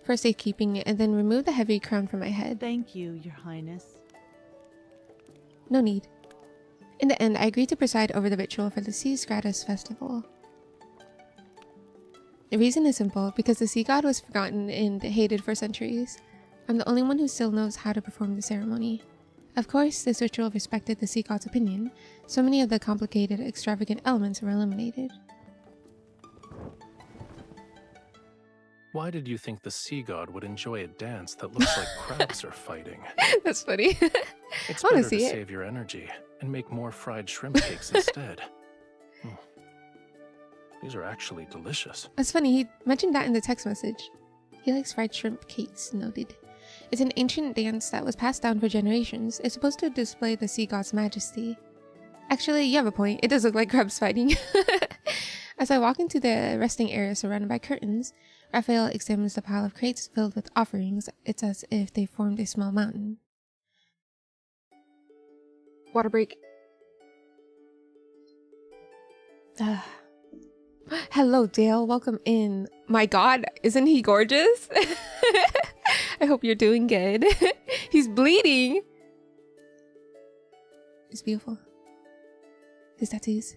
for safekeeping, and then remove the heavy crown from my head. Thank you, Your Highness. No need. In the end, I agreed to preside over the ritual for the Seas Gratis Festival. The reason is simple, because the sea god was forgotten and hated for centuries. I'm the only one who still knows how to perform the ceremony. Of course, this ritual respected the sea god's opinion. So many of the complicated, extravagant elements were eliminated. Why did you think the sea god would enjoy a dance that looks like crabs are fighting? That's funny. It's I wanna better to see it. save your energy and make more fried shrimp cakes instead. These are actually delicious. That's funny, he mentioned that in the text message. He likes fried shrimp cakes, noted. It's an ancient dance that was passed down for generations. It's supposed to display the sea god's majesty. Actually, you have a point. It does look like crabs fighting. As I walk into the resting area surrounded by curtains, Raphael examines the pile of crates filled with offerings. It's as if they formed a small mountain. Water break. Hello, Dale. Welcome in. My god, isn't he gorgeous? I hope you're doing good. He's bleeding. He's beautiful. His tattoos.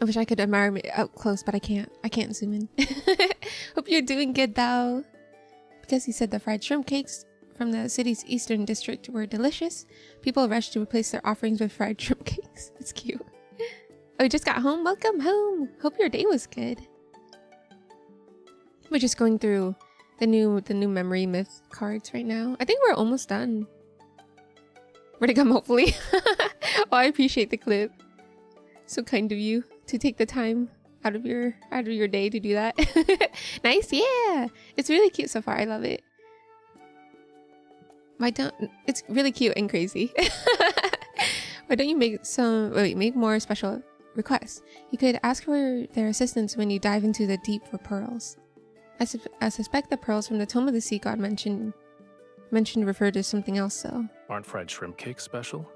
I wish I could admire him up close, but I can't. I can't zoom in. Hope you're doing good, though. Because he said the fried shrimp cakes from the city's eastern district were delicious, people rushed to replace their offerings with fried shrimp cakes. It's cute. Oh, you just got home? Welcome home. Hope your day was good. We're just going through the new memory myth cards right now. I think we're almost done. More to come, hopefully. Oh, I appreciate the clip. So kind of you to take the time out of your day to do that. Nice, yeah. It's really cute so far. I love it. It's really cute and crazy. Why don't you make more special requests? You could ask for their assistance when you dive into the deep for pearls. I suspect the pearls from the Tome of the Sea God mentioned refer to something else, though. Aren't fried shrimp cakes special?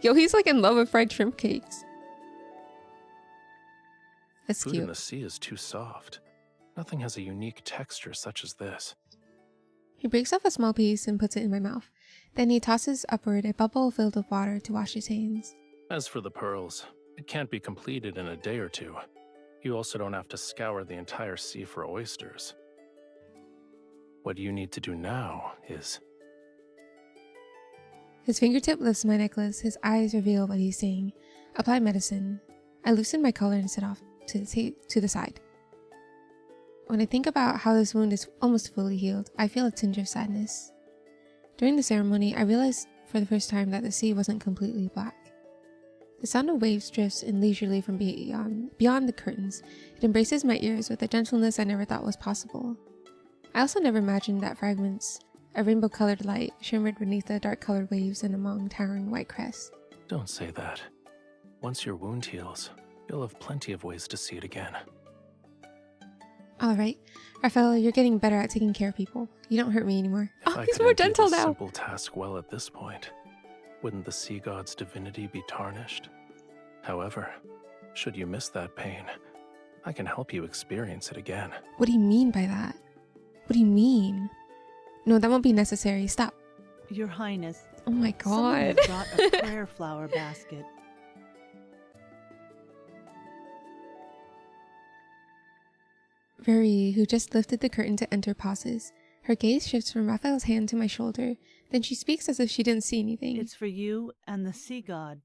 Yo, he's like in love with fried shrimp cakes. That's Food cute. in the sea is too soft. Nothing has a unique texture such as this. He breaks off a small piece and puts it in my mouth. Then he tosses upward a bubble filled with water to wash his hands. As for the pearls, it can't be completed in a day or two. You also don't have to scour the entire sea for oysters. What you need to do now is... His fingertip lifts my necklace. His eyes reveal what he's saying. Apply medicine. I loosen my collar and sit off to the side. When I think about how this wound is almost fully healed, I feel a tinge of sadness. During the ceremony, I realized for the first time that the sea wasn't completely black. The sound of waves drifts in leisurely from beyond the curtains. It embraces my ears with a gentleness I never thought was possible. I also never imagined that fragments of rainbow-colored light shimmered beneath the dark-colored waves and among towering white crests. Don't say that. Once your wound heals, you'll have plenty of ways to see it again. Alright, Raphael, you're getting better at taking care of people. You don't hurt me anymore. If Oh, I he's could more do gentle this now. simple task well at this point, wouldn't the sea god's divinity be tarnished? However, should you miss that pain, I can help you experience it again. What do you mean by that? What do you mean? No, that won't be necessary. Stop. Your Highness. Oh my Someone has god. brought a prayer flower basket. Veri, who just lifted the curtain to enter, pauses. Her gaze shifts from Raphael's hand to my shoulder. Then she speaks as if she didn't see anything. It's for you and the sea god.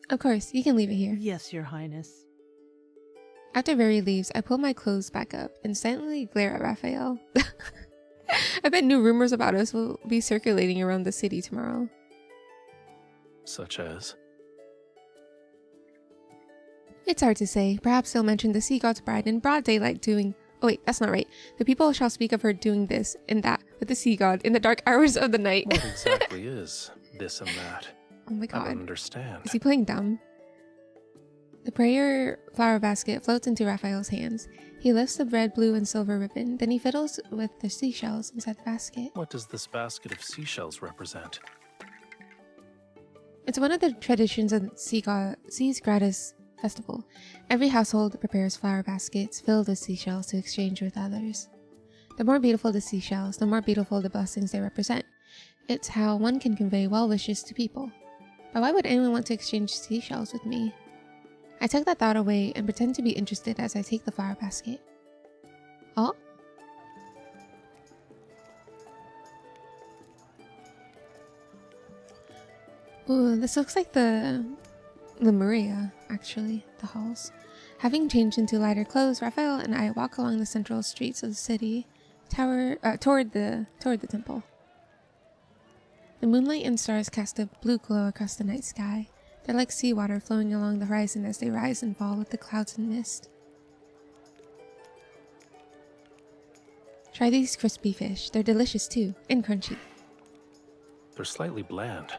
Of course, you can leave it here. Yes, Your Highness. After Veri leaves, I pull my clothes back up and silently glare at Raphael. I bet new rumors about us will be circulating around the city tomorrow. Such as? It's hard to say. Perhaps they'll mention the sea god's bride in broad daylight doing... Oh wait, that's not right. The people shall speak of her doing this and that with the sea god in the dark hours of the night. What exactly is this and that? Oh my I god. don't understand. Is he playing dumb? The prayer flower basket floats into Raphael's hands. He lifts the red, blue, and silver ribbon. Then he fiddles with the seashells inside the basket. What does this basket of seashells represent? It's one of the traditions of Seas Gratis Festival. Every household prepares flower baskets filled with seashells to exchange with others. The more beautiful the seashells, the more beautiful the blessings they represent. It's how one can convey well wishes to people. But why would anyone want to exchange seashells with me? I tuck that thought away and pretend to be interested as I take the flower basket. Oh? Ooh, this looks like the Lemuria, actually, the halls. Having changed into lighter clothes, Raphael and I walk along the central streets of the city toward the temple. The moonlight and stars cast a blue glow across the night sky. They're like seawater flowing along the horizon as they rise and fall with the clouds and mist. Try these crispy fish. They're delicious too, and crunchy. They're slightly bland.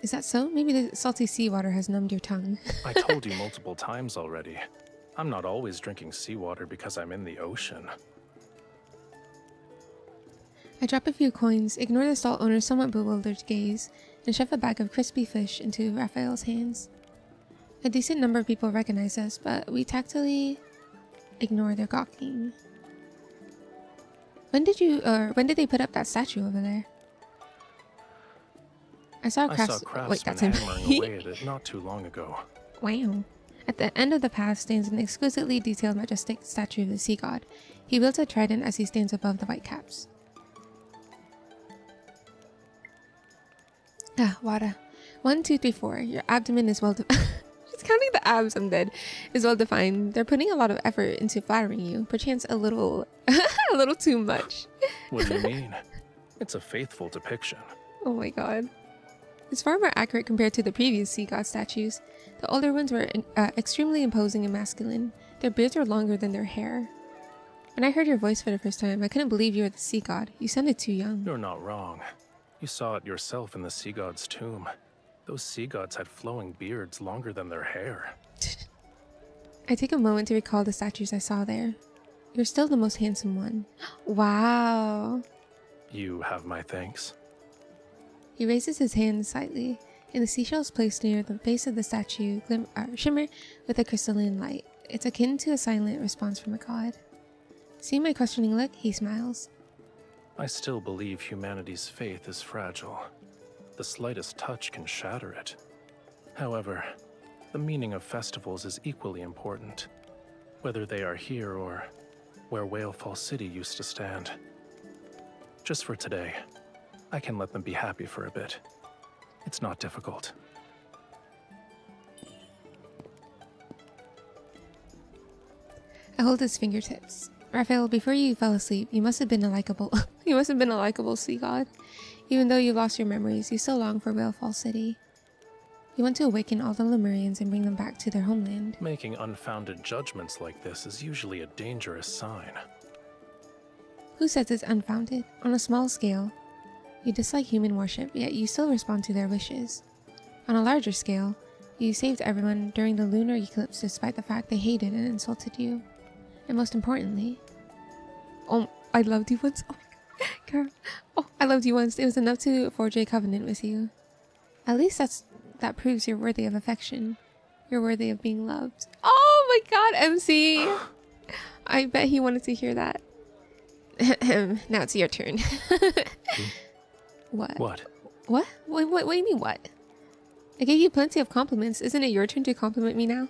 Is that so? Maybe the salty seawater has numbed your tongue. I told you multiple times already. I'm not always drinking seawater because I'm in the ocean. I drop a few coins, ignore the stall owner's somewhat bewildered gaze, and shove a bag of crispy fish into Raphael's hands. A decent number of people recognize us, but we tactfully ignore their gawking. When did they put up that statue over there? I saw craftsmen Wait, that's him. hammering away at it not too long ago. Wow. At the end of the path stands an exquisitely detailed, majestic statue of the sea god. He wields a trident as he stands above the whitecaps. Ah, Wada. 1, 2, 3, 4. Your abdomen is well defined. Just counting the abs, I'm dead. Is well defined. They're putting a lot of effort into flattering you. Perchance a little too much. What do you mean? It's a faithful depiction. Oh my god. It's far more accurate compared to the previous sea god statues. The older ones were extremely imposing and masculine. Their beards were longer than their hair. When I heard your voice for the first time, I couldn't believe you were the sea god. You sounded too young. You're not wrong. You saw it yourself in the sea god's tomb. Those sea gods had flowing beards longer than their hair. I take a moment to recall the statues I saw there. You're still the most handsome one. Wow. You have my thanks. He raises his hand slightly, and the seashells placed near the base of the statue shimmer with a crystalline light. It's akin to a silent response from a god. Seeing my questioning look, he smiles. I still believe humanity's faith is fragile. The slightest touch can shatter it. However, the meaning of festivals is equally important, whether they are here or where Whalefall City used to stand. Just for today, I can let them be happy for a bit. It's not difficult. I hold his fingertips. Raphael, before you fell asleep, you must have been a likable sea god. Even though you lost your memories, you still long for Whalefall City. You want to awaken all the Lemurians and bring them back to their homeland. Making unfounded judgments like this is usually a dangerous sign. Who says it's unfounded? On a small scale, you dislike human worship, yet you still respond to their wishes. On a larger scale, you saved everyone during the lunar eclipse despite the fact they hated and insulted you. And most importantly, oh, I loved you once. Oh my god, girl. Oh, I loved you once. It was enough to forge a covenant with you. At least that proves you're worthy of affection. You're worthy of being loved. Oh my god, MC. I bet he wanted to hear that. Now it's your turn. What? What? What? What do you mean what? I gave you plenty of compliments. Isn't it your turn to compliment me now?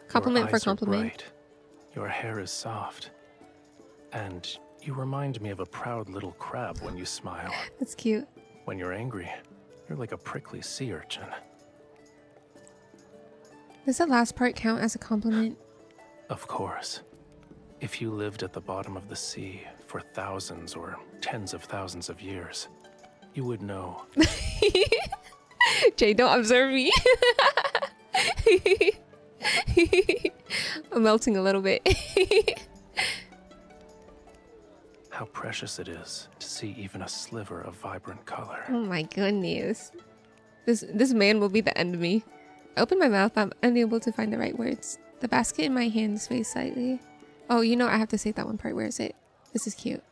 Compliment for compliment. Your eyes are bright. Your hair is soft. And you remind me of a proud little crab when you smile. That's cute. When you're angry, you're like a prickly sea urchin. Does the last part count as a compliment? Of course. If you lived at the bottom of the sea for thousands or tens of thousands of years, you would know. Jay, don't observe me. I'm melting a little bit. How precious it is to see even a sliver of vibrant color. Oh my goodness. This man will be the end of me. I open my mouth, I'm unable to find the right words. The basket in my hand sways slightly. Oh, you know I have to say that one part. Where is it? This is cute.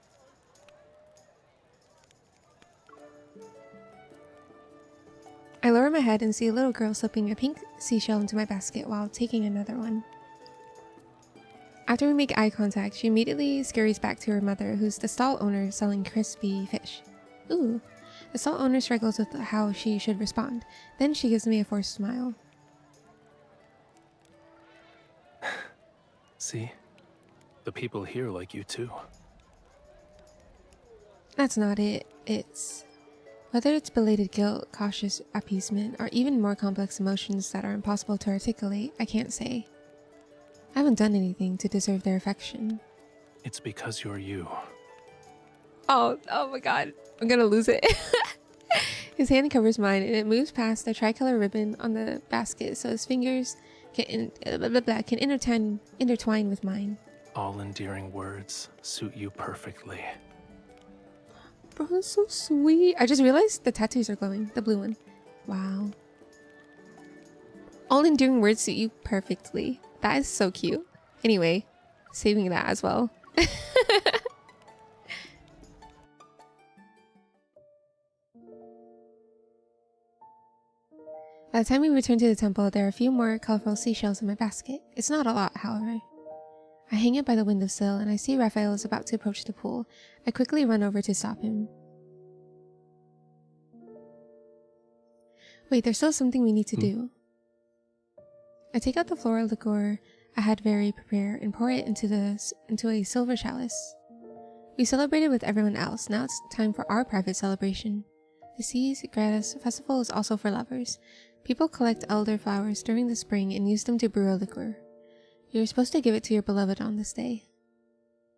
I lower my head and see a little girl slipping a pink seashell into my basket while taking another one. After we make eye contact, she immediately scurries back to her mother, who's the stall owner selling crispy fish. Ooh. The stall owner struggles with how she should respond. Then she gives me a forced smile. See? The people here like you too. That's not it. It's... Whether it's belated guilt, cautious appeasement, or even more complex emotions that are impossible to articulate, I can't say. I haven't done anything to deserve their affection. It's because you're you. Oh my god. I'm gonna lose it. His hand covers mine and it moves past the tricolor ribbon on the basket so his fingers can intertwine with mine. All endearing words suit you perfectly. Bro, that's so sweet. I just realized the tattoos are glowing. The blue one. Wow. All endearing words suit you perfectly. That is so cute. Anyway, saving that as well. By the time we return to the temple, there are a few more colorful seashells in my basket. It's not a lot, however. I hang it by the windowsill and I see Raphael is about to approach the pool. I quickly run over to stop him. Wait, there's still something we need to do. I take out the floral liqueur I had very prepared and pour it into a silver chalice. We celebrated with everyone else. Now it's time for our private celebration. The Seas Gratis Festival is also for lovers. People collect elderflowers during the spring and use them to brew a liqueur. You're supposed to give it to your beloved on this day.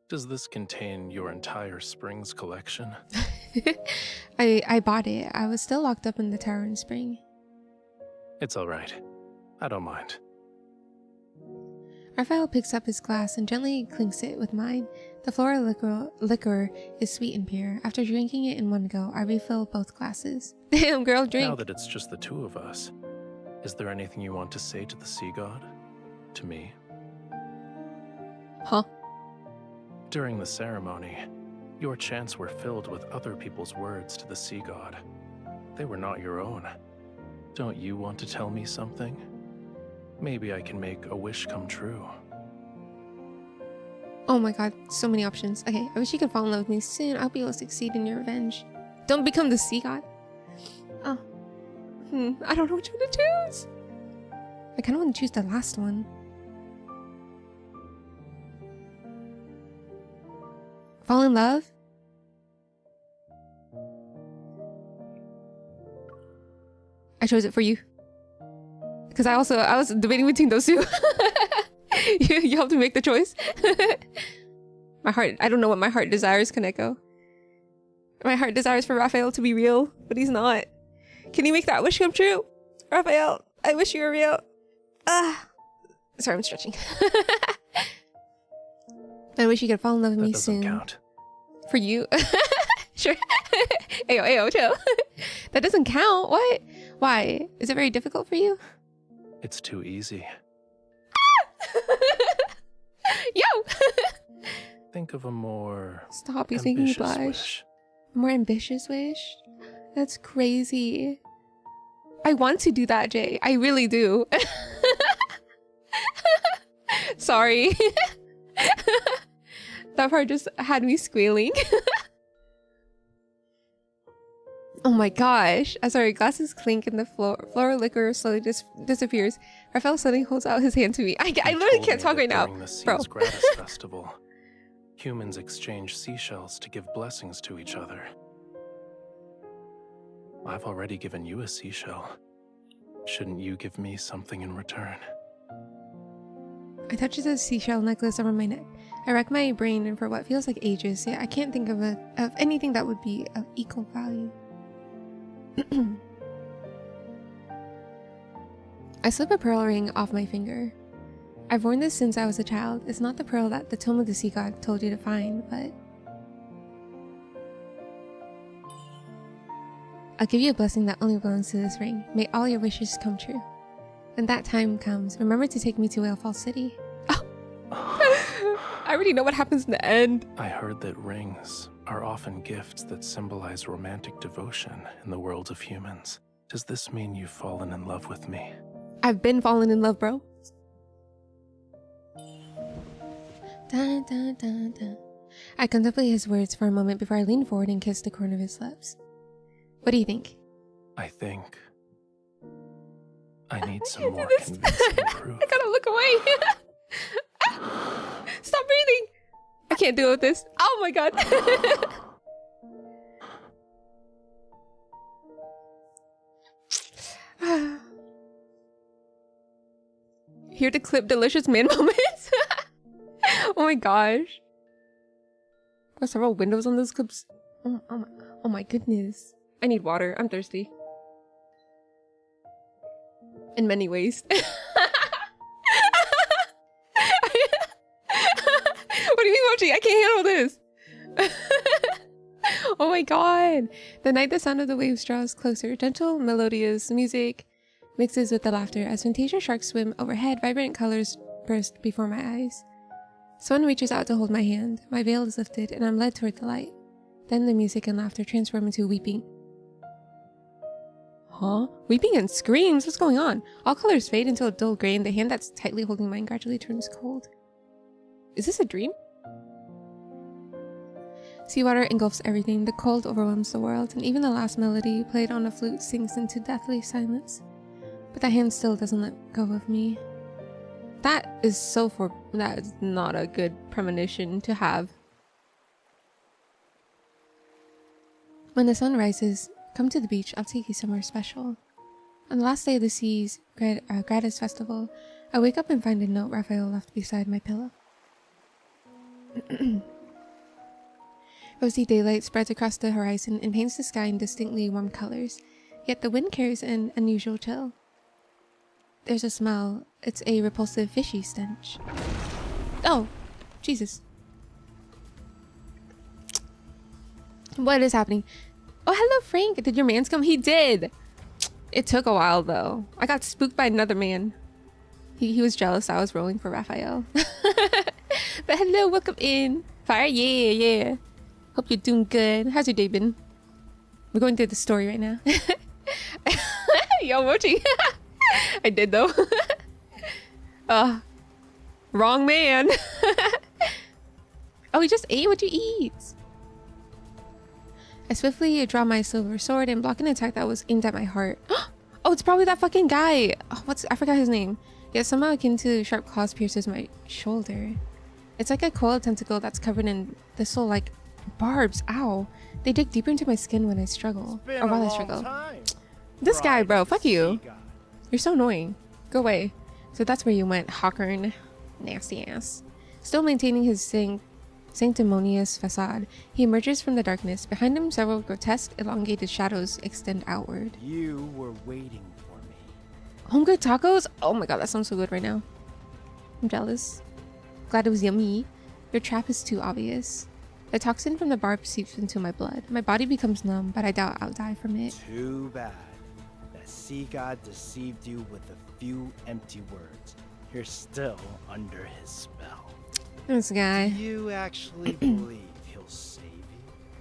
Does this contain your entire spring's collection? I bought it. I was still locked up in the tower in spring. It's alright. I don't mind. Raphael picks up his glass and gently clinks it with mine. The floral liquor is sweet and pure. After drinking it in one go, I refill both glasses. Damn, girl, drink! Now that it's just the two of us, is there anything you want to say to the sea god? To me? Huh? During the ceremony, your chants were filled with other people's words to the sea god. They were not your own. Don't you want to tell me something? Maybe I can make a wish come true. Oh my god, so many options. Okay, I wish you could fall in love with me soon. I hope you will succeed in your revenge. Don't become the sea god. Oh. I don't know which one to choose. I kind of want to choose the last one. Fall in love? I chose it for you. Because I was debating between those two. you helped me make the choice. My heart, I don't know what my heart desires, Kaneko. My heart desires for Raphael to be real, but he's not. Can you make that wish come true? Raphael, I wish you were real. Sorry, I'm stretching. I wish you could fall in love with me soon. That doesn't count. For you? Sure. Ayo, chill. That doesn't count. What? Why? Is it very difficult for you? It's too easy. Yo! Think of a more Stop, he's making me blush. Wish. A more ambitious wish? That's crazy. I want to do that, Jay. I really do. Sorry. That part just had me squealing. Oh my gosh. As our glasses clink and the floral liquor slowly disappears, Raphael suddenly holds out his hand to me. I literally can't talk right now. During the Bro. Seas Gratis Festival, humans exchange seashells to give blessings to each other. I've already given you a seashell. Shouldn't you give me something in return? I touch the seashell necklace around my neck. I rack my brain and for what feels like ages, yet I can't think of anything that would be of equal value. I slip a pearl ring off my finger. I've worn this since I was a child. It's not the pearl that the Tome of the Sea God told you to find, but I'll give you a blessing that only belongs to this ring. May all your wishes come true. When that time comes, remember to take me to Whale Falls City. Oh! I already know what happens in the end. I heard that rings are often gifts that symbolize romantic devotion in the world of humans. Does this mean you've fallen in love with me? I've been falling in love, bro. Dun, dun, dun, dun. I contemplate his words for a moment before I lean forward and kiss the corner of his lips. What do you think? I think I need some more convincing proof. I gotta look away. Stop breathing. I can't deal with this. Oh my god. Here to clip delicious man moments. Oh my gosh. There are several windows on those clips. Oh my goodness. I need water. I'm thirsty. In many ways. What do you mean, Mochi? I can't handle this. Oh my god. The night the sound of the waves draws closer. Gentle, melodious music mixes with the laughter as Fantasia sharks swim overhead. Vibrant colors burst before my eyes. Someone reaches out to hold my hand. My veil is lifted and I'm led toward the light. Then the music and laughter transform into weeping. Huh? Weeping and screams? What's going on? All colors fade until a dull gray and the hand that's tightly holding mine gradually turns cold. Is this a dream? Seawater engulfs everything. The cold overwhelms the world, and even the last melody played on a flute sinks into deathly silence. But that hand still doesn't let go of me. That is not a good premonition to have. When the sun rises, come to the beach. I'll take you somewhere special. On the last day of the Seas Gratis Festival, I wake up and find a note Raphael left beside my pillow. Rosy daylight spreads across the horizon and paints the sky in distinctly warm colors, yet the wind carries an unusual chill. There's a smell. It's a repulsive fishy stench. Oh, Jesus. What is happening? Oh, hello, Frank. Did your mans come? He did. It took a while, though. I got spooked by another man. He was jealous I was rolling for Raphael. But hello, welcome in. Fire, yeah. Hope you're doing good. How's your day been? We're going through the story right now. Yo, Mochi. I did, though. Wrong man. Oh, he just ate? What'd you eat? I swiftly draw my silver sword and block an attack that was aimed at my heart. Oh, it's probably that fucking guy. Oh, I forgot his name. Yet somehow akin to sharp claws pierces my shoulder. It's like a coiled tentacle that's covered in thistle-like barbs. Ow. They dig deeper into my skin when I struggle. Or while I struggle. This guy, bro. Fuck you. You're so annoying. Go away. So that's where you went, Hawkern. Nasty ass. Still maintaining his sanctimonious facade, he emerges from the darkness. Behind him, several grotesque, elongated shadows extend outward. You were waiting for me. Home-good tacos? Oh my god, that sounds so good right now. I'm jealous. Glad it was yummy. Your trap is too obvious. The toxin from the barb seeps into my blood. My body becomes numb, but I doubt I'll die from it. Too bad. The sea god deceived you with a few empty words. You're still under his spell. This guy. Do you actually believe he'll save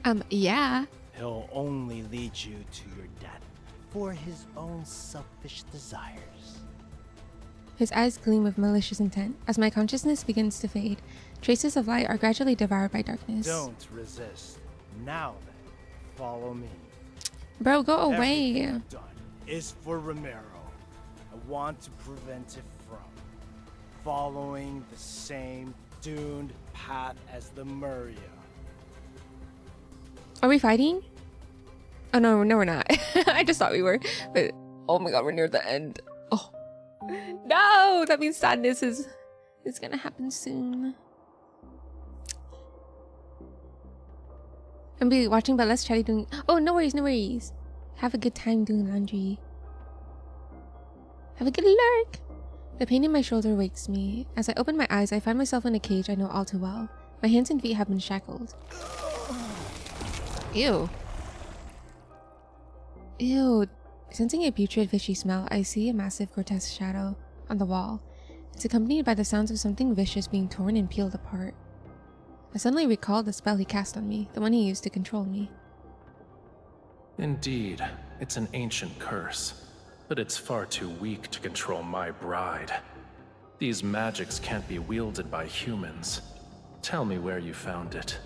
you? Yeah. He'll only lead you to your death for his own selfish desires. His eyes gleam with malicious intent. As my consciousness begins to fade, traces of light are gradually devoured by darkness. Don't resist. Now then, follow me. Bro, go away. Everything I've done is for Ramiro. I want to prevent it from following the same doomed path as Lemuria. Are we fighting? Oh no, we're not. I just thought we were. But oh my god, we're near the end. Oh no, that means sadness is gonna happen soon. I'm be watching, but less chatty doing. Oh, no worries, no worries. Have a good time doing laundry. Have a good lurk. The pain in my shoulder wakes me. As I open my eyes, I find myself in a cage I know all too well. My hands and feet have been shackled. Ew. Ew. Sensing a putrid, fishy smell, I see a massive, grotesque shadow on the wall. It's accompanied by the sounds of something vicious being torn and peeled apart. I suddenly recalled the spell he cast on me, the one he used to control me. Indeed, it's an ancient curse, but it's far too weak to control my bride. These magics can't be wielded by humans. Tell me where you found it.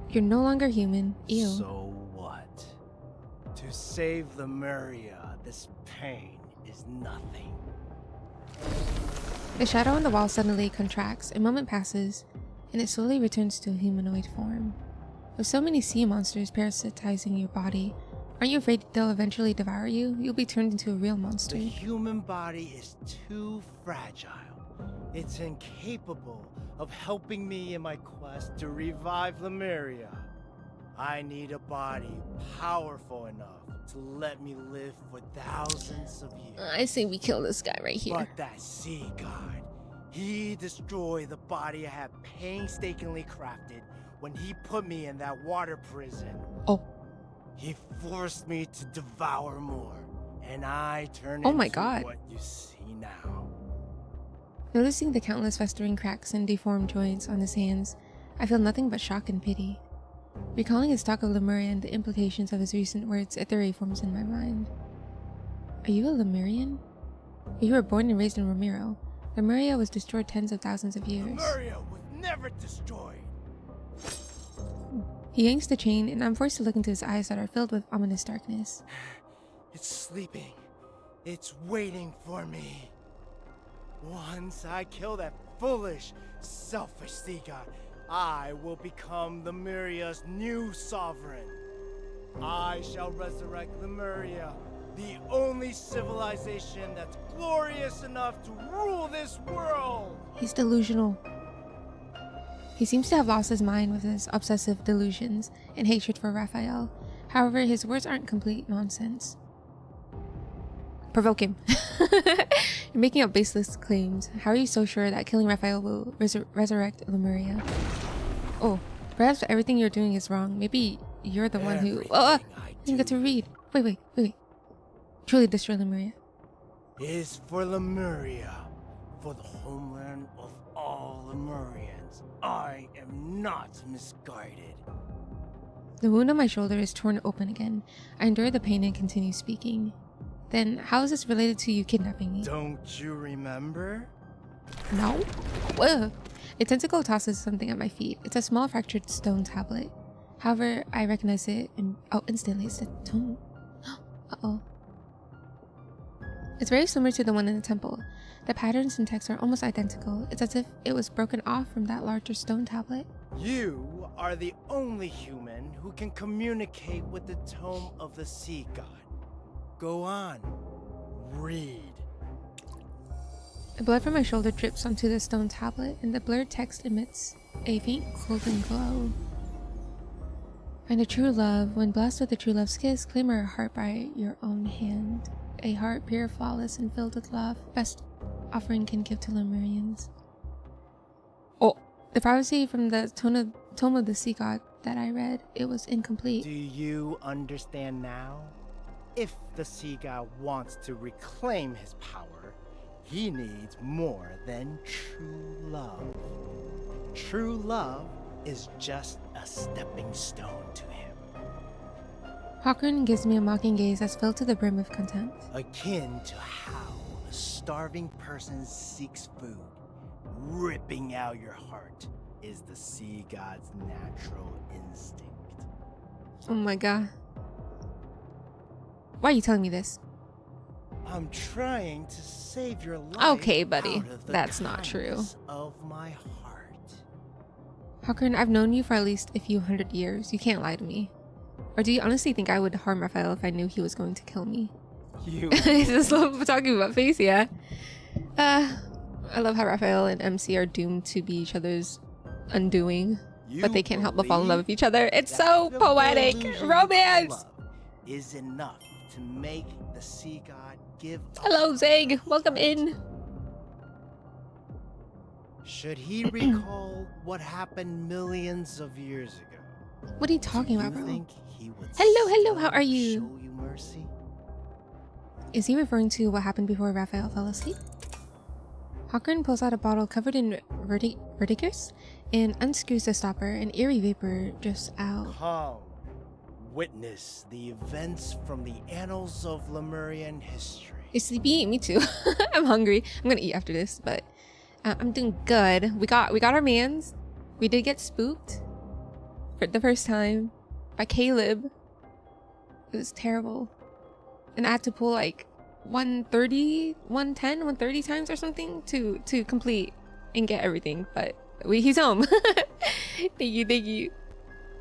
You're no longer human. Ew. So what? To save Lemuria, this pain is nothing. The shadow on the wall suddenly contracts. A moment passes, and it slowly returns to a humanoid form. With so many sea monsters parasitizing your body, aren't you afraid they'll eventually devour you? You'll be turned into a real monster. The human body is too fragile. It's incapable of helping me in my quest to revive Lemuria. I need a body powerful enough to let me live for thousands of years. I say we kill this guy right here. But that sea god, he destroyed the body I had painstakingly crafted when he put me in that water prison. Oh. He forced me to devour more, and I turned Oh my into god. what you see now. Noticing the countless festering cracks and deformed joints on his hands, I feel nothing but shock and pity. Recalling his talk of Lemuria and the implications of his recent words, a theory forms in my mind. Are you a Lemurian? You were born and raised in Ramiro. Lemuria was destroyed tens of thousands of years. Lemuria was never destroyed. He yanks the chain, and I'm forced to look into his eyes that are filled with ominous darkness. It's sleeping. It's waiting for me. Once I kill that foolish, selfish sea god, I will become Lemuria's new sovereign. I shall resurrect Lemuria, the only civilization that's glorious enough to rule this world. He's delusional. He seems to have lost his mind with his obsessive delusions and hatred for Raphael. However, his words aren't complete nonsense. Provoke him. You're making up baseless claims. How are you so sure that killing Raphael will resurrect Lemuria? Oh, perhaps everything you're doing is wrong. Maybe you're the one who... Oh, I didn't get to read. Wait. Truly destroy Lemuria. Is for Lemuria, for the homeland of all Lemurians. I am not misguided. The wound on my shoulder is torn open again. I endure the pain and continue speaking. Then, how is this related to you kidnapping me? Don't you remember? No. Whoa. A tentacle tosses something at my feet. It's a small fractured stone tablet. However, I recognize it and instantly it's the tome. Uh-oh. It's very similar to the one in the temple. The patterns and text are almost identical. It's as if it was broken off from that larger stone tablet. You are the only human who can communicate with the tome of the sea god. Go on. Read. The blood from my shoulder drips onto the stone tablet, and the blurred text emits a faint golden glow. Find a true love. When blessed with a true love's kiss, claim her heart by your own hand. A heart pure, flawless, and filled with love. Best offering can give to Lemurians. Oh, the prophecy from the tome of the sea god that I read, it was incomplete. Do you understand now? If the sea god wants to reclaim his power, he needs more than true love. True love is just a stepping stone to him. Hawkern gives me a mocking gaze that's filled to the brim of contempt. Akin to how a starving person seeks food, ripping out your heart is the sea god's natural instinct. Oh my god. Why are you telling me this? I'm trying to save your life. Okay, buddy. Out of the That's not true. kindness of my heart. Hawkern, I've known you for at least a few hundred years. You can't lie to me. Or do you honestly think I would harm Raphael if I knew he was going to kill me? You just love talking about face, yeah. I love how Raphael and MC are doomed to be each other's undoing, but they can't help but fall in love with each other. It's so poetic. Romance! Is enough to make the sea god give up. Hello, Zig. Welcome in. Should he recall what happened millions of years ago? What are you talking about, Do you bro? think he would Hello, how are still you? show you mercy? Is he referring to what happened before Raphael fell asleep? Hawkern pulls out a bottle covered in verdigris and unscrews the stopper. An eerie vapor drifts out. Come, witness the events from the annals of Lemurian history. You're sleepy? Me too. I'm hungry. I'm gonna eat after this, but I'm doing good. We got our mans. We did get spooked for the first time by Caleb. It was terrible. And I had to pull like 130, 110, 130 times or something to complete and get everything. But he's home. Thank you.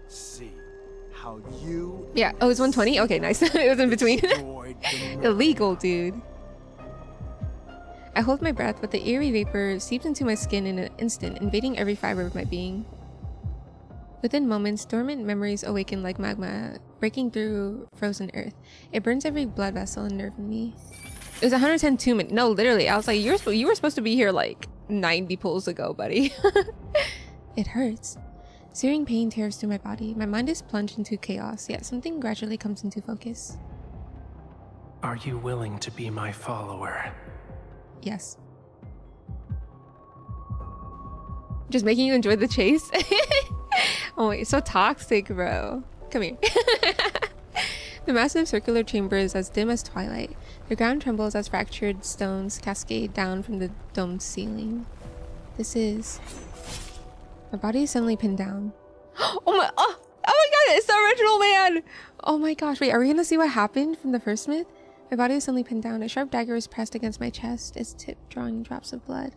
See how you. Yeah, oh, it's 120? Okay, nice. It was in between. Illegal, dude. I hold my breath, but the eerie vapor seeps into my skin in an instant, invading every fiber of my being. Within moments, dormant memories awaken like magma, breaking through frozen earth. It burns every blood vessel and nerve in me. It was 110 minutes. No, literally. I was like, you were supposed to be here like 90 pulls ago, buddy. It hurts. Searing pain tears through my body. My mind is plunged into chaos, yet something gradually comes into focus. Are you willing to be my follower? Yes. Just making you enjoy the chase? Oh wait, so toxic, bro. Come here. The massive circular chamber is as dim as twilight. The ground trembles as fractured stones cascade down from the domed ceiling. This is... My body is suddenly pinned down. Oh my god, it's the original man! Oh my gosh, wait, are we gonna see what happened from the first myth? My body is suddenly pinned down. A sharp dagger is pressed against my chest, its tip drawing drops of blood.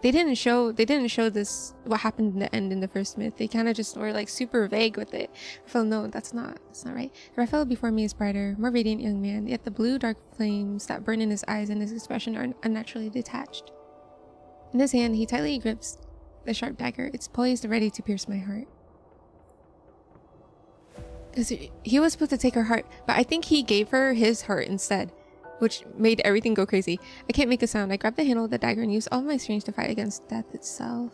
They didn't show this, what happened in the end in the first myth. They kind of just were like super vague with it. I felt, no, that's not right. The Raphael before me is brighter, more radiant young man, yet the blue dark flames that burn in his eyes and his expression are unnaturally detached. In his hand, he tightly grips the sharp dagger. It's poised ready to pierce my heart. He was supposed to take her heart, but I think he gave her his heart instead, which made everything go crazy. I can't make a sound. I grab the handle of the dagger and use all of my strength to fight against death itself.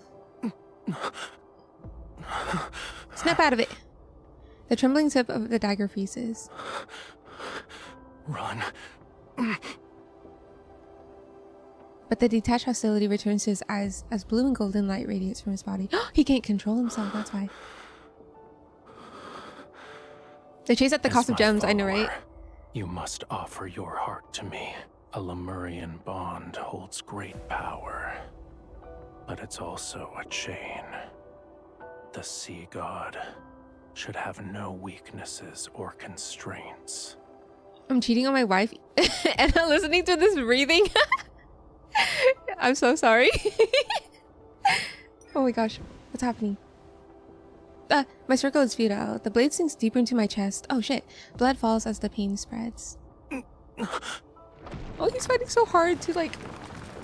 Snap out of it. The trembling tip of the dagger freezes. Run. But the detached hostility returns to his eyes as blue and golden light radiates from his body. He can't control himself, that's why. They chase at the cost of gems, I know, right? You must offer your heart to me. A Lemurian bond holds great power, but it's also a chain. The sea god should have no weaknesses or constraints. I'm cheating on my wife and I'm listening to this breathing. I'm so sorry. Oh my gosh, what's happening? My circle is futile. The blade sinks deeper into my chest. Oh shit. Blood falls as the pain spreads. Oh, he's fighting so hard to like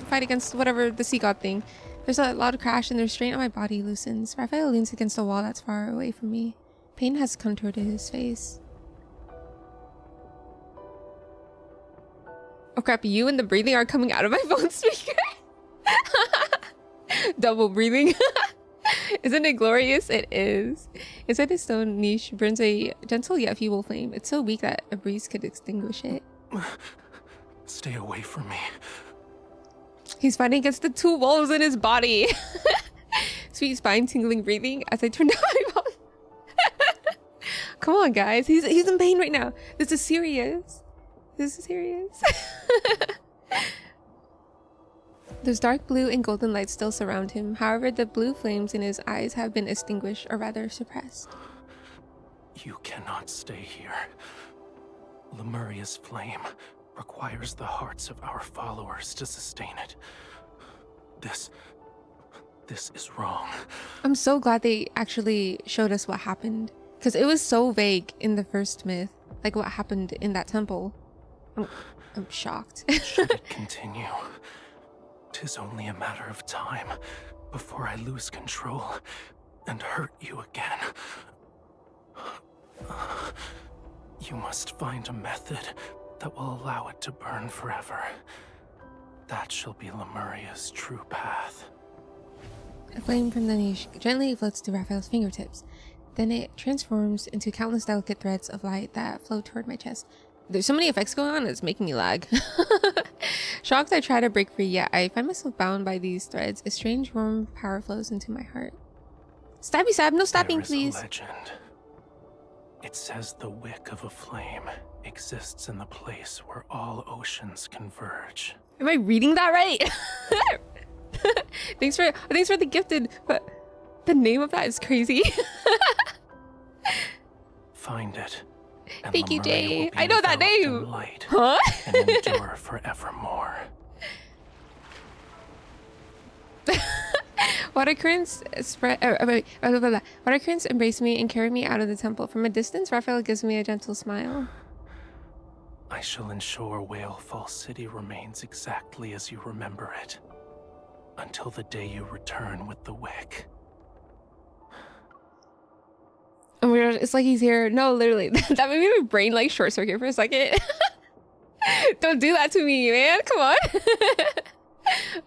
fight against whatever the sea god thing. There's a loud crash and the restraint on my body loosens. Raphael leans against a wall that's far away from me. Pain has contorted his face. Oh crap, you and the breathing are coming out of my phone speaker. Double breathing. Isn't it glorious? It is. Inside his stone niche burns a gentle yet feeble flame. It's so weak that a breeze could extinguish it. Stay away from me. He's fighting against the two wolves in his body. Sweet spine tingling breathing as I turn down my phone. Come on, guys. He's in pain right now. This is serious. This is serious. Those dark blue and golden lights still surround him. However, the blue flames in his eyes have been extinguished, or rather suppressed. You cannot stay here. Lemuria's flame requires the hearts of our followers to sustain it. This is wrong. I'm so glad they actually showed us what happened, because it was so vague in the first myth, like what happened in that temple. I'm shocked. Should it continue, 'tis only a matter of time before I lose control and hurt you again. You must find a method that will allow it to burn forever. That shall be Lemuria's true path. A flame from the niche gently floats to Raphael's fingertips. Then it transforms into countless delicate threads of light that flow toward my chest. There's so many effects going on, it's making me lag. Shocked, I try to break free, yet I find myself bound by these threads. A strange warm power flows into my heart. Stabby stab, no stabbing, please. There is a legend. It says the wick of a flame exists in the place where all oceans converge. Am I reading that right? Thanks for the gifted, but the name of that is crazy. Find it. And thank you, Lemuria Jay. will be I know that enveloped in name. light Huh? and endure forevermore. Water currents embrace me and carry me out of the temple. From a distance, Raphael gives me a gentle smile. I shall ensure Whalefall City remains exactly as you remember it, until the day you return with the wick. Oh my god, it's like he's here. No, literally, that made my brain like short circuit for a second. Don't do that to me, man. Come on.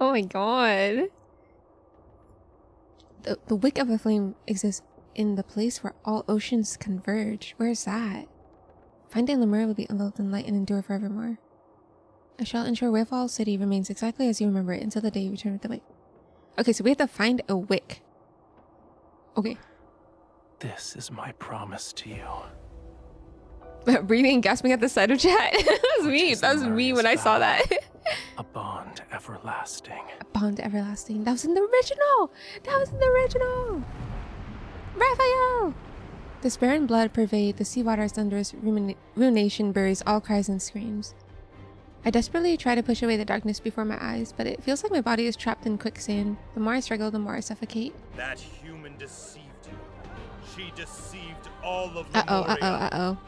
Oh my god. The wick of a flame exists in the place where all oceans converge. Where is that? Finding Lemuria will be enveloped in light and endure forevermore. I shall ensure Whalefall City remains exactly as you remember it until the day you return with the wick. Okay, so we have to find a wick. Okay. This is my promise to you. Breathing and gasping at the side of chat. That was me. That was me when I saw that. A bond everlasting. A bond everlasting. That was in the original. That was in the original. Raphael. Despair and blood pervade the seawater as thunderous rumination buries all cries and screams. I desperately try to push away the darkness before my eyes, but it feels like my body is trapped in quicksand. The more I struggle, the more I suffocate. That human deceived you. She deceived all of Uh-oh, Lemuria. uh-oh.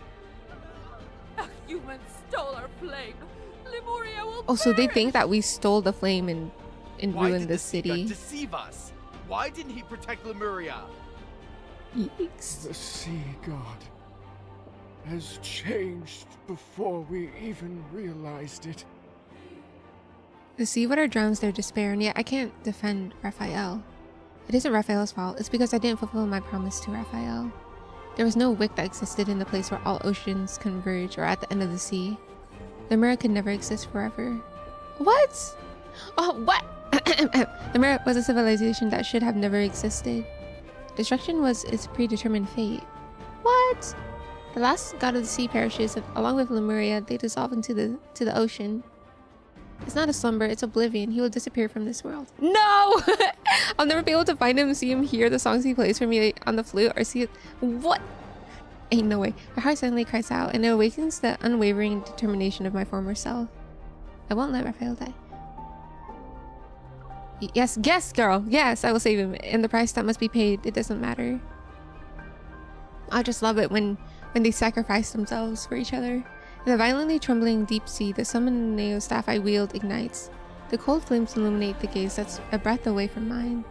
A human stole our flame. Lemuria will Oh, so they perish. think that we stole the flame and Why ruined did the sea god city. deceive us? Why didn't he protect Lemuria? Yikes. The sea god has changed before we even realized it. The seawater drowns their despair, and yet I can't defend Raphael. It isn't Raphael's fault. It's because I didn't fulfill my promise to Raphael. There was no wick that existed in the place where all oceans converge or at the end of the sea. Lemuria could never exist forever. What? Oh, what? Lemuria was a civilization that should have never existed. Destruction was its predetermined fate. What? The last god of the sea perishes, and along with Lemuria, they dissolve into the ocean. It's not a slumber, it's oblivion. He will disappear from this world. No! I'll never be able to find him, see him, hear the songs he plays for me on the flute, or see it. What? Ain't no way. My heart suddenly cries out, and it awakens the unwavering determination of my former self. I won't let Raphael die. Yes, yes, girl. Yes, I will save him. And the price that must be paid, it doesn't matter. I just love it when they sacrifice themselves for each other. In the violently trembling deep sea, the summoneo staff I wield ignites. The cold flames illuminate the gaze that's a breath away from mine.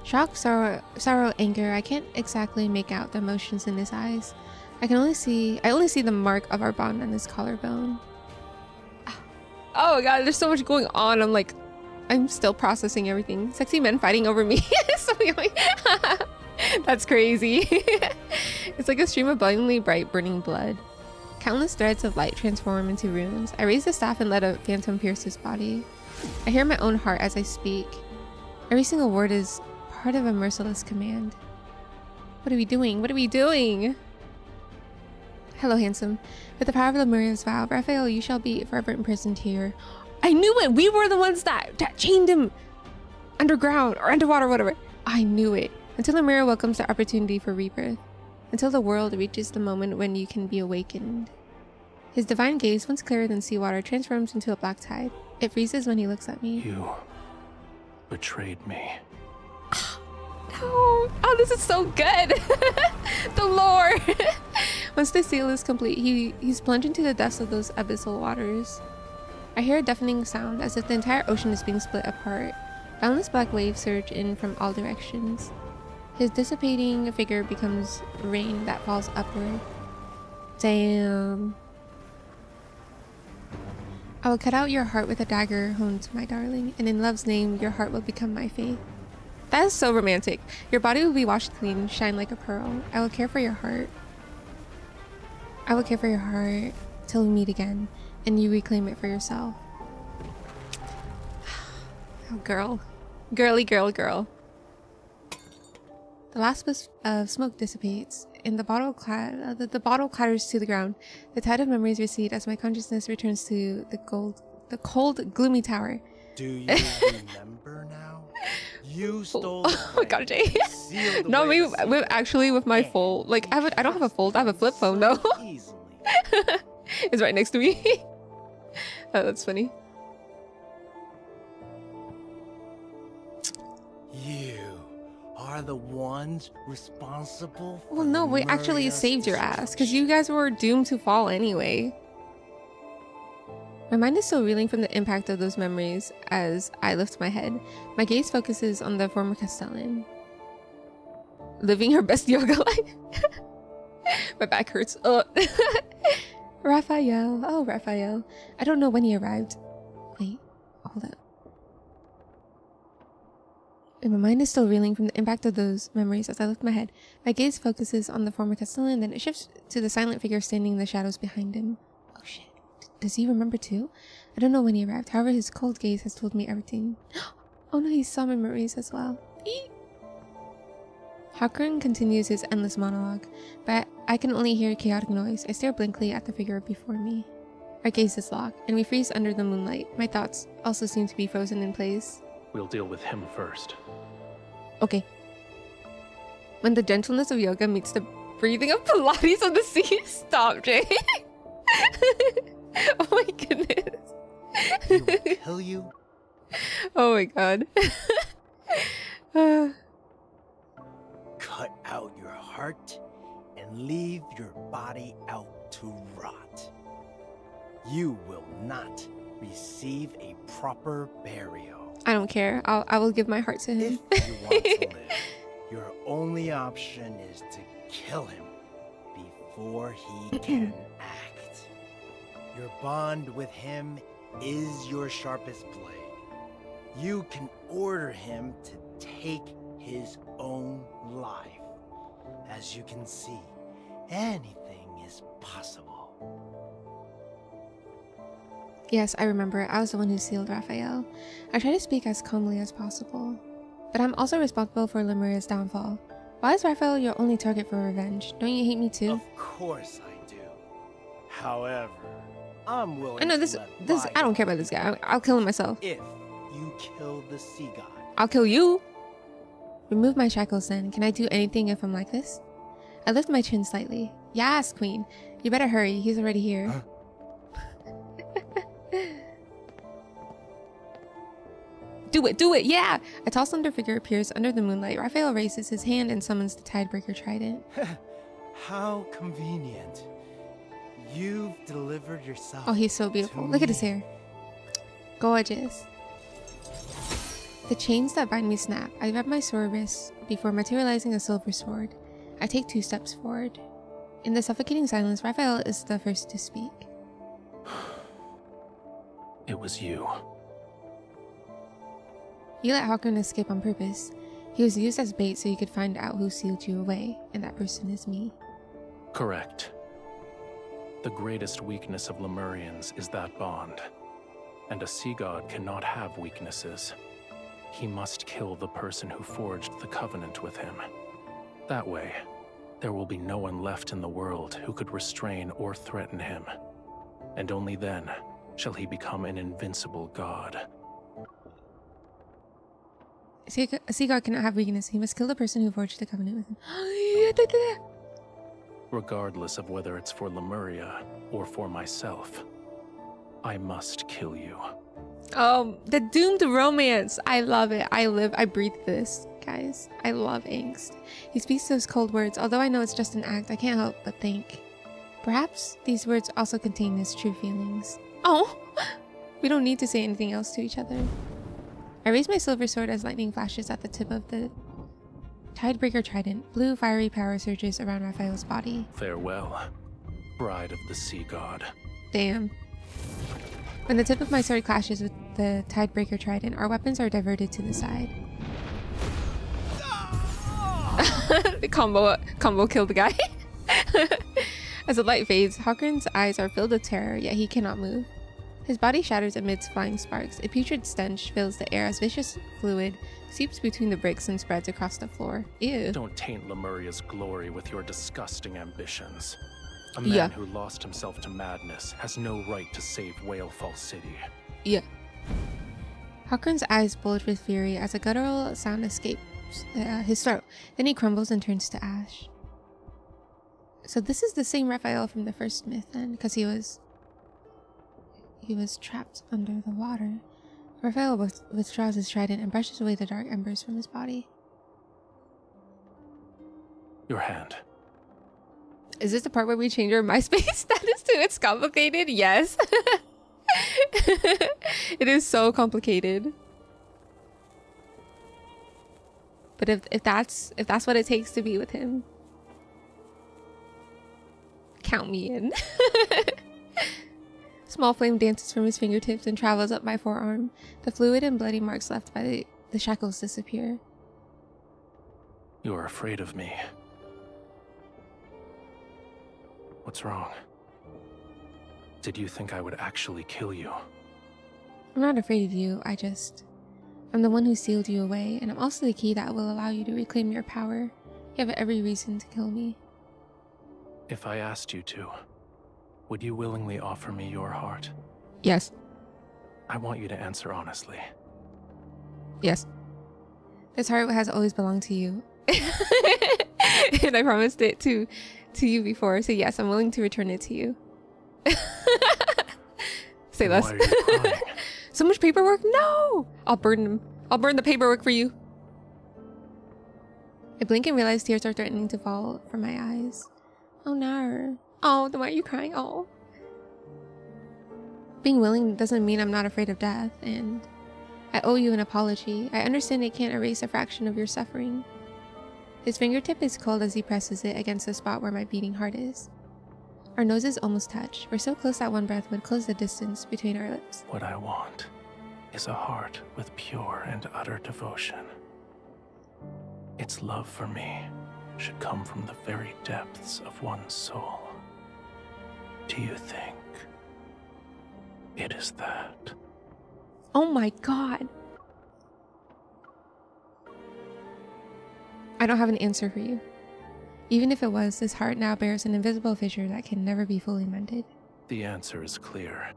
Shock, sorrow, anger. I can't exactly make out the emotions in his eyes. I only see the mark of our bond on his collarbone. Oh my god, there's so much going on. I'm still processing everything. Sexy men fighting over me. So annoying. That's crazy. It's like a stream of blindingly bright burning blood. Countless threads of light transform into runes. I raise the staff and let a phantom pierce his body. I hear my own heart as I speak. Every single word is part of a merciless command. What are we doing? What are we doing? Hello, handsome. With the power of Lemuria's vow, Raphael, you shall be forever imprisoned here. I knew it! We were the ones that chained him underground or underwater, whatever. I knew it. Until Lemuria welcomes the opportunity for rebirth. Until the world reaches the moment when you can be awakened. His divine gaze, once clearer than seawater, transforms into a black tide. It freezes when he looks at me. You betrayed me. No. Oh, this is so good. The lore. Once the seal is complete, he's plunged into the depths of those abyssal waters. I hear a deafening sound as if the entire ocean is being split apart. Boundless black waves surge in from all directions. His dissipating figure becomes rain that falls upward. Damn. I will cut out your heart with a dagger honed, my darling, and in love's name, your heart will become my faith. That is so romantic. Your body will be washed clean, shine like a pearl. I will care for your heart. I will care for your heart till we meet again, and you reclaim it for yourself. Oh, girl. Girly girl girl. The last wisp of smoke dissipates, and the bottle clatters to the ground. The tide of memories recede as my consciousness returns to the cold, gloomy tower. Do you remember now? You stole the Oh my god, Jay. No, me with my fold. Like I don't have a fold. I have a flip phone though. It's right next to me. Oh, that's funny. You are the ones responsible for Well, no, we actually saved your ass because you guys were doomed to fall anyway. My mind is still reeling from the impact of those memories as I lift my head. My gaze focuses on the former Castellan. Living her best yoga life. My back hurts. Raphael. Oh, Raphael. I don't know when he arrived. Wait, hold up. And my mind is still reeling from the impact of those memories as I lift my head. My gaze focuses on the former Castellan, then it shifts to the silent figure standing in the shadows behind him. Oh shit. Does he remember too? I don't know when he arrived. However, his cold gaze has told me everything. Oh no, he saw my memories as well. Hakron continues his endless monologue, but I can only hear chaotic noise. I stare blankly at the figure before me. Our gaze is locked, and we freeze under the moonlight. My thoughts also seem to be frozen in place. We'll deal with him first. Okay. When the gentleness of yoga meets the breathing of Pilates of the sea. Stop, Jay. Oh my goodness. He will kill you. Oh my god. Cut out your heart and leave your body out to rot. You will not receive a proper burial. I don't care. I will give my heart to him. If you want to live, your only option is to kill him before he can act. Your bond with him is your sharpest blade. You can order him to take his own life. As you can see, anything is possible. Yes, I remember. I was the one who sealed Raphael. I try to speak as calmly as possible. But I'm also responsible for Lemuria's downfall. Why is Raphael your only target for revenge? Don't you hate me too? Of course I do. However, I'm willing I know this. I don't care about this guy. I'll kill him myself. If you kill the sea god. I'll kill you. Remove my shackles then. Can I do anything if I'm like this? I lift my chin slightly. Yes, queen. You better hurry. He's already here. Huh? Do it, yeah! A tall slender figure appears under the moonlight. Raphael raises his hand and summons the Tidebreaker Trident. How convenient. You've delivered yourself. Oh, he's so beautiful. Look at his hair. Gorgeous. The chains that bind me snap. I grab my sword wrist before materializing a silver sword. I take 2 steps forward. In the suffocating silence, Raphael is the first to speak. It was you. You let Hakon escape on purpose. He was used as bait so you could find out who sealed you away, and that person is me. Correct. The greatest weakness of Lemurians is that bond. And a sea god cannot have weaknesses. He must kill the person who forged the covenant with him. That way, there will be no one left in the world who could restrain or threaten him. And only then shall he become an invincible god. A sea god cannot have weakness. He must kill the person who forged the covenant with him. Regardless of whether it's for Lemuria or for myself, I must kill you. Oh, the doomed romance. I love it. I breathe this, guys. I love angst. He speaks those cold words. Although I know it's just an act, I can't help but think. Perhaps these words also contain his true feelings. Oh, we don't need to say anything else to each other. I raise my silver sword as lightning flashes at the tip of the Tidebreaker trident. Blue fiery power surges around Raphael's body. Farewell, bride of the sea god. Damn. When the tip of my sword clashes with the Tidebreaker trident, our weapons are diverted to the side. The combo killed the guy. As the light fades, Hawkern's eyes are filled with terror, yet he cannot move. His body shatters amidst flying sparks. A putrid stench fills the air as vicious fluid seeps between the bricks and spreads across the floor. Ew. Don't taint Lemuria's glory with your disgusting ambitions. A man who lost himself to madness has no right to save Whalefall City. Yeah. Hawkern's eyes bulge with fury as a guttural sound escapes his throat. Then he crumbles and turns to ash. So this is the same Raphael from the first myth then, because he was trapped under the water. Raphael withdraws his trident and brushes away the dark embers from his body. Your hand. Is this the part where we change our MySpace status to it's complicated? Yes. It is so complicated. But if that's what it takes to be with him, count me in. Small flame dances from his fingertips and travels up my forearm. The fluid and bloody marks left by the shackles disappear. You are afraid of me. What's wrong? Did you think I would actually kill you? I'm not afraid of you. I'm the one who sealed you away, and I'm also the key that will allow you to reclaim your power. You have every reason to kill me. If I asked you to, would you willingly offer me your heart? Yes. I want you to answer honestly. Yes. This heart has always belonged to you. And I promised it to you before, so yes, I'm willing to return it to you. Say less. Why are you crying? So much paperwork? No! I'll burn the paperwork for you. I blink and realize tears are threatening to fall from my eyes. Oh no. Oh, then why are you crying? Oh. Being willing doesn't mean I'm not afraid of death, and I owe you an apology. I understand it can't erase a fraction of your suffering. His fingertip is cold as he presses it against the spot where my beating heart is. Our noses almost touch. We're so close that one breath would close the distance between our lips. What I want is a heart with pure and utter devotion. Its love for me should come from the very depths of one's soul. Do you think it is that? Oh my god. I don't have an answer for you. Even if it was, this heart now bears an invisible fissure that can never be fully mended. The answer is clear.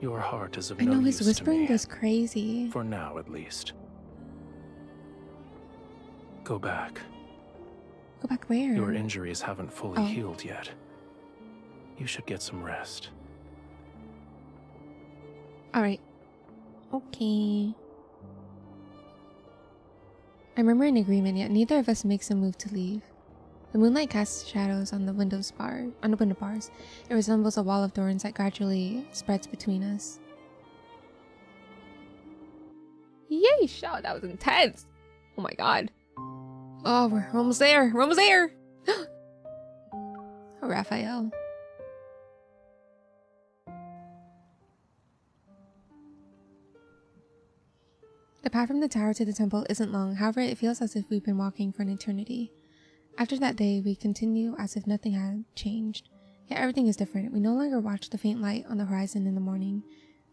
Your heart is of I no know use his whispering to me. goes crazy. For now, at least. Go back. Go back where? Your injuries haven't fully Oh. healed yet. You should get some rest. Alright. Okay. I murmur in agreement, yet neither of us makes a move to leave. The moonlight casts shadows on the window bars. It resembles a wall of thorns that gradually spreads between us. Yeesh! Oh, that was intense! Oh my god. Oh, we're almost there! We're almost there! Oh, Raphael. The path from the tower to the temple isn't long, however it feels as if we've been walking for an eternity. After that day, we continue as if nothing had changed. Yet everything is different. We no longer watch the faint light on the horizon in the morning,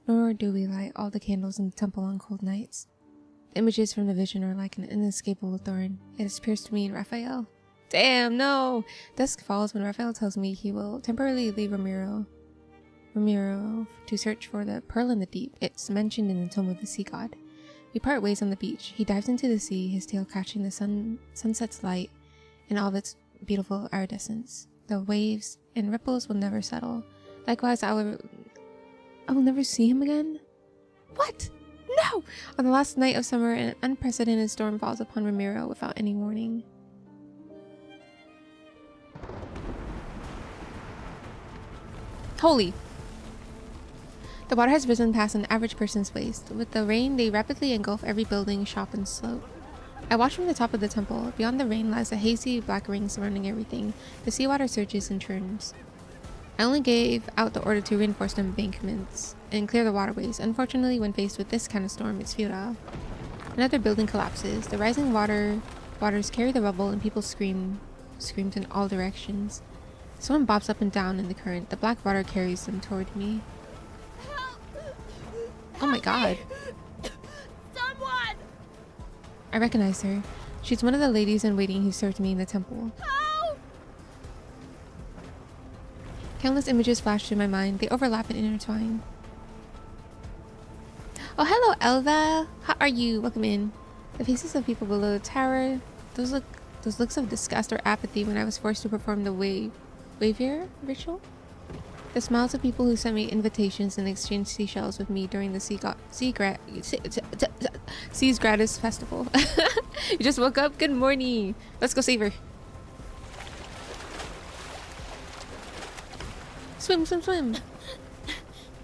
nor do we light all the candles in the temple on cold nights. The images from the vision are like an inescapable thorn. It has pierced me and Raphael. Damn, no. Dusk falls when Raphael tells me he will temporarily leave Ramiro to search for the pearl in the deep. It's mentioned in the Tome of the Sea God. We part ways on the beach. He dives into the sea, his tail catching the sunset's light in all of its beautiful iridescence. The waves and ripples will never settle. Likewise, I will never see him again. What? No! On the last night of summer, an unprecedented storm falls upon Ramiro without any warning. Holy! The water has risen past an average person's waist. With the rain, they rapidly engulf every building, shop, and slope. I watch from the top of the temple. Beyond the rain lies a hazy black ring surrounding everything. The seawater surges and churns. I only gave out the order to reinforce the embankments and clear the waterways. Unfortunately, when faced with this kind of storm, it's futile. Another building collapses. The rising waters carry the rubble, and people screams in all directions. Someone bobs up and down in the current. The black water carries them toward me. Oh my god. Someone! I recognize her. She's one of the ladies in waiting who served me in the temple. Help! Countless images flash through my mind. They overlap and intertwine. Oh, hello, Elva. How are you? Welcome in. The faces of people below the tower. Those looks of disgust or apathy when I was forced to perform the wavier ritual. The smiles of people who sent me invitations and exchanged seashells with me during the Seas Gratis Festival. You just woke up? Good morning. Let's go save her. Swim, swim, swim.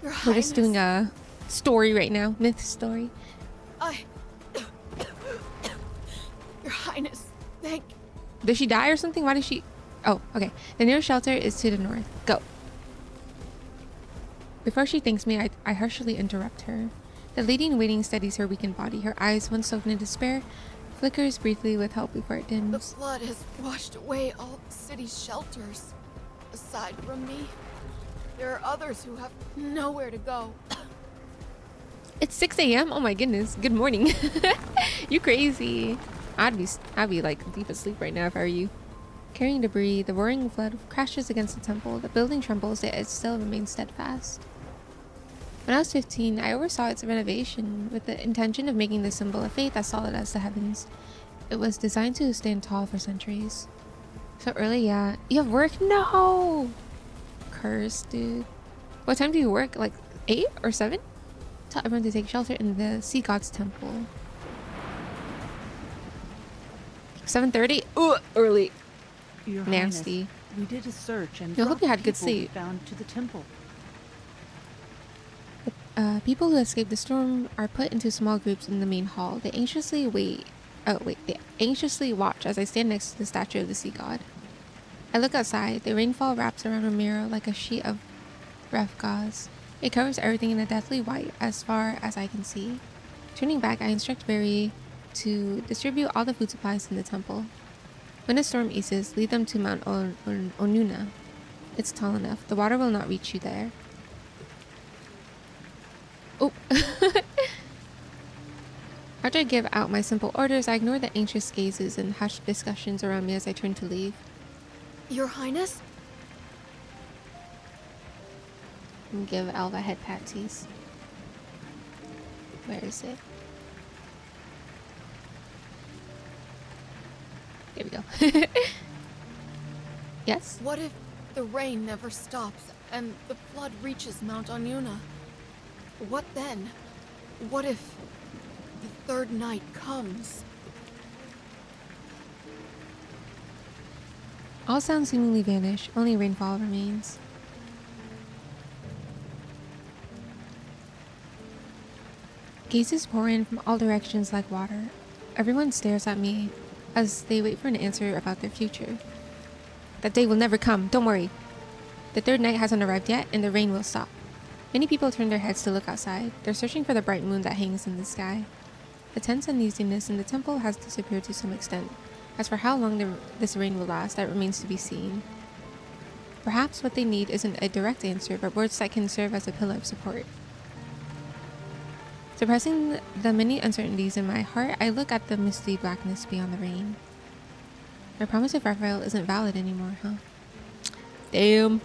We're just doing a story right now. Myth story. Your Highness, thank... Did she die or something? Why did she... Oh, okay. The nearest shelter is to the north. Go. Before she thanks me, I harshly interrupt her. The lady in waiting steadies her weakened body. Her eyes, once soaked in despair, flickers briefly with help before it The dims. flood has washed away all the city's shelters. Aside from me, there are others who have nowhere to go. It's 6 a.m. Oh my goodness. Good morning. You crazy. I'd be like deep asleep right now if I were you. Carrying debris, the roaring flood crashes against the temple. The building trembles, yet it still remains steadfast. When I was 15, I oversaw its renovation with the intention of making the symbol of faith as solid as the heavens. It was designed to stand tall for centuries. So early, yeah. You have work? No! Curse, dude. What time do you work? Like 8 or 7? Tell everyone to take shelter in the Sea God's temple. 7:30? Ooh, early. Your Nasty. Highness, we did a search and I hope you had good people we sleep. found to the temple. People who escaped the storm are put into small groups in the main hall. They anxiously they anxiously watch as I stand next to the statue of the sea god. I look outside. The rainfall wraps around Ramiro like a sheet of rough gauze. It covers everything in a deathly white as far as I can see. Turning back, I instruct Barry to distribute all the food supplies in the temple. When the storm eases, lead them to Mount Onuna. It's tall enough. The water will not reach you there. Oh. After I give out my simple orders, I ignore the anxious gazes and hushed discussions around me as I turn to leave. Your Highness? And give Alva head patsies. Where is it? There we go. Yes? What if the rain never stops and the flood reaches Mount Onuna? What then? What if the third night comes? All sounds seemingly vanish, only rainfall remains. Gazes pour in from all directions like water. Everyone stares at me as they wait for an answer about their future. That day will never come, don't worry. The third night hasn't arrived yet, and the rain will stop. Many people turn their heads to look outside. They're searching for the bright moon that hangs in the sky. The tense uneasiness in the temple has disappeared to some extent. As for how long this rain will last, that remains to be seen. Perhaps what they need isn't a direct answer, but words that can serve as a pillar of support. Suppressing the many uncertainties in my heart, I look at the misty blackness beyond the rain. My promise with Raphael isn't valid anymore, huh? Damn.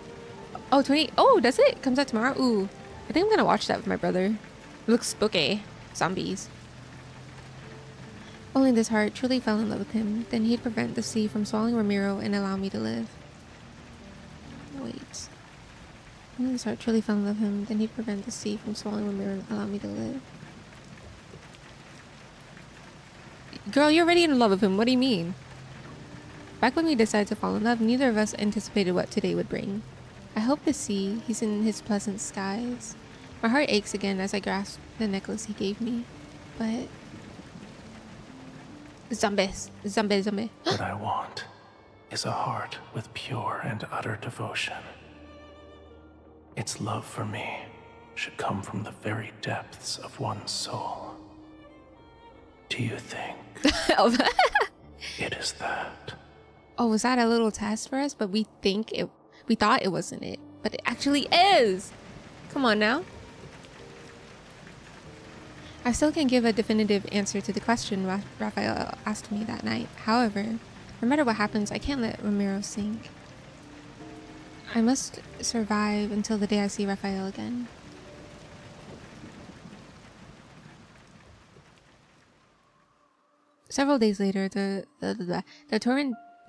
Oh, 28. Oh, does it? Comes out tomorrow? Ooh. I think I'm gonna watch that with my brother. It looks spooky. Zombies. Only this heart truly fell in love with him. Then he'd prevent the sea from swallowing Ramiro and allow me to live. Wait. Only this heart truly fell in love with him. Then he'd prevent the sea from swallowing Ramiro and allow me to live. Girl, you're already in love with him. What do you mean? Back when we decided to fall in love, neither of us anticipated what today would bring. I hope to see he's in his pleasant skies. My heart aches again as I grasp the necklace he gave me. But... Zombies. Zombie. What I want is a heart with pure and utter devotion. Its love for me should come from the very depths of one's soul. Do you think it is that? Oh, was that a little test for us? But we thought it wasn't it, but it actually is. Come on now. I still can't give a definitive answer to the question Raphael asked me that night. However, no matter what happens, I can't let Ramiro sink. I must survive until the day I see Raphael again. Several days later, the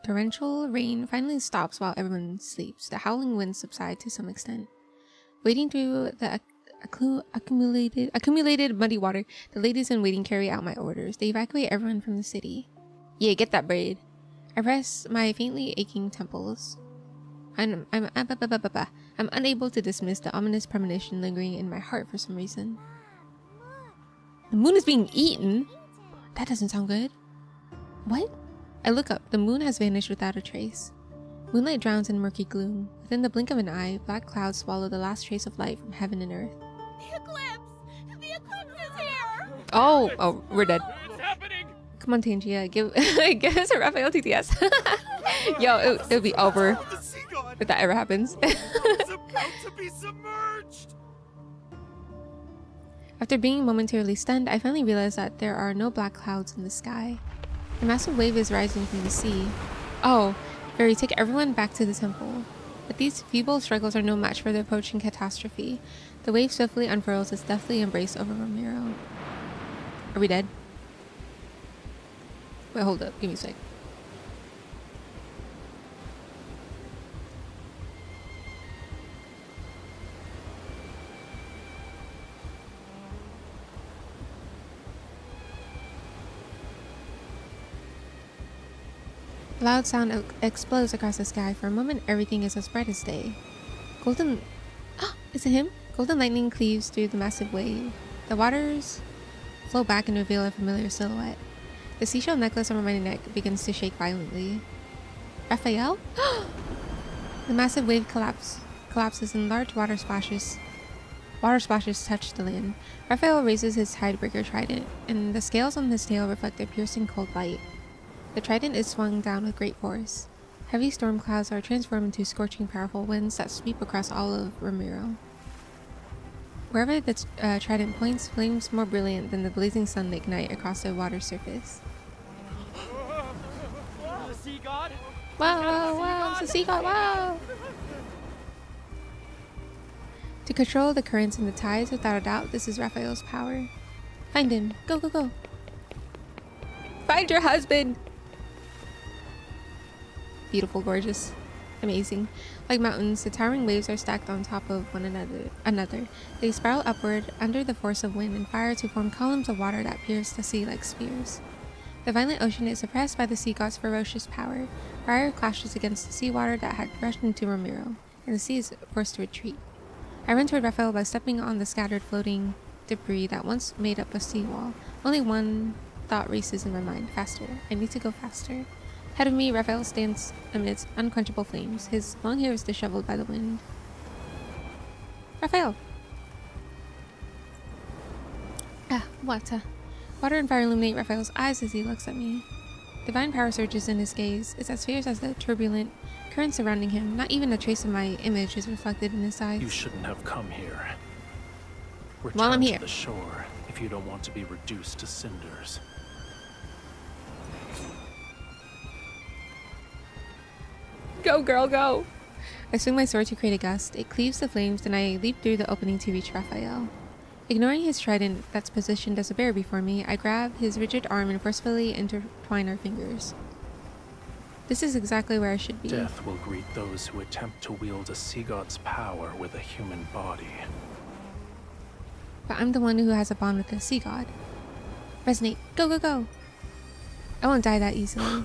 torrential rain finally stops while everyone sleeps. The howling winds subside to some extent. Wading through the accumulated muddy water, the ladies in waiting carry out my orders. They evacuate everyone from the city. Yeah, get that braid. I press my faintly aching temples. I'm unable to dismiss the ominous premonition lingering in my heart for some reason. The moon is being eaten? That doesn't sound good. What? I look up. The moon has vanished without a trace. Moonlight drowns in murky gloom. Within the blink of an eye, black clouds swallow the last trace of light from heaven and earth. The eclipse! The eclipse is here! Oh, we're dead. It's happening! Come on, Tangia, give us a Raphael TTS. Yo, it'll be over if that ever happens. It's about to be submerged! After being momentarily stunned, I finally realized that there are no black clouds in the sky. A massive wave is rising from the sea. Oh, Fairy, take everyone back to the temple. But these feeble struggles are no match for the approaching catastrophe. The wave swiftly unfurls its deathly embrace over Ramiro. Are we dead? Wait, hold up. Give me a sec. A loud sound explodes across the sky. For a moment, everything is as bright as day. Golden... Is it him? Golden lightning cleaves through the massive wave. The waters flow back and reveal a familiar silhouette. The seashell necklace on my neck begins to shake violently. Raphael? The massive wave collapses and large water splashes touch the land. Raphael raises his tidebreaker trident, and the scales on his tail reflect a piercing cold light. The trident is swung down with great force. Heavy storm clouds are transformed into scorching, powerful winds that sweep across all of Ramiro. Wherever the trident points, flames more brilliant than the blazing sun ignite across the water surface. The sea god? Wow, it's a sea god, wow! To control the currents and the tides, without a doubt, this is Raphael's power. Find him. Go, go, go. Find your husband! Beautiful, gorgeous, amazing. Like mountains, the towering waves are stacked on top of one another. They spiral upward under the force of wind and fire to form columns of water that pierce the sea like spears. The violent ocean is suppressed by the sea god's ferocious power. Fire clashes against the seawater that had rushed into Ramiro, and the sea is forced to retreat. I run toward Raphael by stepping on the scattered floating debris that once made up a seawall. Only one thought races in my mind. Faster. I need to go faster. Ahead of me, Raphael stands amidst unquenchable flames. His long hair is disheveled by the wind. Raphael! Water. Water and fire illuminate Raphael's eyes as he looks at me. Divine power surges in his gaze. It's as fierce as the turbulent current surrounding him. Not even a trace of my image is reflected in his eyes. You shouldn't have come here. While I'm Return here. to the shore if you don't want to be reduced to cinders. Go, girl, go. I swing my sword to create a gust. It cleaves the flames, and I leap through the opening to reach Raphael. Ignoring his trident that's positioned as a bear before me, I grab his rigid arm and forcefully intertwine our fingers. This is exactly where I should be. Death will greet those who attempt to wield a sea god's power with a human body. But I'm the one who has a bond with the sea god. Resonate. Go, go, go. I won't die that easily.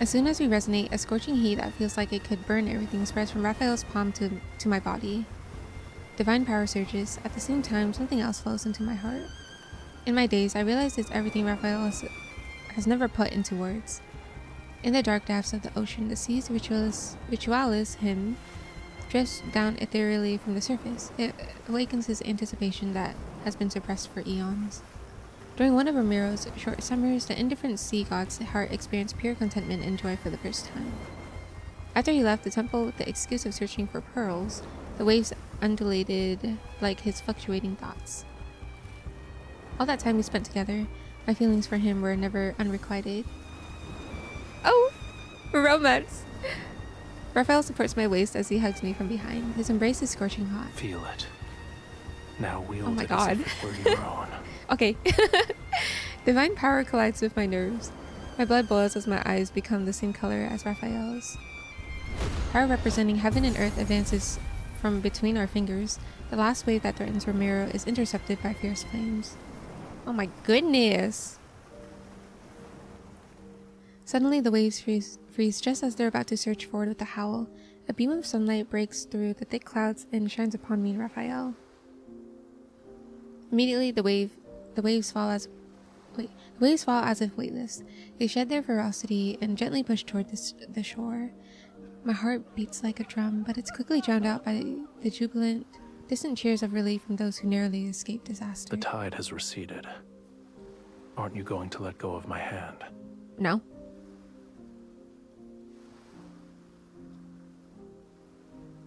As soon as we resonate, a scorching heat that feels like it could burn everything spreads from Raphael's palm to my body. Divine power surges. At the same time, something else flows into my heart. In my days, I realized it's everything Raphael has never put into words. In the dark depths of the ocean, the sea's ritualis hymn drifts down ethereally from the surface. It awakens his anticipation that has been suppressed for eons. During one of Ramiro's short summers, the indifferent sea god's heart experienced pure contentment and joy for the first time. After he left the temple with the excuse of searching for pearls, the waves undulated like his fluctuating thoughts. All that time we spent together, my feelings for him were never unrequited. Oh! Romance! Raphael supports my waist as he hugs me from behind. His embrace is scorching hot. Feel it. Now wield Oh my it God. as if it were your own. Okay. Divine power collides with my nerves. My blood boils as my eyes become the same color as Raphael's. Power representing heaven and earth advances from between our fingers. The last wave that threatens Ramiro is intercepted by fierce flames. Oh my goodness! Suddenly the waves freeze just as they're about to surge forward with a howl. A beam of sunlight breaks through the thick clouds and shines upon me and Raphael. Immediately the waves fall as if weightless. They shed their ferocity and gently push toward the shore. My heart beats like a drum, but it's quickly drowned out by the jubilant, distant cheers of relief from those who narrowly escaped disaster. The tide has receded. Aren't you going to let go of my hand? No.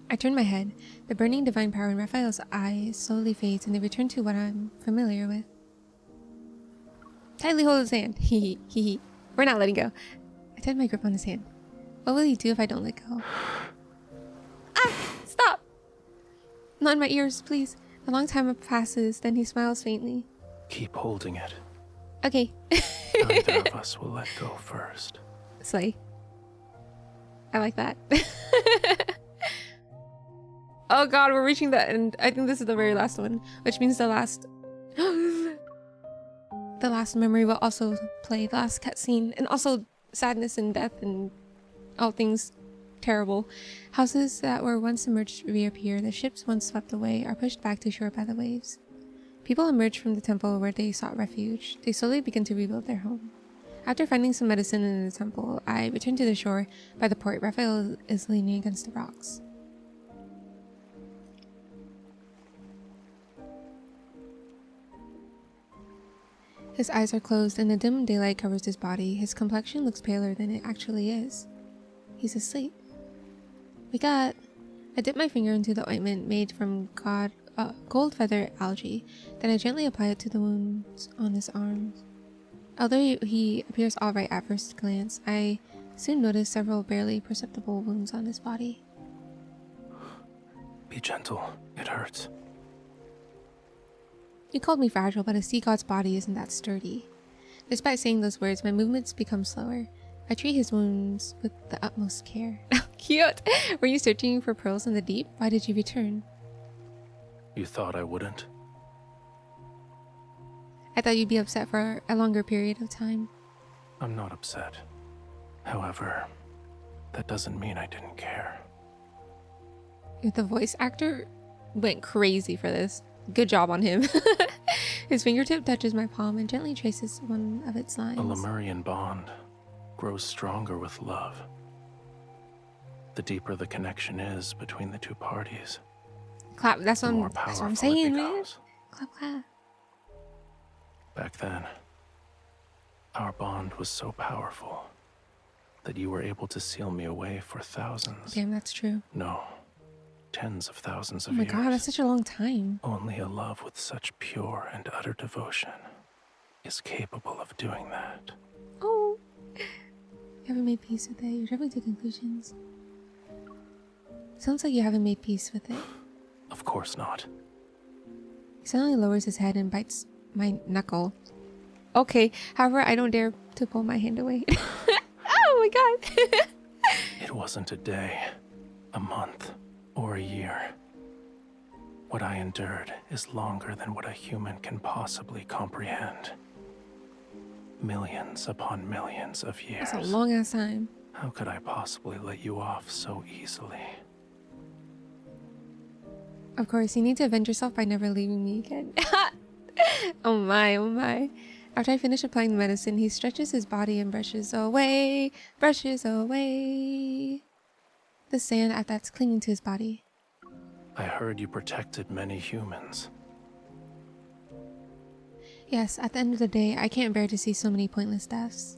I turn my head. The burning divine power in Raphael's eyes slowly fades and they return to what I'm familiar with. Tightly hold his hand. Hee hee. We're not letting go. I tighten my grip on his hand. What will he do if I don't let go? Ah! Stop! Not in my ears, please. A long time passes, then he smiles faintly. Keep holding it. Okay. Neither of us will let go first. Slay. I like that. Oh god, we're reaching the end. I think this is the very last one, which means the last the last memory will also play, the last cutscene, and also sadness and death and all things terrible. Houses that were once submerged reappear. The ships once swept away are pushed back to shore by the waves. People emerge from the temple where they sought refuge. They slowly begin to rebuild their home. After finding some medicine in the temple, I return to the shore. By the port, Raphael is leaning against the rocks. His eyes are closed and the dim daylight covers his body. His complexion looks paler than it actually is. He's asleep. Wake up! I dip my finger into the ointment made from gold feather algae. Then I gently apply it to the wounds on his arms. Although he appears alright at first glance, I soon notice several barely perceptible wounds on his body. Be gentle. It hurts. You called me fragile, but a sea god's body isn't that sturdy. Despite saying those words, my movements become slower. I treat his wounds with the utmost care. Cute! Were you searching for pearls in the deep? Why did you return? You thought I wouldn't? I thought you'd be upset for a longer period of time. I'm not upset. However, that doesn't mean I didn't care. The voice actor went crazy for this. Good job on him. His fingertip touches my palm and gently traces one of its lines. A Lemurian bond grows stronger with love. The deeper the connection is between the two parties, Clap, that's the more what powerful I'm saying, it man. becomes. Clap, clap. Back then, our bond was so powerful that you were able to seal me away for thousands. Damn, that's true. No, tens of thousands Oh of my years. god, that's such a long time. Only a love with such pure and utter devotion is capable of doing that. Oh, you haven't made peace with it. You're jumping to conclusions. Sounds like you haven't made peace with it. Of course not. He suddenly lowers his head and bites my knuckle. Okay, however, I don't dare to pull my hand away. Oh my god. It wasn't a day, a month, or a year. What I endured is longer than what a human can possibly comprehend. Millions upon millions of years. That's a long ass time. How could I possibly let you off so easily? Of course, you need to avenge yourself by never leaving me again. Oh my, oh my. After I finish applying the medicine, he stretches his body and brushes away the sand that's clinging to his body. I heard you protected many humans. Yes, at the end of the day, I can't bear to see so many pointless deaths.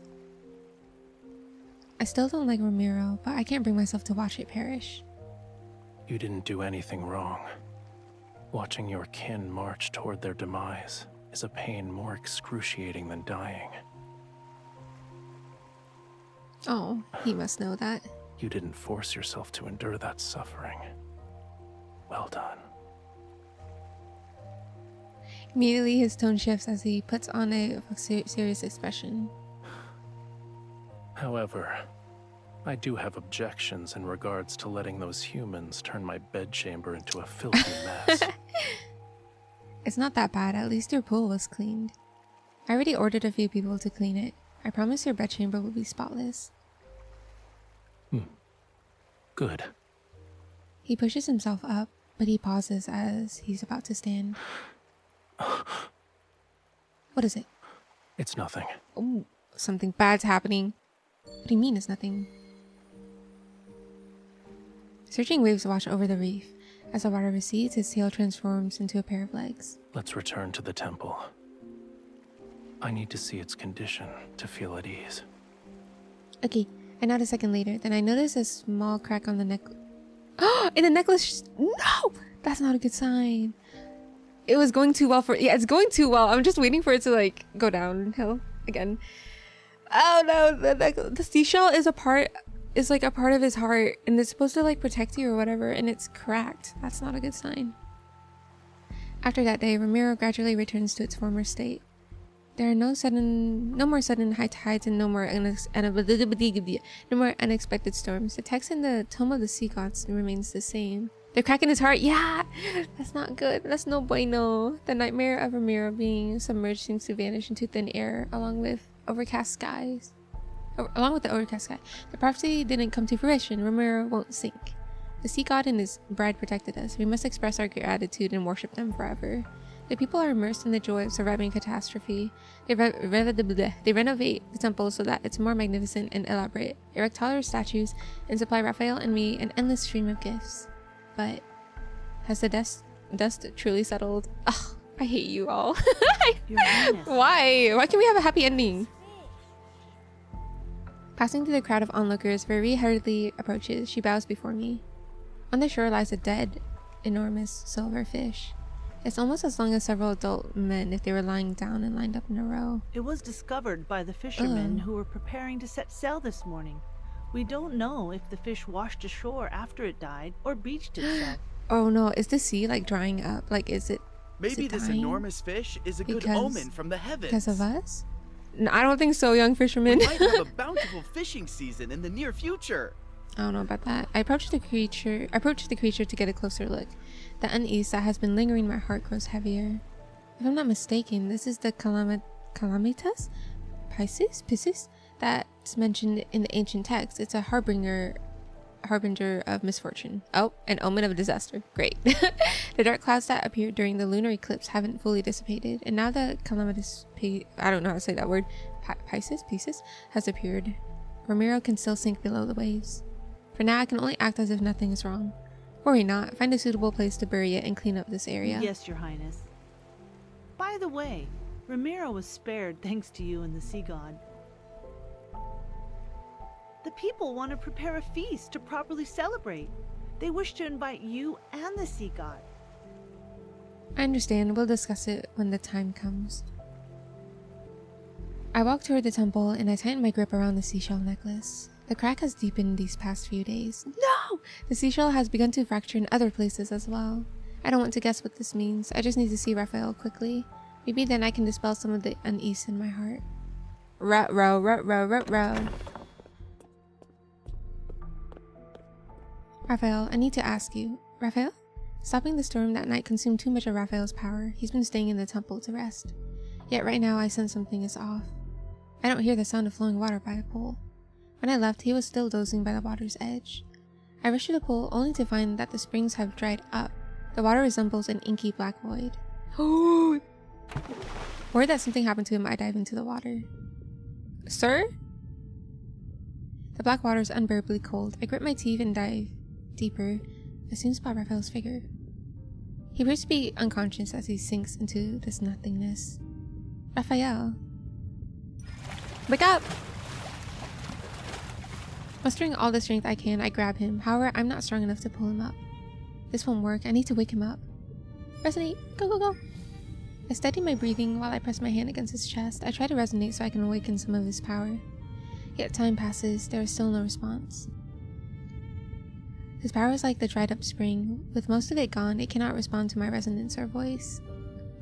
I still don't like Ramiro, but I can't bring myself to watch it perish. You didn't do anything wrong. Watching your kin march toward their demise is a pain more excruciating than dying. Oh, he must know that. You didn't force yourself to endure that suffering. Well done. Immediately, his tone shifts as he puts on a serious expression. However, I do have objections in regards to letting those humans turn my bedchamber into a filthy mess. It's not that bad. At least your pool was cleaned. I already ordered a few people to clean it. I promise your bedchamber will be spotless. Good. He pushes himself up, but he pauses as he's about to stand. What is it? It's nothing. Oh, something bad's happening. What do you mean it's nothing? Surging waves wash over the reef. As the water recedes, his tail transforms into a pair of legs. Let's return to the temple. I need to see its condition to feel at ease. Okay, I nod a second later. Then I notice a small crack on the neck. Oh, in the necklace. No, that's not a good sign. It was going too well for. Yeah, it's going too well. I'm just waiting for it to like go downhill again. Oh no, the seashell is like a part of his heart, and it's supposed to like protect you or whatever, and it's cracked. That's not a good sign. After that day, Ramiro gradually returns to its former state. There are no more sudden high tides and no more unexpected storms. The text in the Tome of the Sea Gods remains the same. The crack in his heart, yeah, that's not good. That's no bueno. The nightmare of Ramiro being submerged seems to vanish into thin air, along with the overcast sky. The prophecy didn't come to fruition. Ramiro won't sink. The sea god and his bride protected us. We must express our gratitude and worship them forever. The people are immersed in the joy of surviving catastrophe. They renovate the temple so that it's more magnificent and elaborate, erect taller statues, and supply Raphael and me an endless stream of gifts. But has the dust truly settled? Ugh, I hate you all. Why? Why can't we have a happy ending? Passing through the crowd of onlookers, Veri hurriedly approaches. She bows before me. On the shore lies a dead, enormous silver fish. It's almost as long as several adult men if they were lying down and lined up in a row. It was discovered by the fishermen who were preparing to set sail this morning. We don't know if the fish washed ashore after it died or beached itself. Oh no, is the sea like drying up? Like is it Maybe this dying? enormous fish is a good omen from the heavens. Because of us? No, I don't think so, young fisherman. We might have a bountiful fishing season in the near future. I don't know about that. I approached the creature to get a closer look. The unease that has been lingering in my heart grows heavier. If I'm not mistaken, this is the Calamitas Pisces that's mentioned in the ancient text. It's a harbinger of misfortune. Oh, an omen of disaster. Great. The dark clouds that appeared during the lunar eclipse haven't fully dissipated, and now the Calamitas I don't know how to say that word. Pisces has appeared. Ramiro can still sink below the waves. For now, I can only act as if nothing is wrong. Worry not. Find a suitable place to bury it and clean up this area. Yes, Your Highness. By the way, Ramiro was spared thanks to you and the sea god. The people want to prepare a feast to properly celebrate. They wish to invite you and the sea god. I understand. We'll discuss it when the time comes. I walk toward the temple and I tighten my grip around the seashell necklace. The crack has deepened these past few days. No! The seashell has begun to fracture in other places as well. I don't want to guess what this means. I just need to see Raphael quickly. Maybe then I can dispel some of the unease in my heart. Rut-row, rut-row, rut-row. Raphael, I need to ask you. Raphael? Stopping the storm that night consumed too much of Raphael's power. He's been staying in the temple to rest. Yet right now I sense something is off. I don't hear the sound of flowing water by the pool. When I left, he was still dozing by the water's edge. I rush to the pool only to find that the springs have dried up. The water resembles an inky black void. Oh! Worried that something happened to him, I dive into the water. Sir? The black water is unbearably cold. I grit my teeth and dive deeper. I soon spot Raphael's figure. He appears to be unconscious as he sinks into this nothingness. Raphael. Wake up! Mustering all the strength I can, I grab him. However, I'm not strong enough to pull him up. This won't work. I need to wake him up. Resonate. Go, go, go. I steady my breathing while I press my hand against his chest. I try to resonate so I can awaken some of his power. Yet time passes. There is still no response. His power is like the dried up spring. With most of it gone, it cannot respond to my resonance or voice.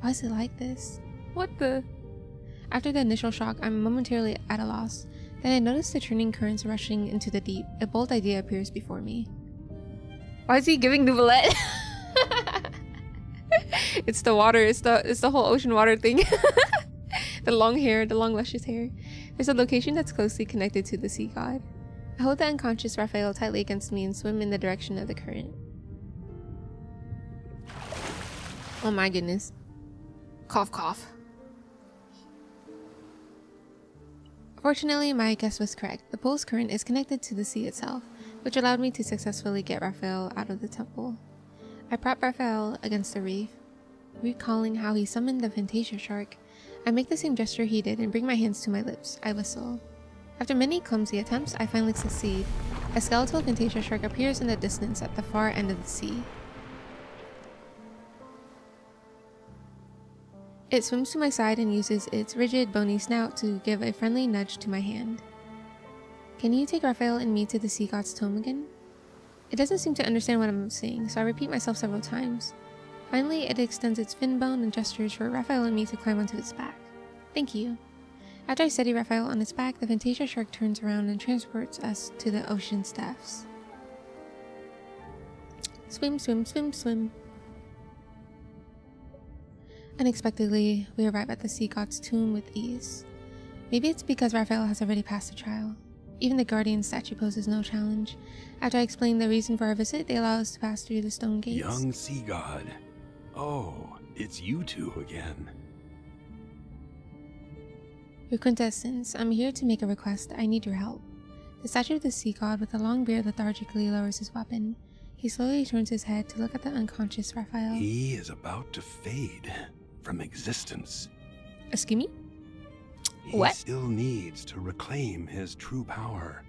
Why is it like this? What the? After the initial shock, I'm momentarily at a loss. Then I notice the churning currents rushing into the deep. A bold idea appears before me. Why is he giving Nouvellette? It's the water. It's the whole ocean water thing. The long hair, the long luscious hair. There's a location that's closely connected to the sea god. I hold the unconscious Raphael tightly against me and swim in the direction of the current. Oh my goodness. Cough, cough. Fortunately, my guess was correct. The pool's current is connected to the sea itself, which allowed me to successfully get Raphael out of the temple. I prop Raphael against the reef, recalling how he summoned the Fantasia shark. I make the same gesture he did and bring my hands to my lips. I whistle. After many clumsy attempts, I finally succeed. A skeletal Fantasia shark appears in the distance at the far end of the sea. It swims to my side and uses its rigid, bony snout to give a friendly nudge to my hand. Can you take Raphael and me to the sea god's tomb again? It doesn't seem to understand what I'm saying, so I repeat myself several times. Finally, it extends its fin bone and gestures for Raphael and me to climb onto its back. Thank you. After I steady Raphael on its back, the Fantasia shark turns around and transports us to the ocean's depths. Swim, swim, swim, swim. Unexpectedly, we arrive at the sea god's tomb with ease. Maybe it's because Raphael has already passed the trial. Even the guardian statue poses no challenge. After I explain the reason for our visit, they allow us to pass through the stone gates. Young sea god. Oh, it's you two again. Your quintessence, I'm here to make a request. I need your help. The statue of the sea god with a long beard lethargically lowers his weapon. He slowly turns his head to look at the unconscious Raphael. He is about to fade from existence. Excuse me? He What? still needs to reclaim his true power.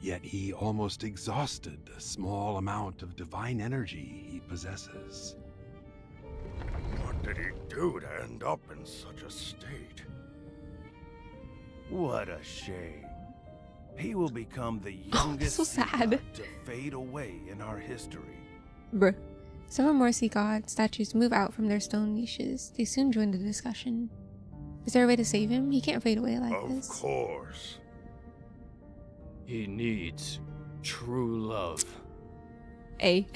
Yet he almost exhausted the small amount of divine energy he possesses. What did he do to end up in such a state? What a shame. He will become the youngest so sad. sea god to fade away in our history. Bruh. Several more sea god statues move out from their stone niches. They soon join the discussion. Is there a way to save him? He can't fade away like this. Of course. He needs true love. A.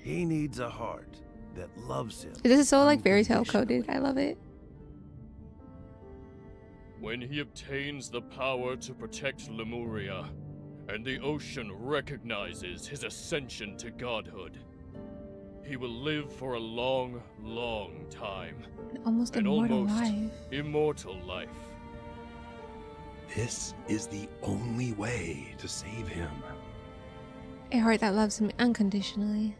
He needs a heart that loves him. This is so like fairy tale coded. I love it. When he obtains the power to protect Lemuria, and the ocean recognizes his ascension to godhood, he will live for a long, long time. Almost An immortal almost life. immortal life. This is the only way to save him. A heart that loves him unconditionally.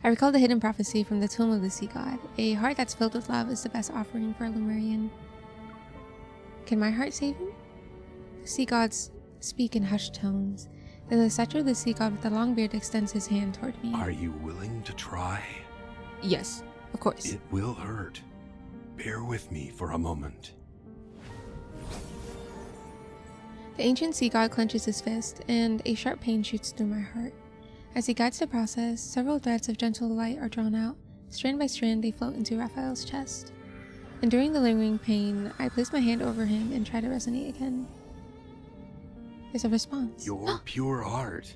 I recall the hidden prophecy from the tomb of the sea god. A heart that's filled with love is the best offering for a Lemurian. Can my heart save him? The sea gods speak in hushed tones. Then the statue of the sea god with the long beard extends his hand toward me. Are you willing to try? Yes, of course. It will hurt. Bear with me for a moment. The ancient sea god clenches his fist, and a sharp pain shoots through my heart. As he guides the process, several threads of gentle light are drawn out. Strand by strand, they float into Raphael's chest. Enduring the lingering pain, I place my hand over him and try to resonate again. There's a response. Your pure heart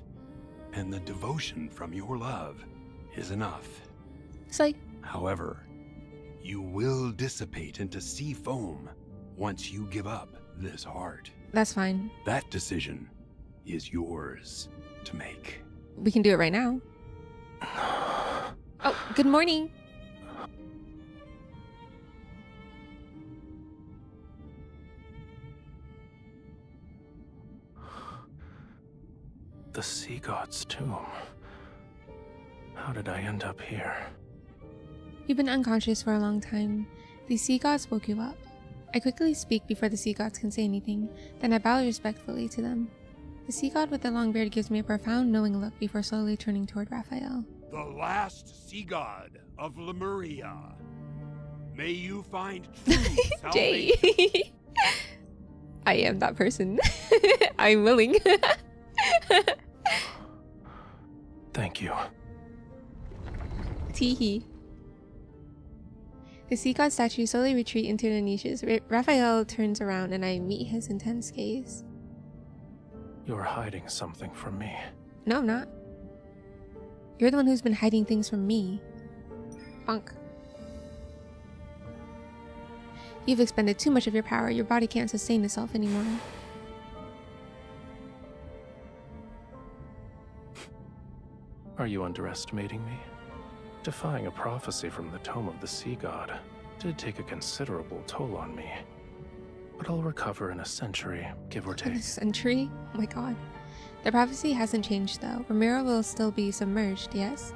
and the devotion from your love is enough. It's like... However, you will dissipate into sea foam once you give up this heart. That's fine. That decision is yours to make. We can do it right now. Oh, good morning. The sea god's tomb. How did I end up here? You've been unconscious for a long time. The sea gods woke you up. I quickly speak before the sea gods can say anything, then I bow respectfully to them. The sea god with the long beard gives me a profound knowing look before slowly turning toward Raphael. The last sea god of Lemuria. May you find true salvation. Jay. I am that person. I'm willing. Thank you. Teehee. The sea god statues slowly retreat into their niches. Raphael turns around and I meet his intense gaze. You're hiding something from me. No, I'm not. You're the one who's been hiding things from me. Bonk. You've expended too much of your power. Your body can't sustain itself anymore. Are you underestimating me? Defying a prophecy from the tome of the sea god did take a considerable toll on me. But I'll recover in a century, give or take. In a century? Oh my god. The prophecy hasn't changed though. Ramiro will still be submerged, yes?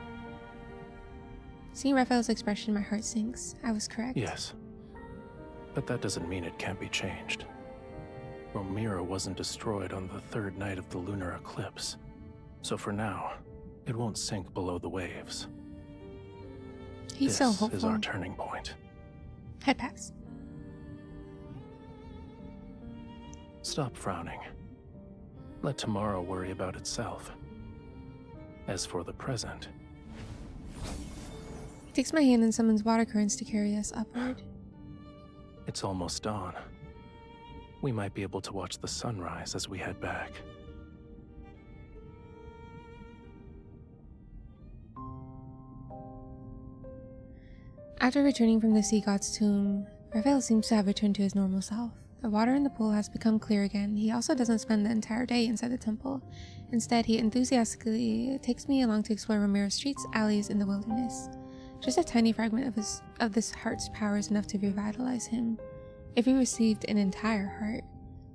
Seeing Raphael's expression, my heart sinks. I was correct. Yes. But that doesn't mean it can't be changed. Ramiro wasn't destroyed on the third night of the lunar eclipse. So for now, it won't sink below the waves. He's so hopeful. This is our turning point. Head pass. Stop frowning. Let tomorrow worry about itself. As for the present... He takes my hand and summons water currents to carry us upward. It's almost dawn. We might be able to watch the sunrise as we head back. After returning from the sea god's tomb, Raphael seems to have returned to his normal self. The water in the pool has become clear again. He also doesn't spend the entire day inside the temple. Instead, he enthusiastically takes me along to explore Ramiro's streets, alleys, in the wilderness. Just a tiny fragment of this heart's power is enough to revitalize him. If he received an entire heart.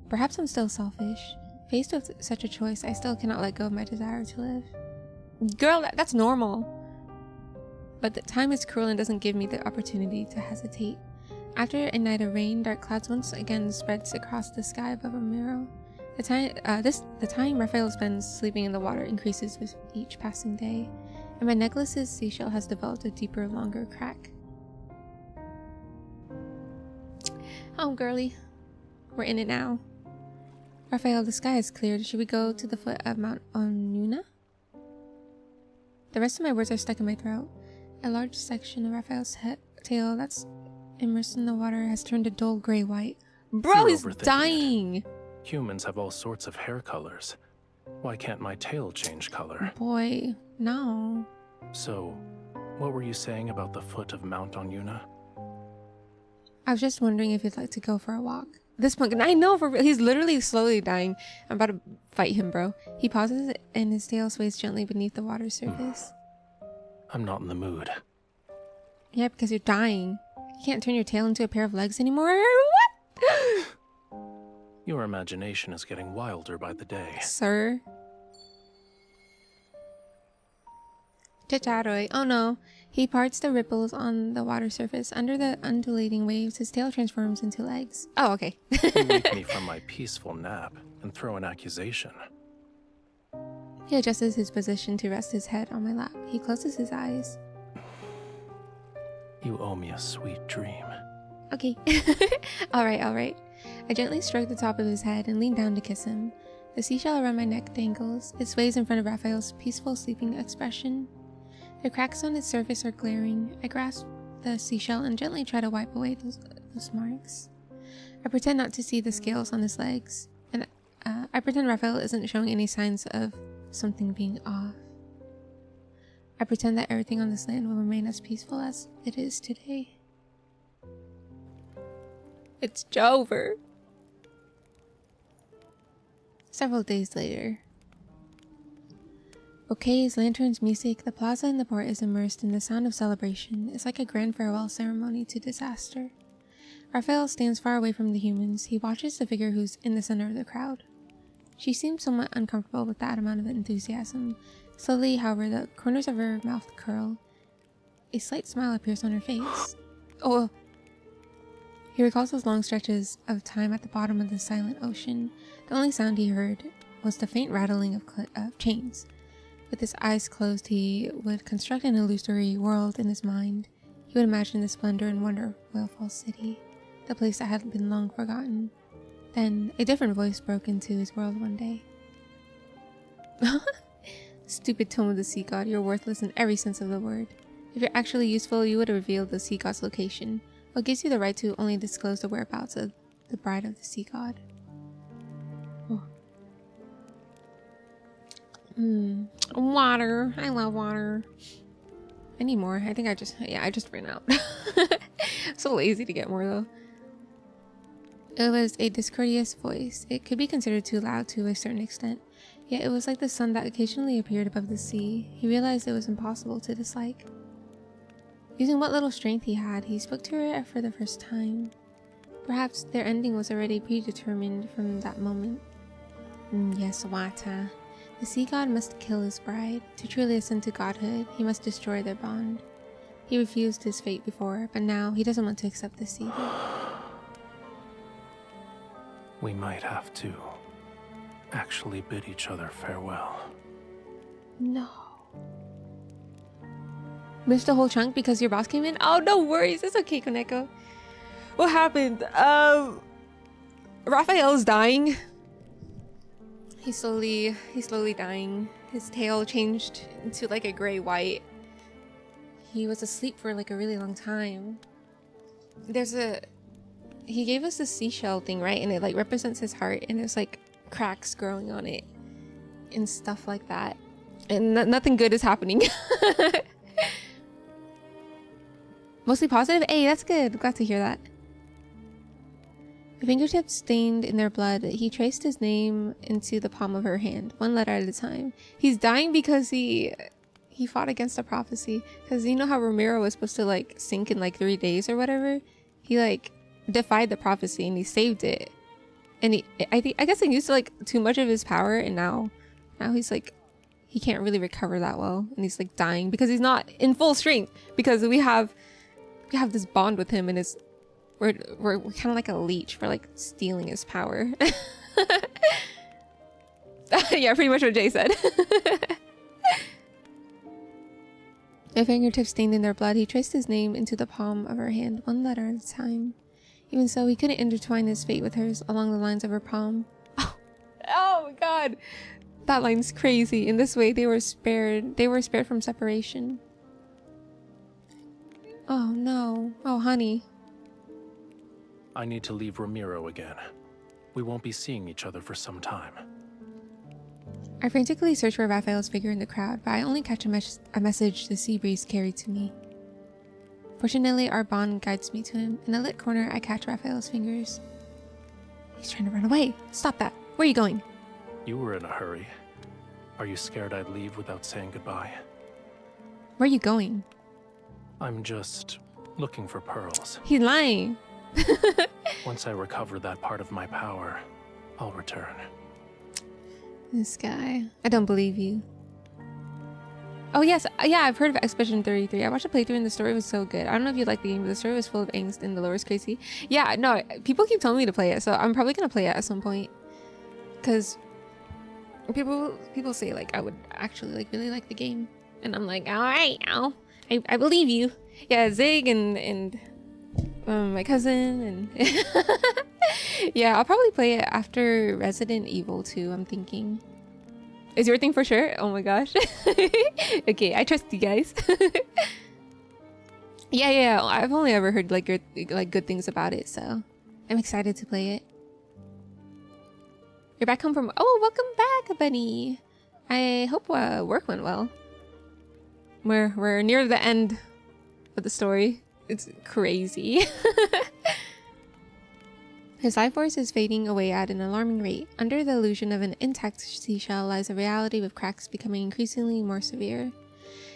Perhaps I'm still selfish. Faced with such a choice, I still cannot let go of my desire to live. Girl, that's normal. But the time is cruel and doesn't give me the opportunity to hesitate. After a night of rain, dark clouds once again spreads across the sky above Ramiro. The time Raphael spends sleeping in the water increases with each passing day, and my necklace's seashell has developed a deeper, longer crack. Oh, girly. We're in it now. Raphael, the sky is cleared. Should we go to the foot of Mount Onuna? The rest of my words are stuck in my throat. A large section of Raphael's tail that's immersed in the water has turned a dull gray-white. Bro, he's dying! Humans have all sorts of hair colors. Why can't my tail change color? Boy, no. So, what were you saying about the foot of Mount Onuna? I was just wondering if you'd like to go for a walk. This punk, I know, for real, he's literally slowly dying. I'm about to fight him, bro. He pauses and his tail sways gently beneath the water's surface. I'm not in the mood. Yeah, because you're dying. You can't turn your tail into a pair of legs anymore. What? Your imagination is getting wilder by the day. Sir. Chacharoy. Oh no. He parts the ripples on the water surface. Under the undulating waves, his tail transforms into legs. Oh, okay. You wake me from my peaceful nap and throw an accusation. He adjusts his position to rest his head on my lap. He closes his eyes. You owe me a sweet dream. Okay. Alright, alright. I gently stroke the top of his head and lean down to kiss him. The seashell around my neck dangles. It sways in front of Raphael's peaceful sleeping expression. The cracks on its surface are glaring. I grasp the seashell and gently try to wipe away those marks. I pretend not to see the scales on his legs, and I pretend Raphael isn't showing any signs of something being off. I pretend that everything on this land will remain as peaceful as it is today. It's Jover. Several days later. Bouquets, lanterns, music, the plaza and the port is immersed in the sound of celebration. It's like a grand farewell ceremony to disaster. Raphael stands far away from the humans. He watches the figure who's in the center of the crowd. She seems somewhat uncomfortable with that amount of enthusiasm. Slowly, however, the corners of her mouth curl. A slight smile appears on her face. Oh, he recalls those long stretches of time at the bottom of the silent ocean. The only sound he heard was the faint rattling of chains. With his eyes closed, he would construct an illusory world in his mind. He would imagine the splendor and wonder of Whalefall City, the place that had been long forgotten. Then, a different voice broke into his world one day. Stupid tome of the sea god, you're worthless in every sense of the word. If you're actually useful, you would have revealed the sea god's location. What gives you the right to only disclose the whereabouts of the bride of the sea god? Oh. Water. I love water. I need more. I think I just ran out. So lazy to get more though. It was a discourteous voice. It could be considered too loud to a certain extent. Yet it was like the sun that occasionally appeared above the sea. He realized it was impossible to dislike. Using what little strength he had, he spoke to her for the first time. Perhaps their ending was already predetermined from that moment. Yes, Wata. The sea god must kill his bride. To truly ascend to godhood, he must destroy their bond. He refused his fate before, but now he doesn't want to accept this either. We might have to actually bid each other farewell. No. Missed a whole chunk because your boss came in? Oh, no worries. It's okay, Koneko. What happened? Raphael's dying. He's slowly dying. His tail changed into like a gray-white. He was asleep for like a really long time. He gave us a seashell thing, right? And it like represents his heart, and there's like cracks growing on it and stuff like that. And nothing good is happening. Mostly positive? Hey, that's good. Glad to hear that. The fingertips stained in their blood, he traced his name into the palm of her hand, one letter at a time. He's dying because he fought against a prophecy. Because you know how Ramiro was supposed to like sink in like 3 days or whatever? He like defied the prophecy and he saved it. And I guess he used like too much of his power, and now he's like, he can't really recover that well, and he's like dying because he's not in full strength, because we have this bond with him, and we're kind of like a leech. We're like stealing his power. Yeah, pretty much what Jay said. Their fingertips stained in their blood, he traced his name into the palm of her hand, one letter at a time. Even so, he couldn't intertwine his fate with hers along the lines of her palm. Oh my god! That line's crazy. In this way, they were spared from separation. Oh no. Oh honey. I need to leave Ramiro again. We won't be seeing each other for some time. I frantically search for Raphael's figure in the crowd, but I only catch a message the sea breeze carried to me. Fortunately, our bond guides me to him. In a lit corner, I catch Raphael's fingers. He's trying to run away. Stop that. Where are you going? You were in a hurry. Are you scared I'd leave without saying goodbye? Where are you going? I'm just looking for pearls. He's lying. Once I recover that part of my power, I'll return. This guy. I don't believe you. Oh yes, yeah, I've heard of Expedition 33. I watched a playthrough and the story was so good. I don't know if you like the game, but the story was full of angst and the lore is crazy. Yeah, no, people keep telling me to play it, so I'm probably gonna play it at some point. Cause people say like I would actually like really like the game, and I'm like, all right, I believe you. Yeah, Zig and my cousin, and yeah, I'll probably play it after Resident Evil 2. I'm thinking. Is your thing for sure? Oh my gosh. Okay, I trust you guys. Yeah. I've only ever heard like good things about it, so I'm excited to play it. You're back home from. Oh, welcome back, Bunny. I hope work went well. We're near the end of the story. It's crazy. His life force is fading away at an alarming rate. Under the illusion of an intact seashell lies a reality with cracks becoming increasingly more severe.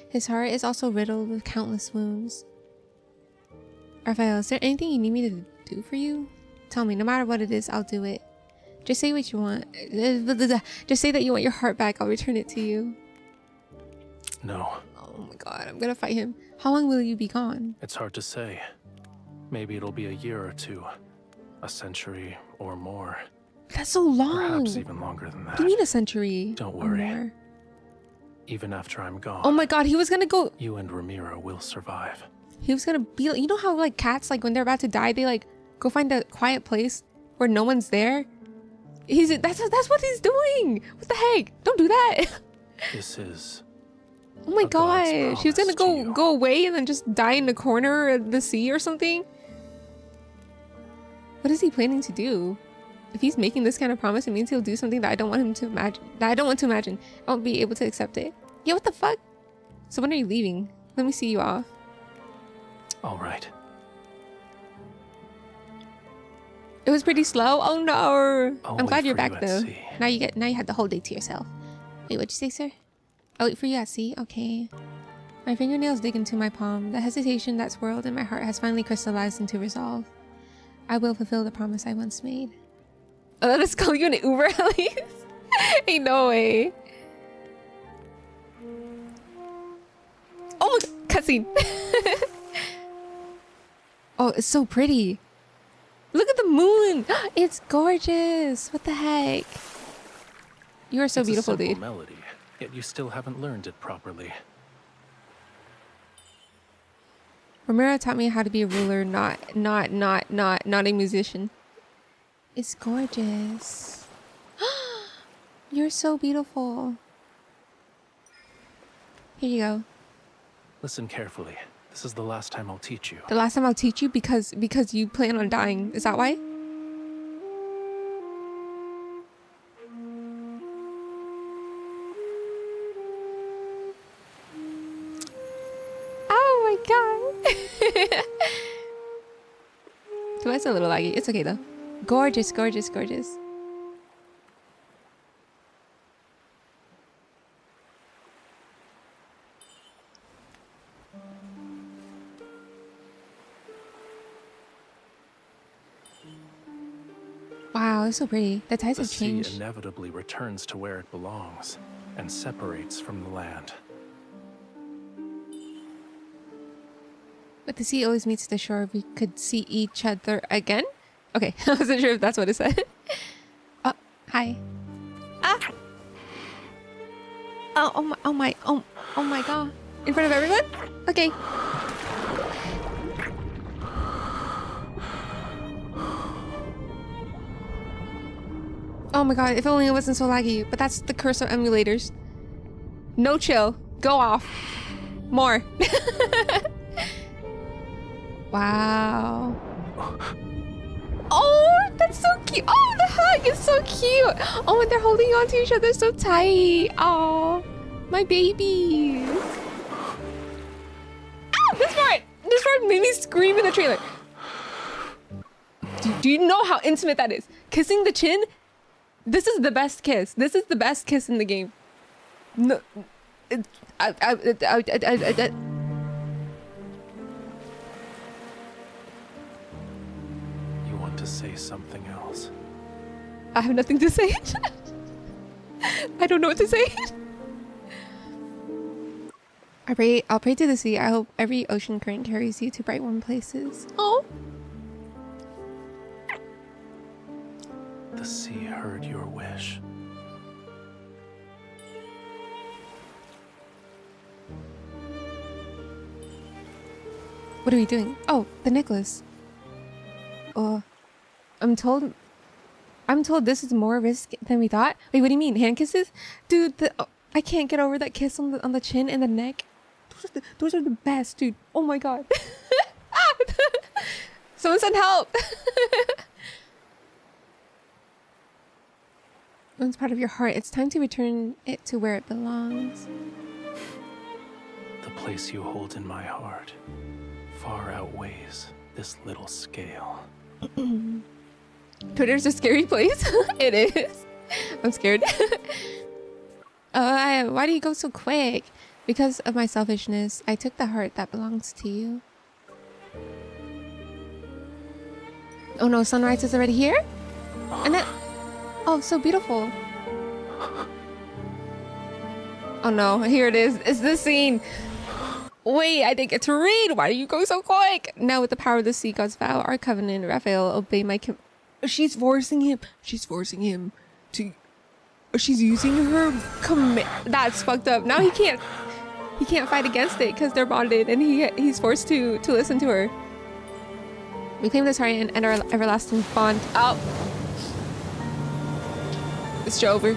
His heart is also riddled with countless wounds. Raphael, is there anything you need me to do for you? Tell me, no matter what it is, I'll do it. Just say what you want. Just say that you want your heart back. I'll return it to you. No. Oh my god, I'm gonna fight him. How long will you be gone? It's hard to say. Maybe it'll be a year or two. A century or more. That's so long. Perhaps even longer than that. What do you mean a century? Don't worry. Even after I'm gone. Oh my god, he was gonna go. You and Ramiro will survive. He was gonna be. You know how like cats, like when they're about to die, they like go find a quiet place where no one's there. That's what he's doing. What the heck? Don't do that. This is. Oh my gosh, he was gonna go away and then just die in the corner of the sea or something. What is he planning to do? If he's making this kind of promise, it means he'll do something that I don't want him to imagine. I won't be able to accept it. Yeah, what the fuck? So when are you leaving? Let me see you off. All right. It was pretty slow. Oh no. I'll I'm glad wait you're for you back at though. sea. Now you had the whole day to yourself. Wait, what'd you say, sir? I'll wait for you at sea. Okay. My fingernails dig into my palm. The hesitation that swirled in my heart has finally crystallized into resolve. I will fulfill the promise I once made. Oh, let us call you an Uber at least. Ain't no way. Oh my god, cutscene. Oh, it's so pretty. Look at the moon. It's gorgeous. What the heck? You are so It's beautiful, a simple dude. melody, yet you still haven't learned it properly. Ramiro taught me how to be a ruler, not a musician. It's gorgeous. You're so beautiful. Here you go. Listen carefully. This is the last time I'll teach you. The last time I'll teach you because you plan on dying. Is that why? Oh my god. So it's a little laggy. It's okay though. Gorgeous, gorgeous, gorgeous. Wow, it's so pretty. The tides have The sea changed. inevitably returns to where it belongs and separates from the land. But the sea always meets the shore. We could see each other again? Okay, I wasn't sure if that's what it said. Oh, hi. Ah! Oh my god. In front of everyone? Okay. Oh my god, if only it wasn't so laggy. But that's the curse of emulators. No chill. Go off. More. Wow. Oh, that's so cute. Oh, the hug is so cute. Oh, and they're holding on to each other so tight. Oh, my babies. Ah, this part made me scream in the trailer. Do you know how intimate that is? Kissing the chin? This is the best kiss. This is the best kiss in the game. No, You want to say something else? I have nothing to say. I don't know what to say. I'll pray to the sea. I hope every ocean current carries you to bright warm places. Oh. The sea heard your wish. What are we doing? Oh, the necklace. Oh, I'm told this is more risk than we thought. Wait, what do you mean? Hand kisses? Dude, I can't get over that kiss on the chin and the neck. Those are the best, dude. Oh my god. Someone send help. Once part of your heart, it's time to return it to where it belongs. The place you hold in my heart far outweighs this little scale. Twitter's a scary place. It is. I'm scared. Why do you go so quick? Because of my selfishness, I took the heart that belongs to you. Oh no, sunrise is already here? And then... Oh, so beautiful. Oh no, here it is. It's this scene. Wait, I didn't get to read. Why do you go so quick? Now with the power of the sea god's vow, our covenant, Raphael, obey my She's forcing him to... She's using her That's fucked up. Now he can't fight against it because they're bonded and he's forced to listen to her. We claim this heart and our everlasting bond. Oh. It's over.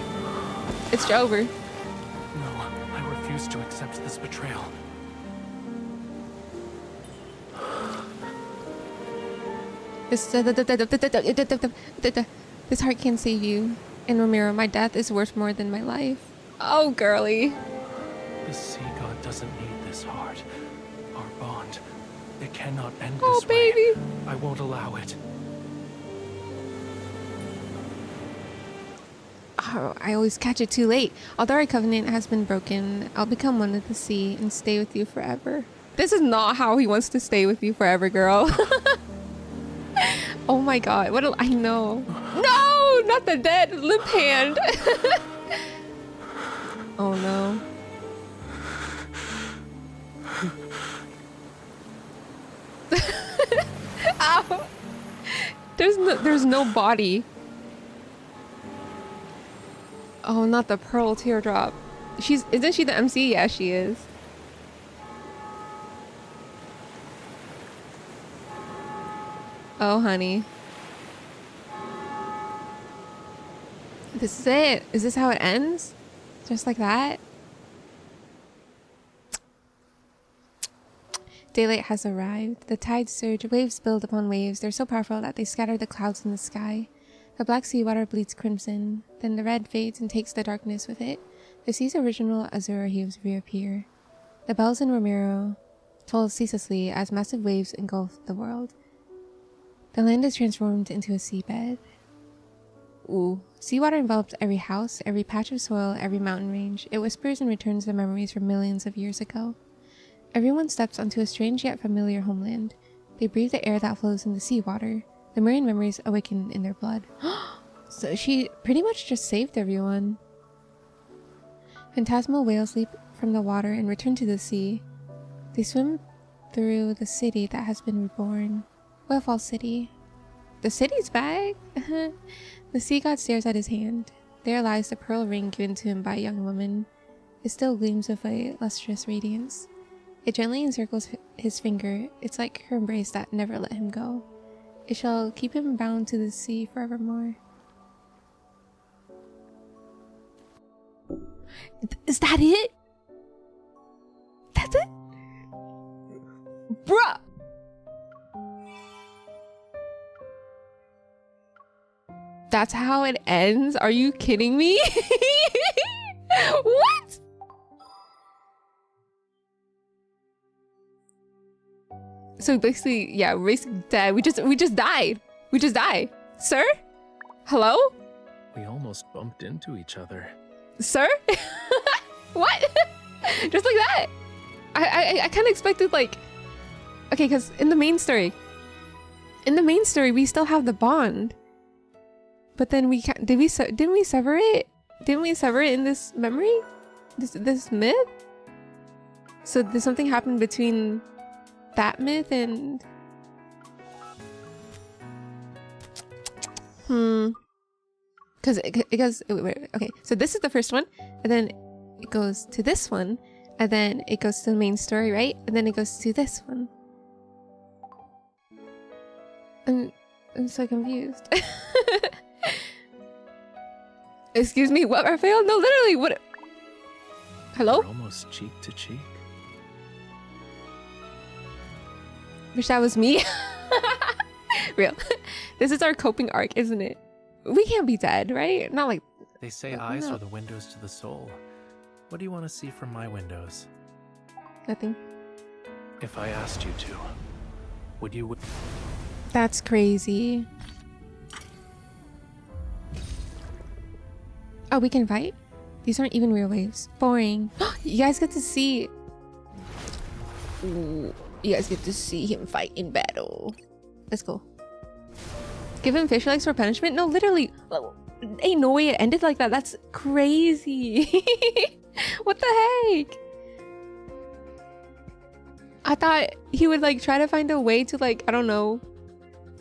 It's over. No, I refuse to accept this betrayal. This heart can't save you. And Ramiro, my death is worth more than my life. Oh, girly. The sea god doesn't need this heart. Our bond, it cannot end this way. Oh, baby. I won't allow it. Oh, I always catch it too late. Although our covenant has been broken, I'll become one with the sea and stay with you forever. This is not how he wants to stay with you forever, girl. Oh my god. I know. No! Not the dead limp hand. Oh no. Ow. There's no body. Oh, not the pearl teardrop. Isn't she the MC? Yeah, she is. Oh, honey. This is it. Is this how it ends? Just like that? Daylight has arrived. The tides surge, waves build upon waves. They're so powerful that they scatter the clouds in the sky. The black sea water bleeds crimson. Then the red fades and takes the darkness with it. The sea's original azure hues reappear. The bells in Ramiro toll ceaselessly as massive waves engulf the world. The land is transformed into a seabed. Ooh. Seawater envelops every house, every patch of soil, every mountain range. It whispers and returns the memories from millions of years ago. Everyone steps onto a strange yet familiar homeland. They breathe the air that flows in the seawater. The marine memories awaken in their blood. So she pretty much just saved everyone. Phantasmal whales leap from the water and return to the sea. They swim through the city that has been reborn. Whale City. The city's back! The sea god stares at his hand. There lies the pearl ring given to him by a young woman. It still gleams with a lustrous radiance. It gently encircles his finger. It's like her embrace that never let him go. It shall keep him bound to the sea forevermore. Is that it? That's it? Bruh! That's how it ends? Are you kidding me? What? So basically, yeah, we're basically dead. We just died. We just died. Sir? Hello? We almost bumped into each other. Sir? What? Just like that? I kind of expected like... Okay, because in the main story, we still have the bond. But then we can't... Didn't we sever it? Didn't we sever it in this memory? This myth? So did something happen between that myth and... Because it goes... Wait, okay, so this is the first one. And then it goes to this one. And then it goes to the main story, right? And then it goes to this one. And I'm so confused. Excuse me, what, Raphael? No, literally, what? Hello? We're almost cheek to cheek. Wish that was me. Real. This is our coping arc, isn't it? We can't be dead, right? Not like... They say eyes are the windows to the soul. What do you want to see from my windows? Nothing. If I asked you to, would you... That's crazy. Oh, we can fight? These aren't even real waves. Boring. You guys get to see... Ooh, you guys get to see him fight in battle. Let's go. Give him fish legs for punishment? No, literally. Ain't no way it ended like that. That's crazy. What the heck? I thought he would like try to find a way to like, I don't know,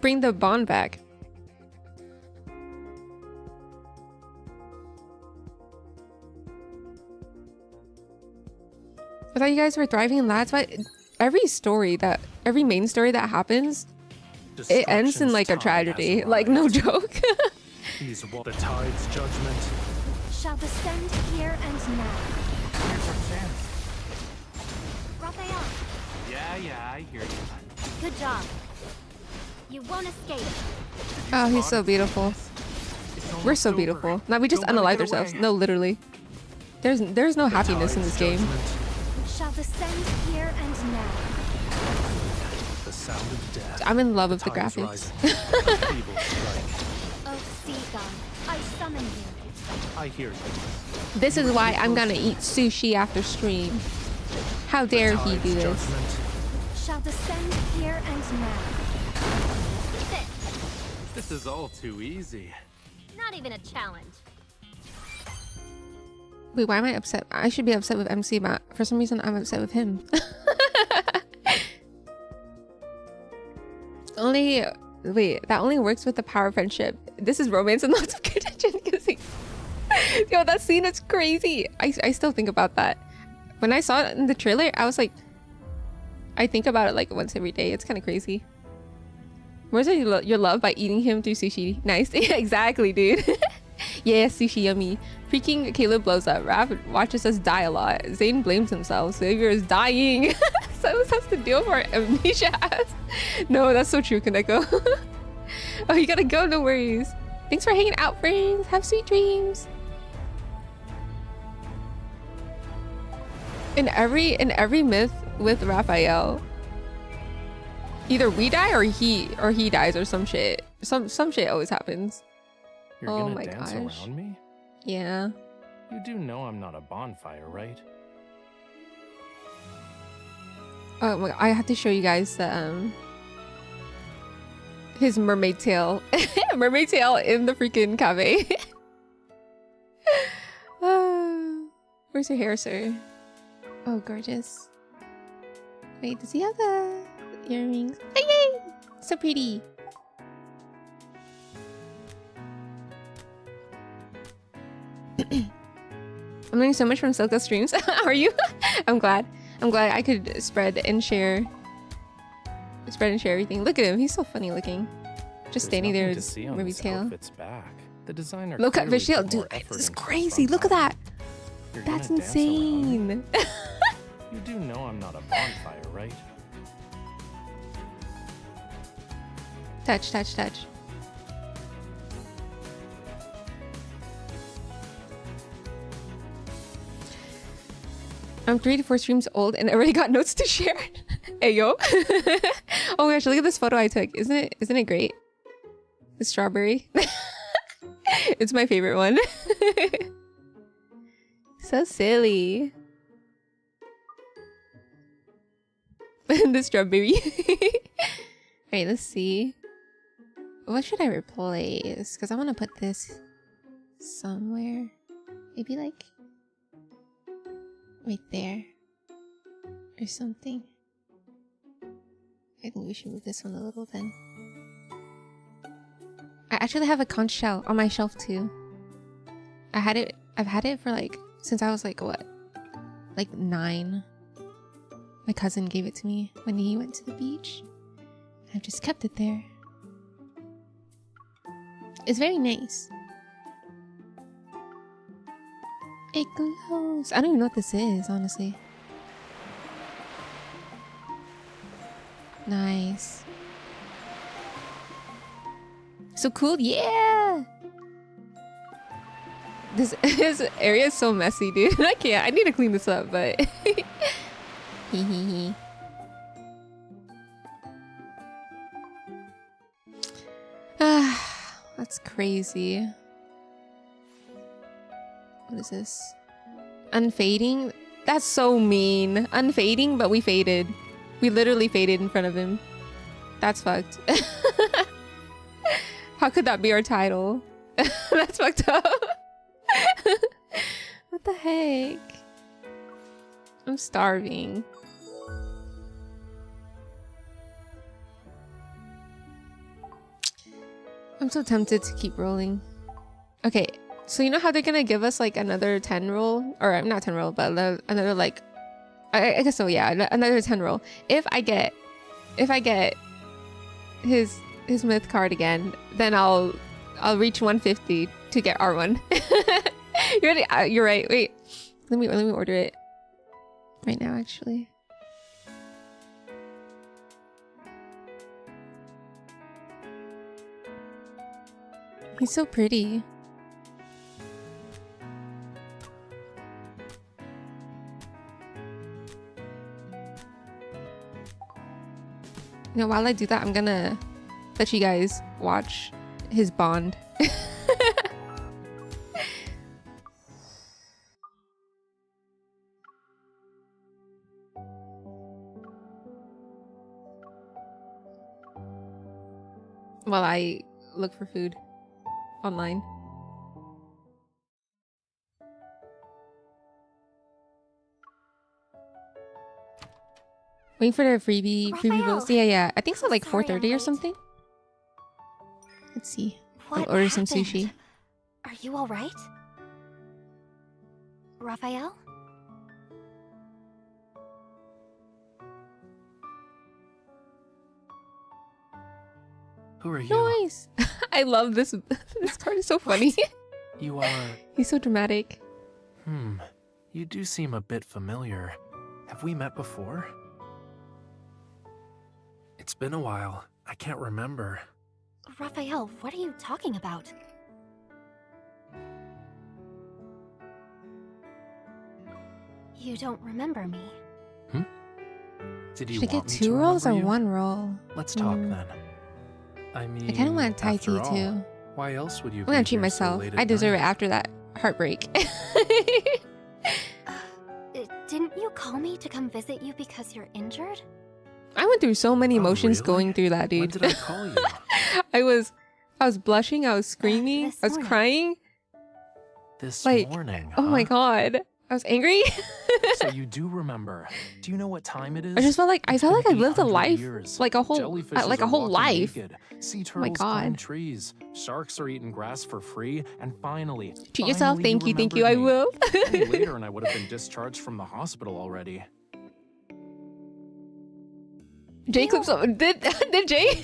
bring the bond back. I thought you guys were thriving lads, but every main story that happens, it ends in like a tragedy. Like, no joke. He's the tide's judgment shall descend here and now. Here's our chance. Raphael, Yeah, I hear you. good job. You won't escape. Oh, he's so beautiful. We're so beautiful. Now we just unalived ourselves. No, literally. There's no happiness in this game. Shall descend here and now. the sound of death. I'm in love with the graphics. Oh, sea god, I summon you. I hear you. This is why I'm gonna eat sushi after stream. How dare he do this? Shall descend here and now. This is all too easy. Not even a challenge. Wait, why am I upset? I should be upset with MC, but for some reason I'm upset with him. Wait, that only works with the power of friendship. This is romance and lots of good attention. Yo, that scene is crazy. I still think about that. When I saw it in the trailer, I was like, I think about it like once every day. It's kind of crazy. Where's your love by eating him through sushi? Nice. Yeah, exactly, dude. Yeah, sushi yummy. Freaking Caleb blows up. Raph watches us die a lot. Zane blames himself. Xavier is dying. Silas has to deal with our amnesia ass. No, that's so true, Kaneko. Oh, you gotta go, no worries. Thanks for hanging out, friends. Have sweet dreams. In every myth with Raphael, either we die or he dies or some shit. Some shit always happens. You're oh gonna my dance gosh. around me? Yeah. You do know I'm not a bonfire, right? Oh my god, I have to show you guys the his mermaid tail. Mermaid tail in the freaking cafe. Where's your hair, sir? Oh, gorgeous. Wait, does he have the earrings? Oh, yay! So pretty. I'm learning so much from Syilca streams. Are you? I'm glad I could spread and share everything. Look at him, he's so funny looking. Just standing there with Ruby tail. The designer Low cut fish tail, dude, it's crazy. Look at that. That's insane. You do know I'm not a bonfire, right? Touch, touch, touch. I'm 3 to 4 streams old and I already got notes to share. Hey yo. Oh my gosh, look at this photo I took. Isn't it great? The strawberry. It's my favorite one. So silly. The strawberry. Alright, let's see. What should I replace? Because I want to put this somewhere. Maybe like right there or something. I think we should move this one a little then. I actually have a conch shell on my shelf too. I've had it for like since I was like what, like 9. My cousin gave it to me when he went to the beach. I've just kept it there. It's very nice. It glows. I don't even know what this is, honestly. Nice. So cool, yeah! This area is so messy, dude. I can't. I need to clean this up, but... Hehehe. That's crazy. What is this? Unfading? That's so mean. Unfading, but we faded. We literally faded in front of him. That's fucked. How could that be our title? That's fucked up. What the heck? I'm starving. I'm so tempted to keep rolling. Okay, so you know how they're gonna give us like another 10 roll? Or not 10 roll, but another like... I guess so, yeah, another 10 roll. If I get his myth card again, then I'll reach 150 to get R1. You ready? You're right. Wait, let me order it right now. Actually, he's so pretty. You know, while I do that, I'm gonna let you guys watch his bond. While I look for food online. Waiting for the freebie rolls. Yeah. I think it's at like 4:30 or something. Let's see. I'll order some sushi. Are you all right? Raphael? Who are you? Noise! I love this. This card is so funny. You are... He's so dramatic. You do seem a bit familiar. Have we met before? It's been a while. I can't remember. Raphael, what are you talking about? You don't remember me. Did you Should I want get me 2 to rolls or remember you? 1 roll? Let's talk then. I mean, I kind of want Thai after tea all, too. Why else would you I'm gonna be treat here myself. so late I at deserve it night? after that heartbreak. Didn't you call me to come visit you because you're injured? I went through so many emotions really? going through that, dude. When did I call you? I was blushing, I was screaming, I was crying. This Like, morning, oh my huh? god. I was angry. So you do remember. Do you know what time it is? I just felt like I lived a 800 life, years. like a whole Jellyfishes are walking life. naked. Sea Oh my turtles climb god. trees. Sharks are eating grass for free. And finally, Treat yourself. finally Thank you. I remembered me. will. Any later and I would have been discharged from the hospital already. Jay clips up. Did Jay?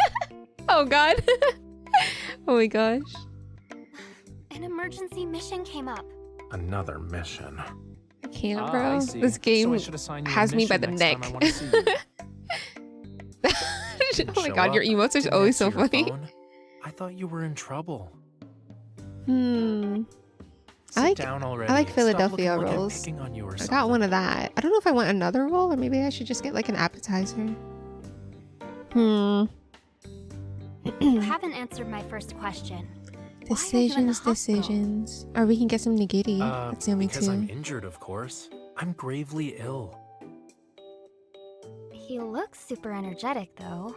Oh god. Oh my gosh. An emergency mission came up. Another mission. I can't, I bro. see. This So game I should assign you a has me by mission the next neck. time I wanna see you. Oh my god, your emotes are Didn't always so answer your funny. phone. I thought you were in trouble. I Sit down already. like Stop Philadelphia looking like I'm rolls. picking on you or I something. got one of that. I don't know if I want another roll or maybe I should just get like an appetizer. You haven't answered my first question. Decisions. Or we can get some nigiri. That's yummy because too. I'm injured, of course. I'm gravely ill. He looks super energetic, though.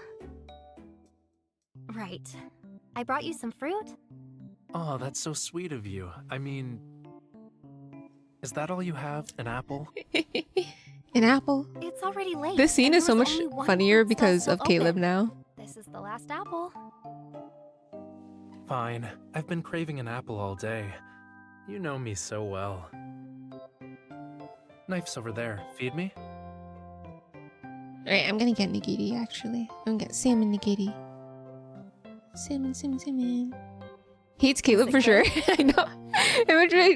Right. I brought you some fruit? Oh, that's so sweet of you. I mean, is that all you have? An apple? An apple? It's already late. This scene and is so there was much only one funnier fruit stall because still of Caleb open. now. This is the last apple. Fine. I've been craving an apple all day. You know me so well. Knife's over there. Feed me? Alright, I'm gonna get nigiri actually. I'm gonna get salmon nigiri. Salmon. Hates Caleb for sure. I know.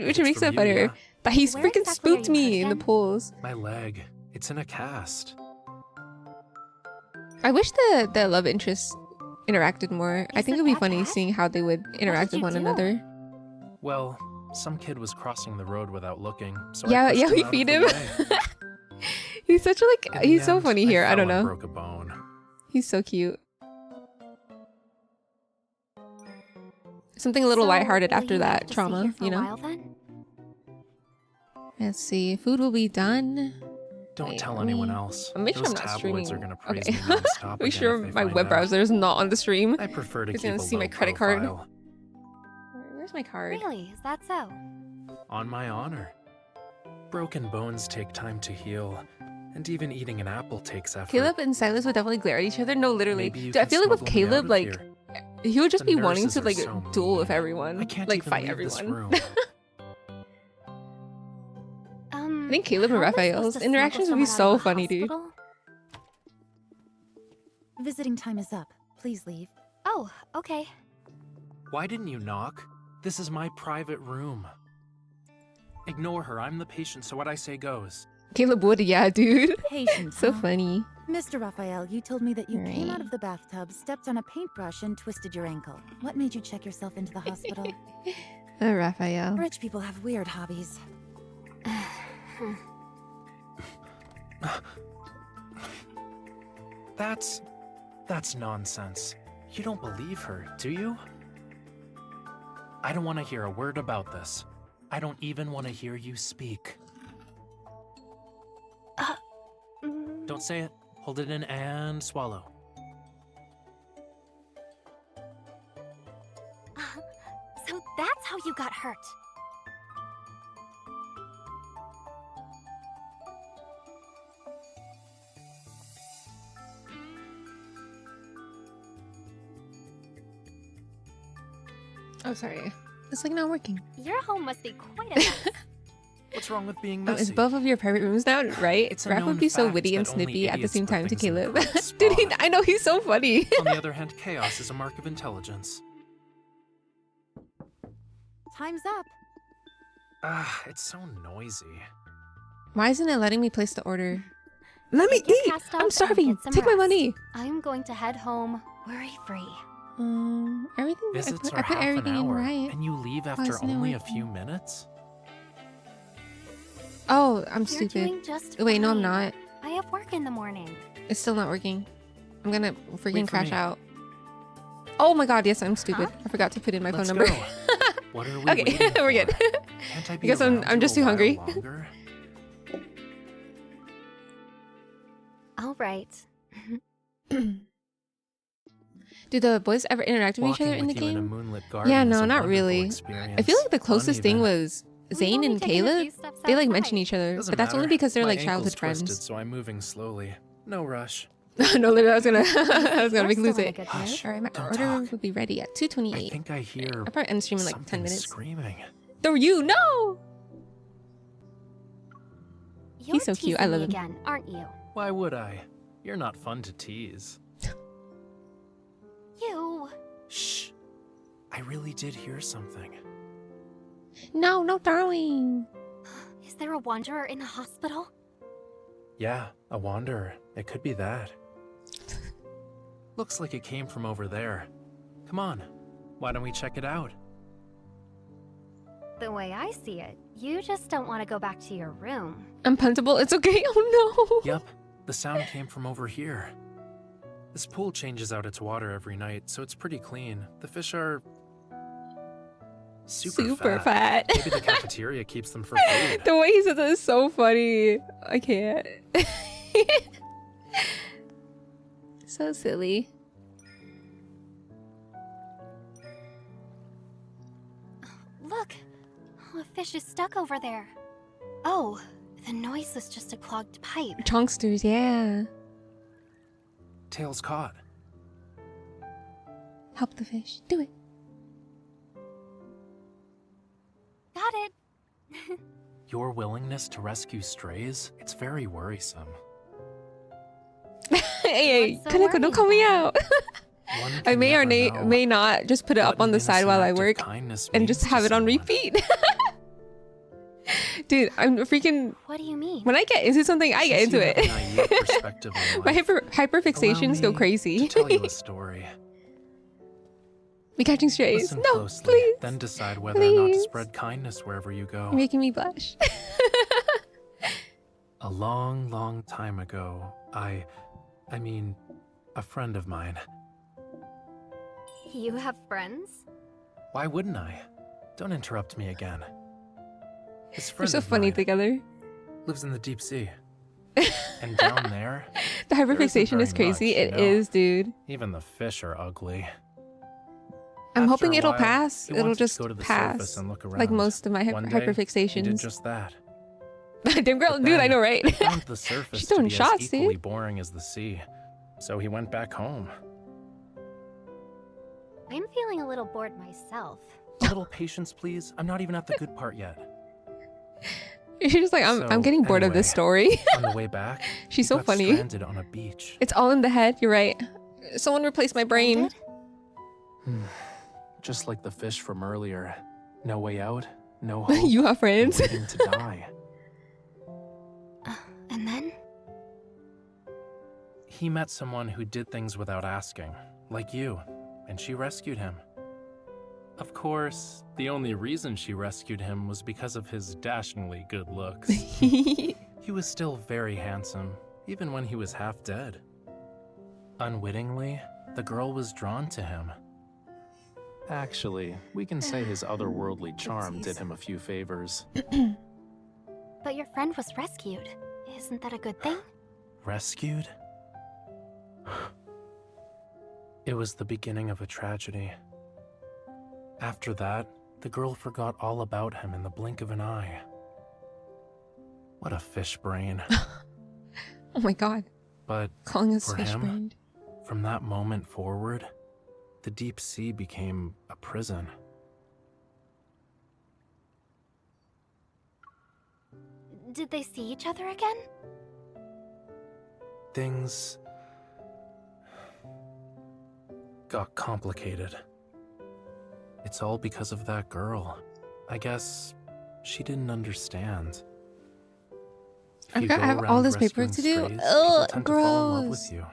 Which makes it funnier. But he's Where freaking exactly are spooked you hurt me in the again? pools. My leg. It's in a cast. I wish the love interests interacted more. I Is think it it'd be that funny bad? seeing how they would interact did with you one do? another. Well, some kid was crossing the road without looking, so Yeah, I pushed yeah, him we out of feed the him. way. He's such a In he's the so end, funny here. I fell don't and know. broke a bone. He's so cute. Something a little So, lighthearted will after you have that to stay trauma, here for you a know? while, then? Let's see. Food will be done. Don't Wait, tell let anyone me- else. I'll make sure Those I'm not tabloids streaming. are gonna praise Okay. me nonstop Make again sure if they my find web out. browser is not on the stream. I prefer to He's keep gonna a see my low credit card. profile. Where's my card? Really? Is that so? On my honor. Broken bones take time to heal, and even eating an apple takes effort. Caleb and Silas would definitely glare at each other. No, literally. Maybe you Dude, I can feel like with smuggle me out Caleb, of like here. he would just The be wanting nurses to are like so duel with mean. everyone, I can't like even fight leave this everyone. room. I think Caleb and how am I supposed Raphael's to interactions would be smuggle so someone out of funny, the dude. hospital? Visiting time is up. Please leave. Oh, okay. Why didn't you knock? This is my private room. Ignore her. I'm the patient, so what I say goes. Caleb would, yeah, dude. Patience, So huh? funny. Mr. Raphael, you told me that you came out Right. of the bathtub, stepped on a paintbrush, and twisted your ankle. What made you check yourself into the hospital? Raphael. Rich people have weird hobbies. That's nonsense. You don't believe her, do you? I don't want to hear a word about this. I don't even want to hear you speak. Don't say it. Hold it in and swallow. So that's how you got hurt. Oh, sorry. It's like not working. Your home must be quite a mess. What's wrong with being Oh, it's messy? both of your private rooms now, right? It's a Raph would known be so fact witty and that only snippy at the idiots same put time to things in the Caleb. correct Dude, spot. I know he's so funny. On the other hand, chaos is a mark of intelligence. Time's up. It's so noisy. Why isn't it letting me place the order? Let me Take your eat. cast off I'm and starving. get some Take my rest. money. I'm going to head home worry-free. Everything. Visits I are put half everything an in hour, right. and you leave Why after isn't it only a working? few minutes? Oh, I'm You're stupid. doing just Wait, no, I'm fine. not. I have work in the morning. It's still not working. I'm gonna freaking Wait for crash me. out. Oh my god, yes, I'm stupid. I forgot to put in my Let's phone number. go. What are we Okay, waiting we're good. for? Can't I be guess I'm around just you too a while hungry. longer? All right. Do the boys ever interact with each Walking other in the with you in a game? moonlit garden Yeah, is no, a not wonderful really. experience. I feel like the closest thing Uneven. was Zane only and taken a few Caleb. steps They like outside. mention each other, Doesn't but that's only matter. because they're My like childhood ankle's twisted, friends. so I'm moving slowly. No rush. No, literally, I was gonna, I was gonna You're make you lose still in a it. good Hush. All right, my Don't order talk. will be ready at I 2:28. think I hear I'll probably end stream in like 10 something minutes. screaming. Though you, no! You're He's so cute. I teasing love me him. again, aren't you? Why would I? You're not fun to tease. You. Shh. I really did hear something. No, no, darling. Is there a wanderer in the hospital? Yeah, a wanderer. It could be that. Looks like it came from over there. Come on. Why don't we check it out? The way I see it, you just don't want to go back to your room. I'm puntable. It's okay. Oh no. Yep, the sound came from over here. This pool changes out its water every night, so it's pretty clean. The fish are super fat. Maybe the cafeteria keeps them for food. The way he says it is so funny. I can't. So silly. Look! A fish is stuck over there. Oh, the noise was just a clogged pipe. Chonksters, yeah. Tails caught. Help the fish. Do it. Got it! Your willingness to rescue strays? It's very worrisome. Hey, What's so Kaneko, don't call me worrying out. One I can may or never know may not just put it what up on an the side innocent while I act of work kindness and means just to have it on someone. repeat. Dude, I'm freaking. What do you mean? When I get into something, I get Since into you have a it. naive perspective on My life, hyperfixations allow go me crazy. to tell you a story. We catching strays. Listen No, closely, please. then decide whether or not to Please. spread kindness wherever you go. You're making me blush. A long, long time ago, I mean, a friend of mine. You have friends? Why wouldn't I? Don't interrupt me again. His We're friend so of funny mine together. lives in the deep sea. And down there, The there isn't hyperfixation is very crazy. much, It you know? is, dude. Even the fish are ugly. I'm After hoping a it'll while, pass. he It'll wanted to just go to the pass. surface and look Like around. most of my One day, hyperfixations. he did just that. Damn girl, But dude, I then know, right? he found the surface She's to throwing be shots, as equally dude. boring as the sea. So he went back home. I'm feeling a little bored myself. A little patience, please. I'm not even at the good part yet. She's just like, I'm So, getting bored of this anyway, story. On the way back, She's he so got funny. stranded on a beach. It's all in the head. You're right. Someone replaced my brain. Just like the fish from earlier. No way out, no hope. You have friends. Waiting to die. And then? He met someone who did things without asking, like you, and she rescued him. Of course, the only reason she rescued him was because of his dashingly good looks. He was still very handsome, even when he was half dead. Unwittingly, the girl was drawn to him. Actually, we can say his otherworldly charm did him a few favors. But your friend was rescued. Isn't that a good thing? Rescued? It was the beginning of a tragedy. After that, the girl forgot all about him in the blink of an eye. What a fish brain. Oh my god. But Calling us for fish him, brained. from that moment forward, the deep sea became a prison. Did they see each other again? Things got complicated. It's all because of that girl. I guess she didn't understand. If I you forgot go I have all around this paperwork to rescuing do. strays, people Ugh, tend to fall in love gross. with you.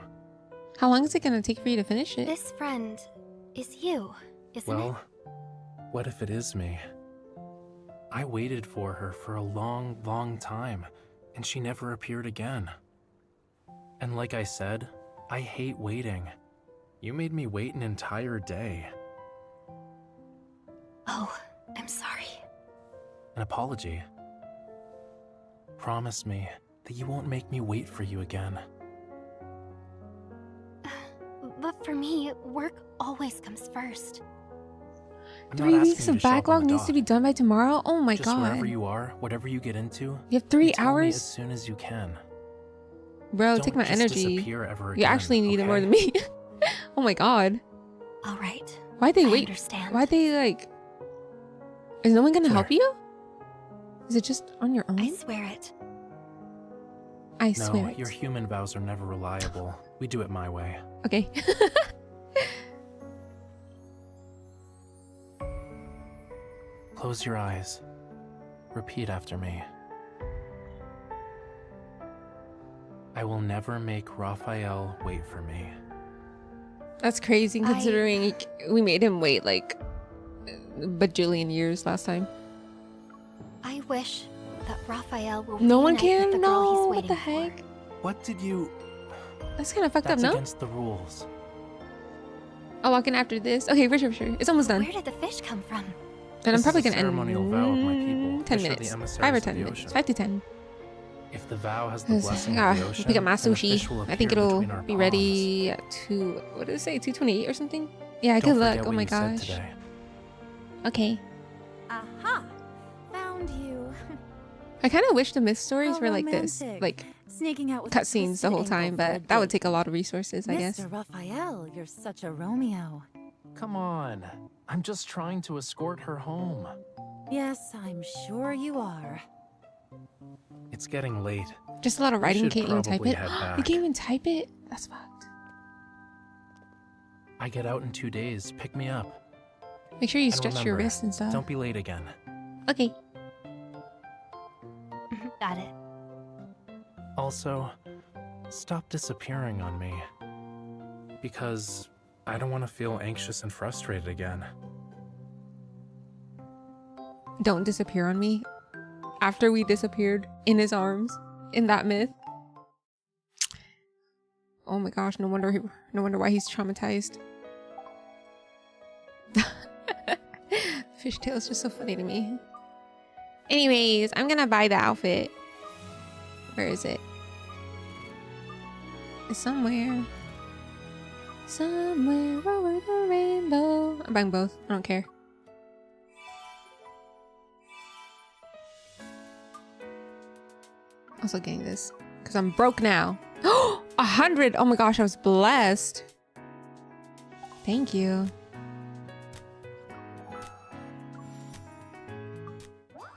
How long is it gonna take for you to finish it? This friend is you, isn't Well, what if it is me? I waited for her for a long, long time, and she never appeared again. And like I said, I hate waiting. You made me wait an entire day. Oh, I'm sorry. An apology. Promise me that you won't make me wait for you again. But for me, work always comes first. I'm not 3 asking weeks you of to show up on backlog the needs dock. to be done by tomorrow? Oh my Just god. wherever you are, whatever you get into, You have 3 you tell me hours? as soon as you can. Bro, Don't take my just energy. disappear ever You again, actually need it more okay? than me. Oh my god. All right. Why'd they I wait? understand. Why'd they like... Is no one gonna help Claire. you? Is it just on your own? I swear it. I No, swear it. your human vows are never reliable. We do it my way. Okay. Close your eyes. Repeat after me. I will never make Raphael wait for me. That's crazy considering we made him wait like a bajillion years last time. I wish that Raphael will No one reunite with can? the girl No, he's what waiting the for. heck? What did you... That's kind of fucked That's up, no? against the rules. I'll log in after this. Okay, for sure. It's almost done. Where did the fish come from? And I'm This probably is a gonna end ceremonial vow of my people. 10 Fish are the minutes. emissaries 5 or of 10 the minutes. ocean. 5 to 10. If the vow has the blessing Ah, of the ocean, pick up my then a fish sushi. will I think appear it'll between our be palms. ready at 2... What did it say? 2:28 or something? Yeah, Don't good luck. forget Oh what my you said gosh. today. Okay. Aha! Found you. I kind of wish the myth stories How were like this. romantic. Like Sneaking out with a cutscenes the twisted whole time, ankle for a but that would date. take a lot of resources, I guess. Mr. Raphael, you're such a Romeo. Come on. I'm just trying to escort her home. Yes, I'm sure you are. It's getting late. Just a lot of We writing. should Can't even type probably it. head You back. can't even type it? That's fucked. I get out in 2 days. Pick me up. Make sure you And stretch your remember, wrists and stuff. Don't be late again. Okay. Got it. Also, stop disappearing on me. Because I don't want to feel anxious and frustrated again. Don't disappear on me. After we disappeared in his arms in that myth. Oh my gosh, no wonder why he's traumatized. Fishtail is just so funny to me. Anyways, I'm gonna buy the outfit. Where is it? It's somewhere. Somewhere over the rainbow. I'm buying both. I don't care. Also getting this because I'm broke now. 100. Oh my gosh, I was blessed. Thank you.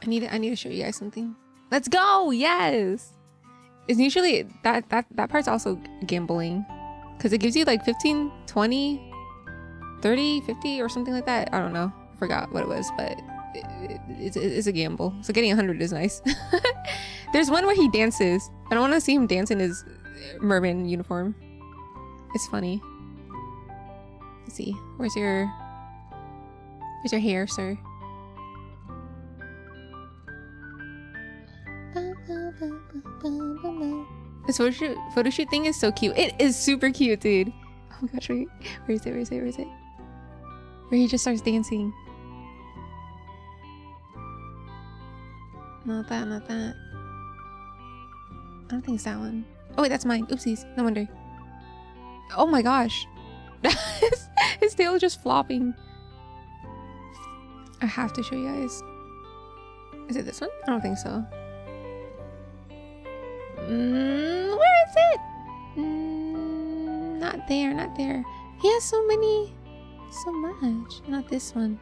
I need to show you guys something. Let's go. Yes. It's usually that part's also gambling because it gives you like 15, 20, 30, 50 or something like that. I don't know. I forgot what it was, but it's a gamble. So getting 100 is nice. There's one where he dances. I don't want to see him dance in his merman uniform. It's funny. Let's see. Where's your hair, sir? This photo shoot thing is so cute. It is super cute, dude. Oh my gosh, wait. Where is it? Where he just starts dancing. Not that. I don't think it's that one. Oh wait, that's mine. Oopsies. No wonder. Oh my gosh. His tail is just flopping. I have to show you guys. Is it this one? I don't think so. Where is it? Not there. He has so much. Not this one.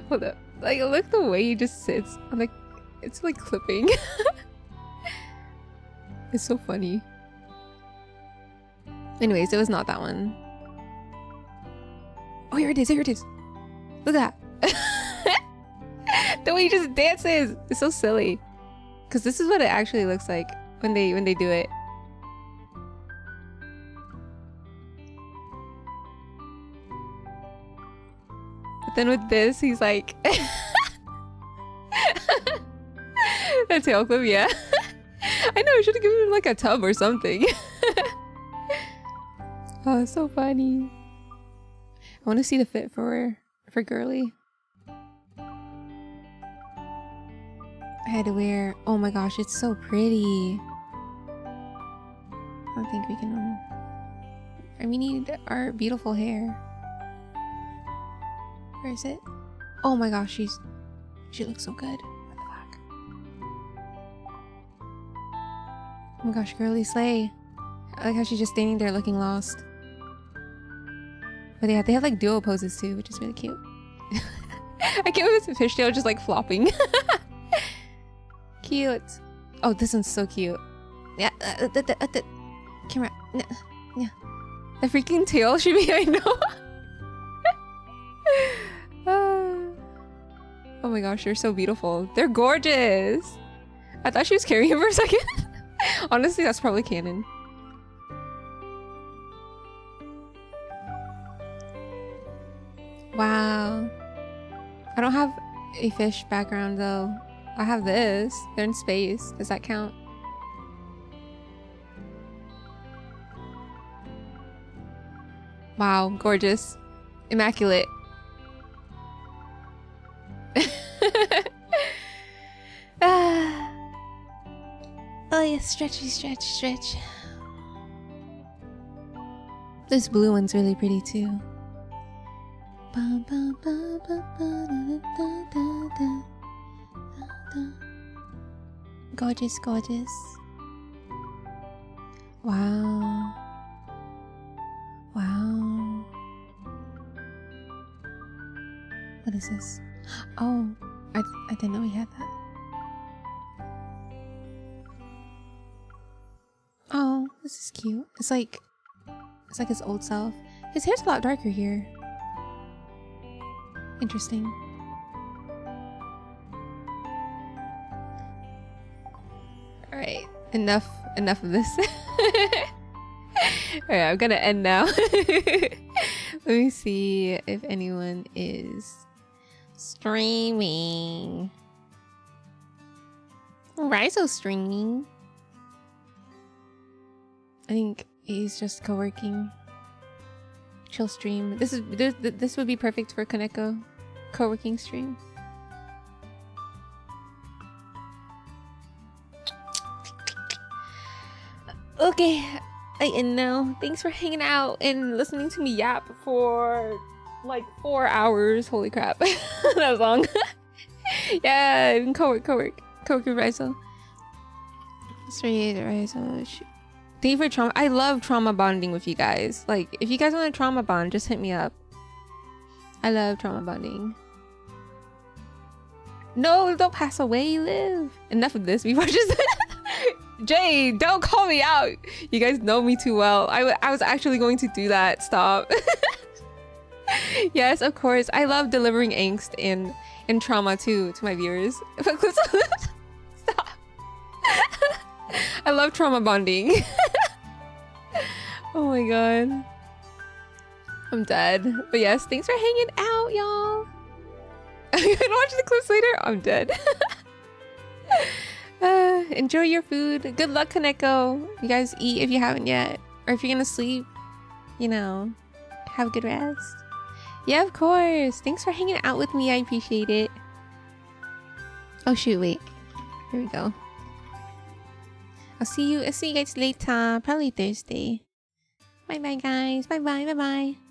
Hold up. Like, look the way he just sits on the... It's like clipping. It's so funny. Anyways, it was not that one. Oh, here it is. Look at that. The way he just dances. It's so silly. Because this is what it actually looks like when they do it. But then with this, he's like... That tail clip, yeah. I know, I should have given him like a tub or something. Oh, it's so funny. I want to see the fit for girly. I had to wear... Oh my gosh, it's so pretty. I don't think we can... we need our beautiful hair. Where is it? Oh my gosh, she looks so good. What the fuck? Oh my gosh, girly slay. I like how she's just standing there looking lost. But they have like duo poses too, which is really cute. I can't believe it's a fishtail just like flopping. Cute. Oh, this one's so cute. Yeah, the camera. Yeah. The freaking tail should be, I know. Oh my gosh, they're so beautiful. They're gorgeous. I thought she was carrying him for a second. Honestly, that's probably canon. Wow. I don't have a fish background though. I have this. They're in space. Does that count? Wow, gorgeous. Immaculate. Ah. Oh yeah, stretch. This blue one's really pretty too. Gorgeous. Wow. What is this? Oh, I didn't know we had that. Oh, this is cute. It's like It's like his old self. His hair's a lot darker here. Interesting. All right, enough of this. All right, I'm gonna end now. Let me see if anyone is streaming. Rizo's streaming. I think he's just co-working. Chill stream. This would be perfect for Kaneko co-working stream. Okay, I end now. Thanks for hanging out and listening to me yap for like 4 hours. Holy crap. That was long. Yeah, co-work with Rizo. Straight Rizo. Thank you for trauma. I love trauma bonding with you guys. Like, if you guys want a trauma bond, just hit me up. I love trauma bonding. No, don't pass away, live. Enough of this. Before just Jay, don't call me out. You guys know me too well. I was actually going to do that. Stop. Yes, of course. I love delivering angst and trauma to my viewers. Stop. I love trauma bonding. Oh my god. I'm dead. But yes, thanks for hanging out, y'all. You can watch the clips later. I'm dead. Enjoy your food. Good luck, Kaneko. You guys eat if you haven't yet. Or if you're gonna sleep, you know, have a good rest. Yeah, of course. Thanks for hanging out with me. I appreciate it. Oh shoot, wait. Here we go. I'll see you guys later. Probably Thursday. Bye bye guys. Bye bye. Bye bye.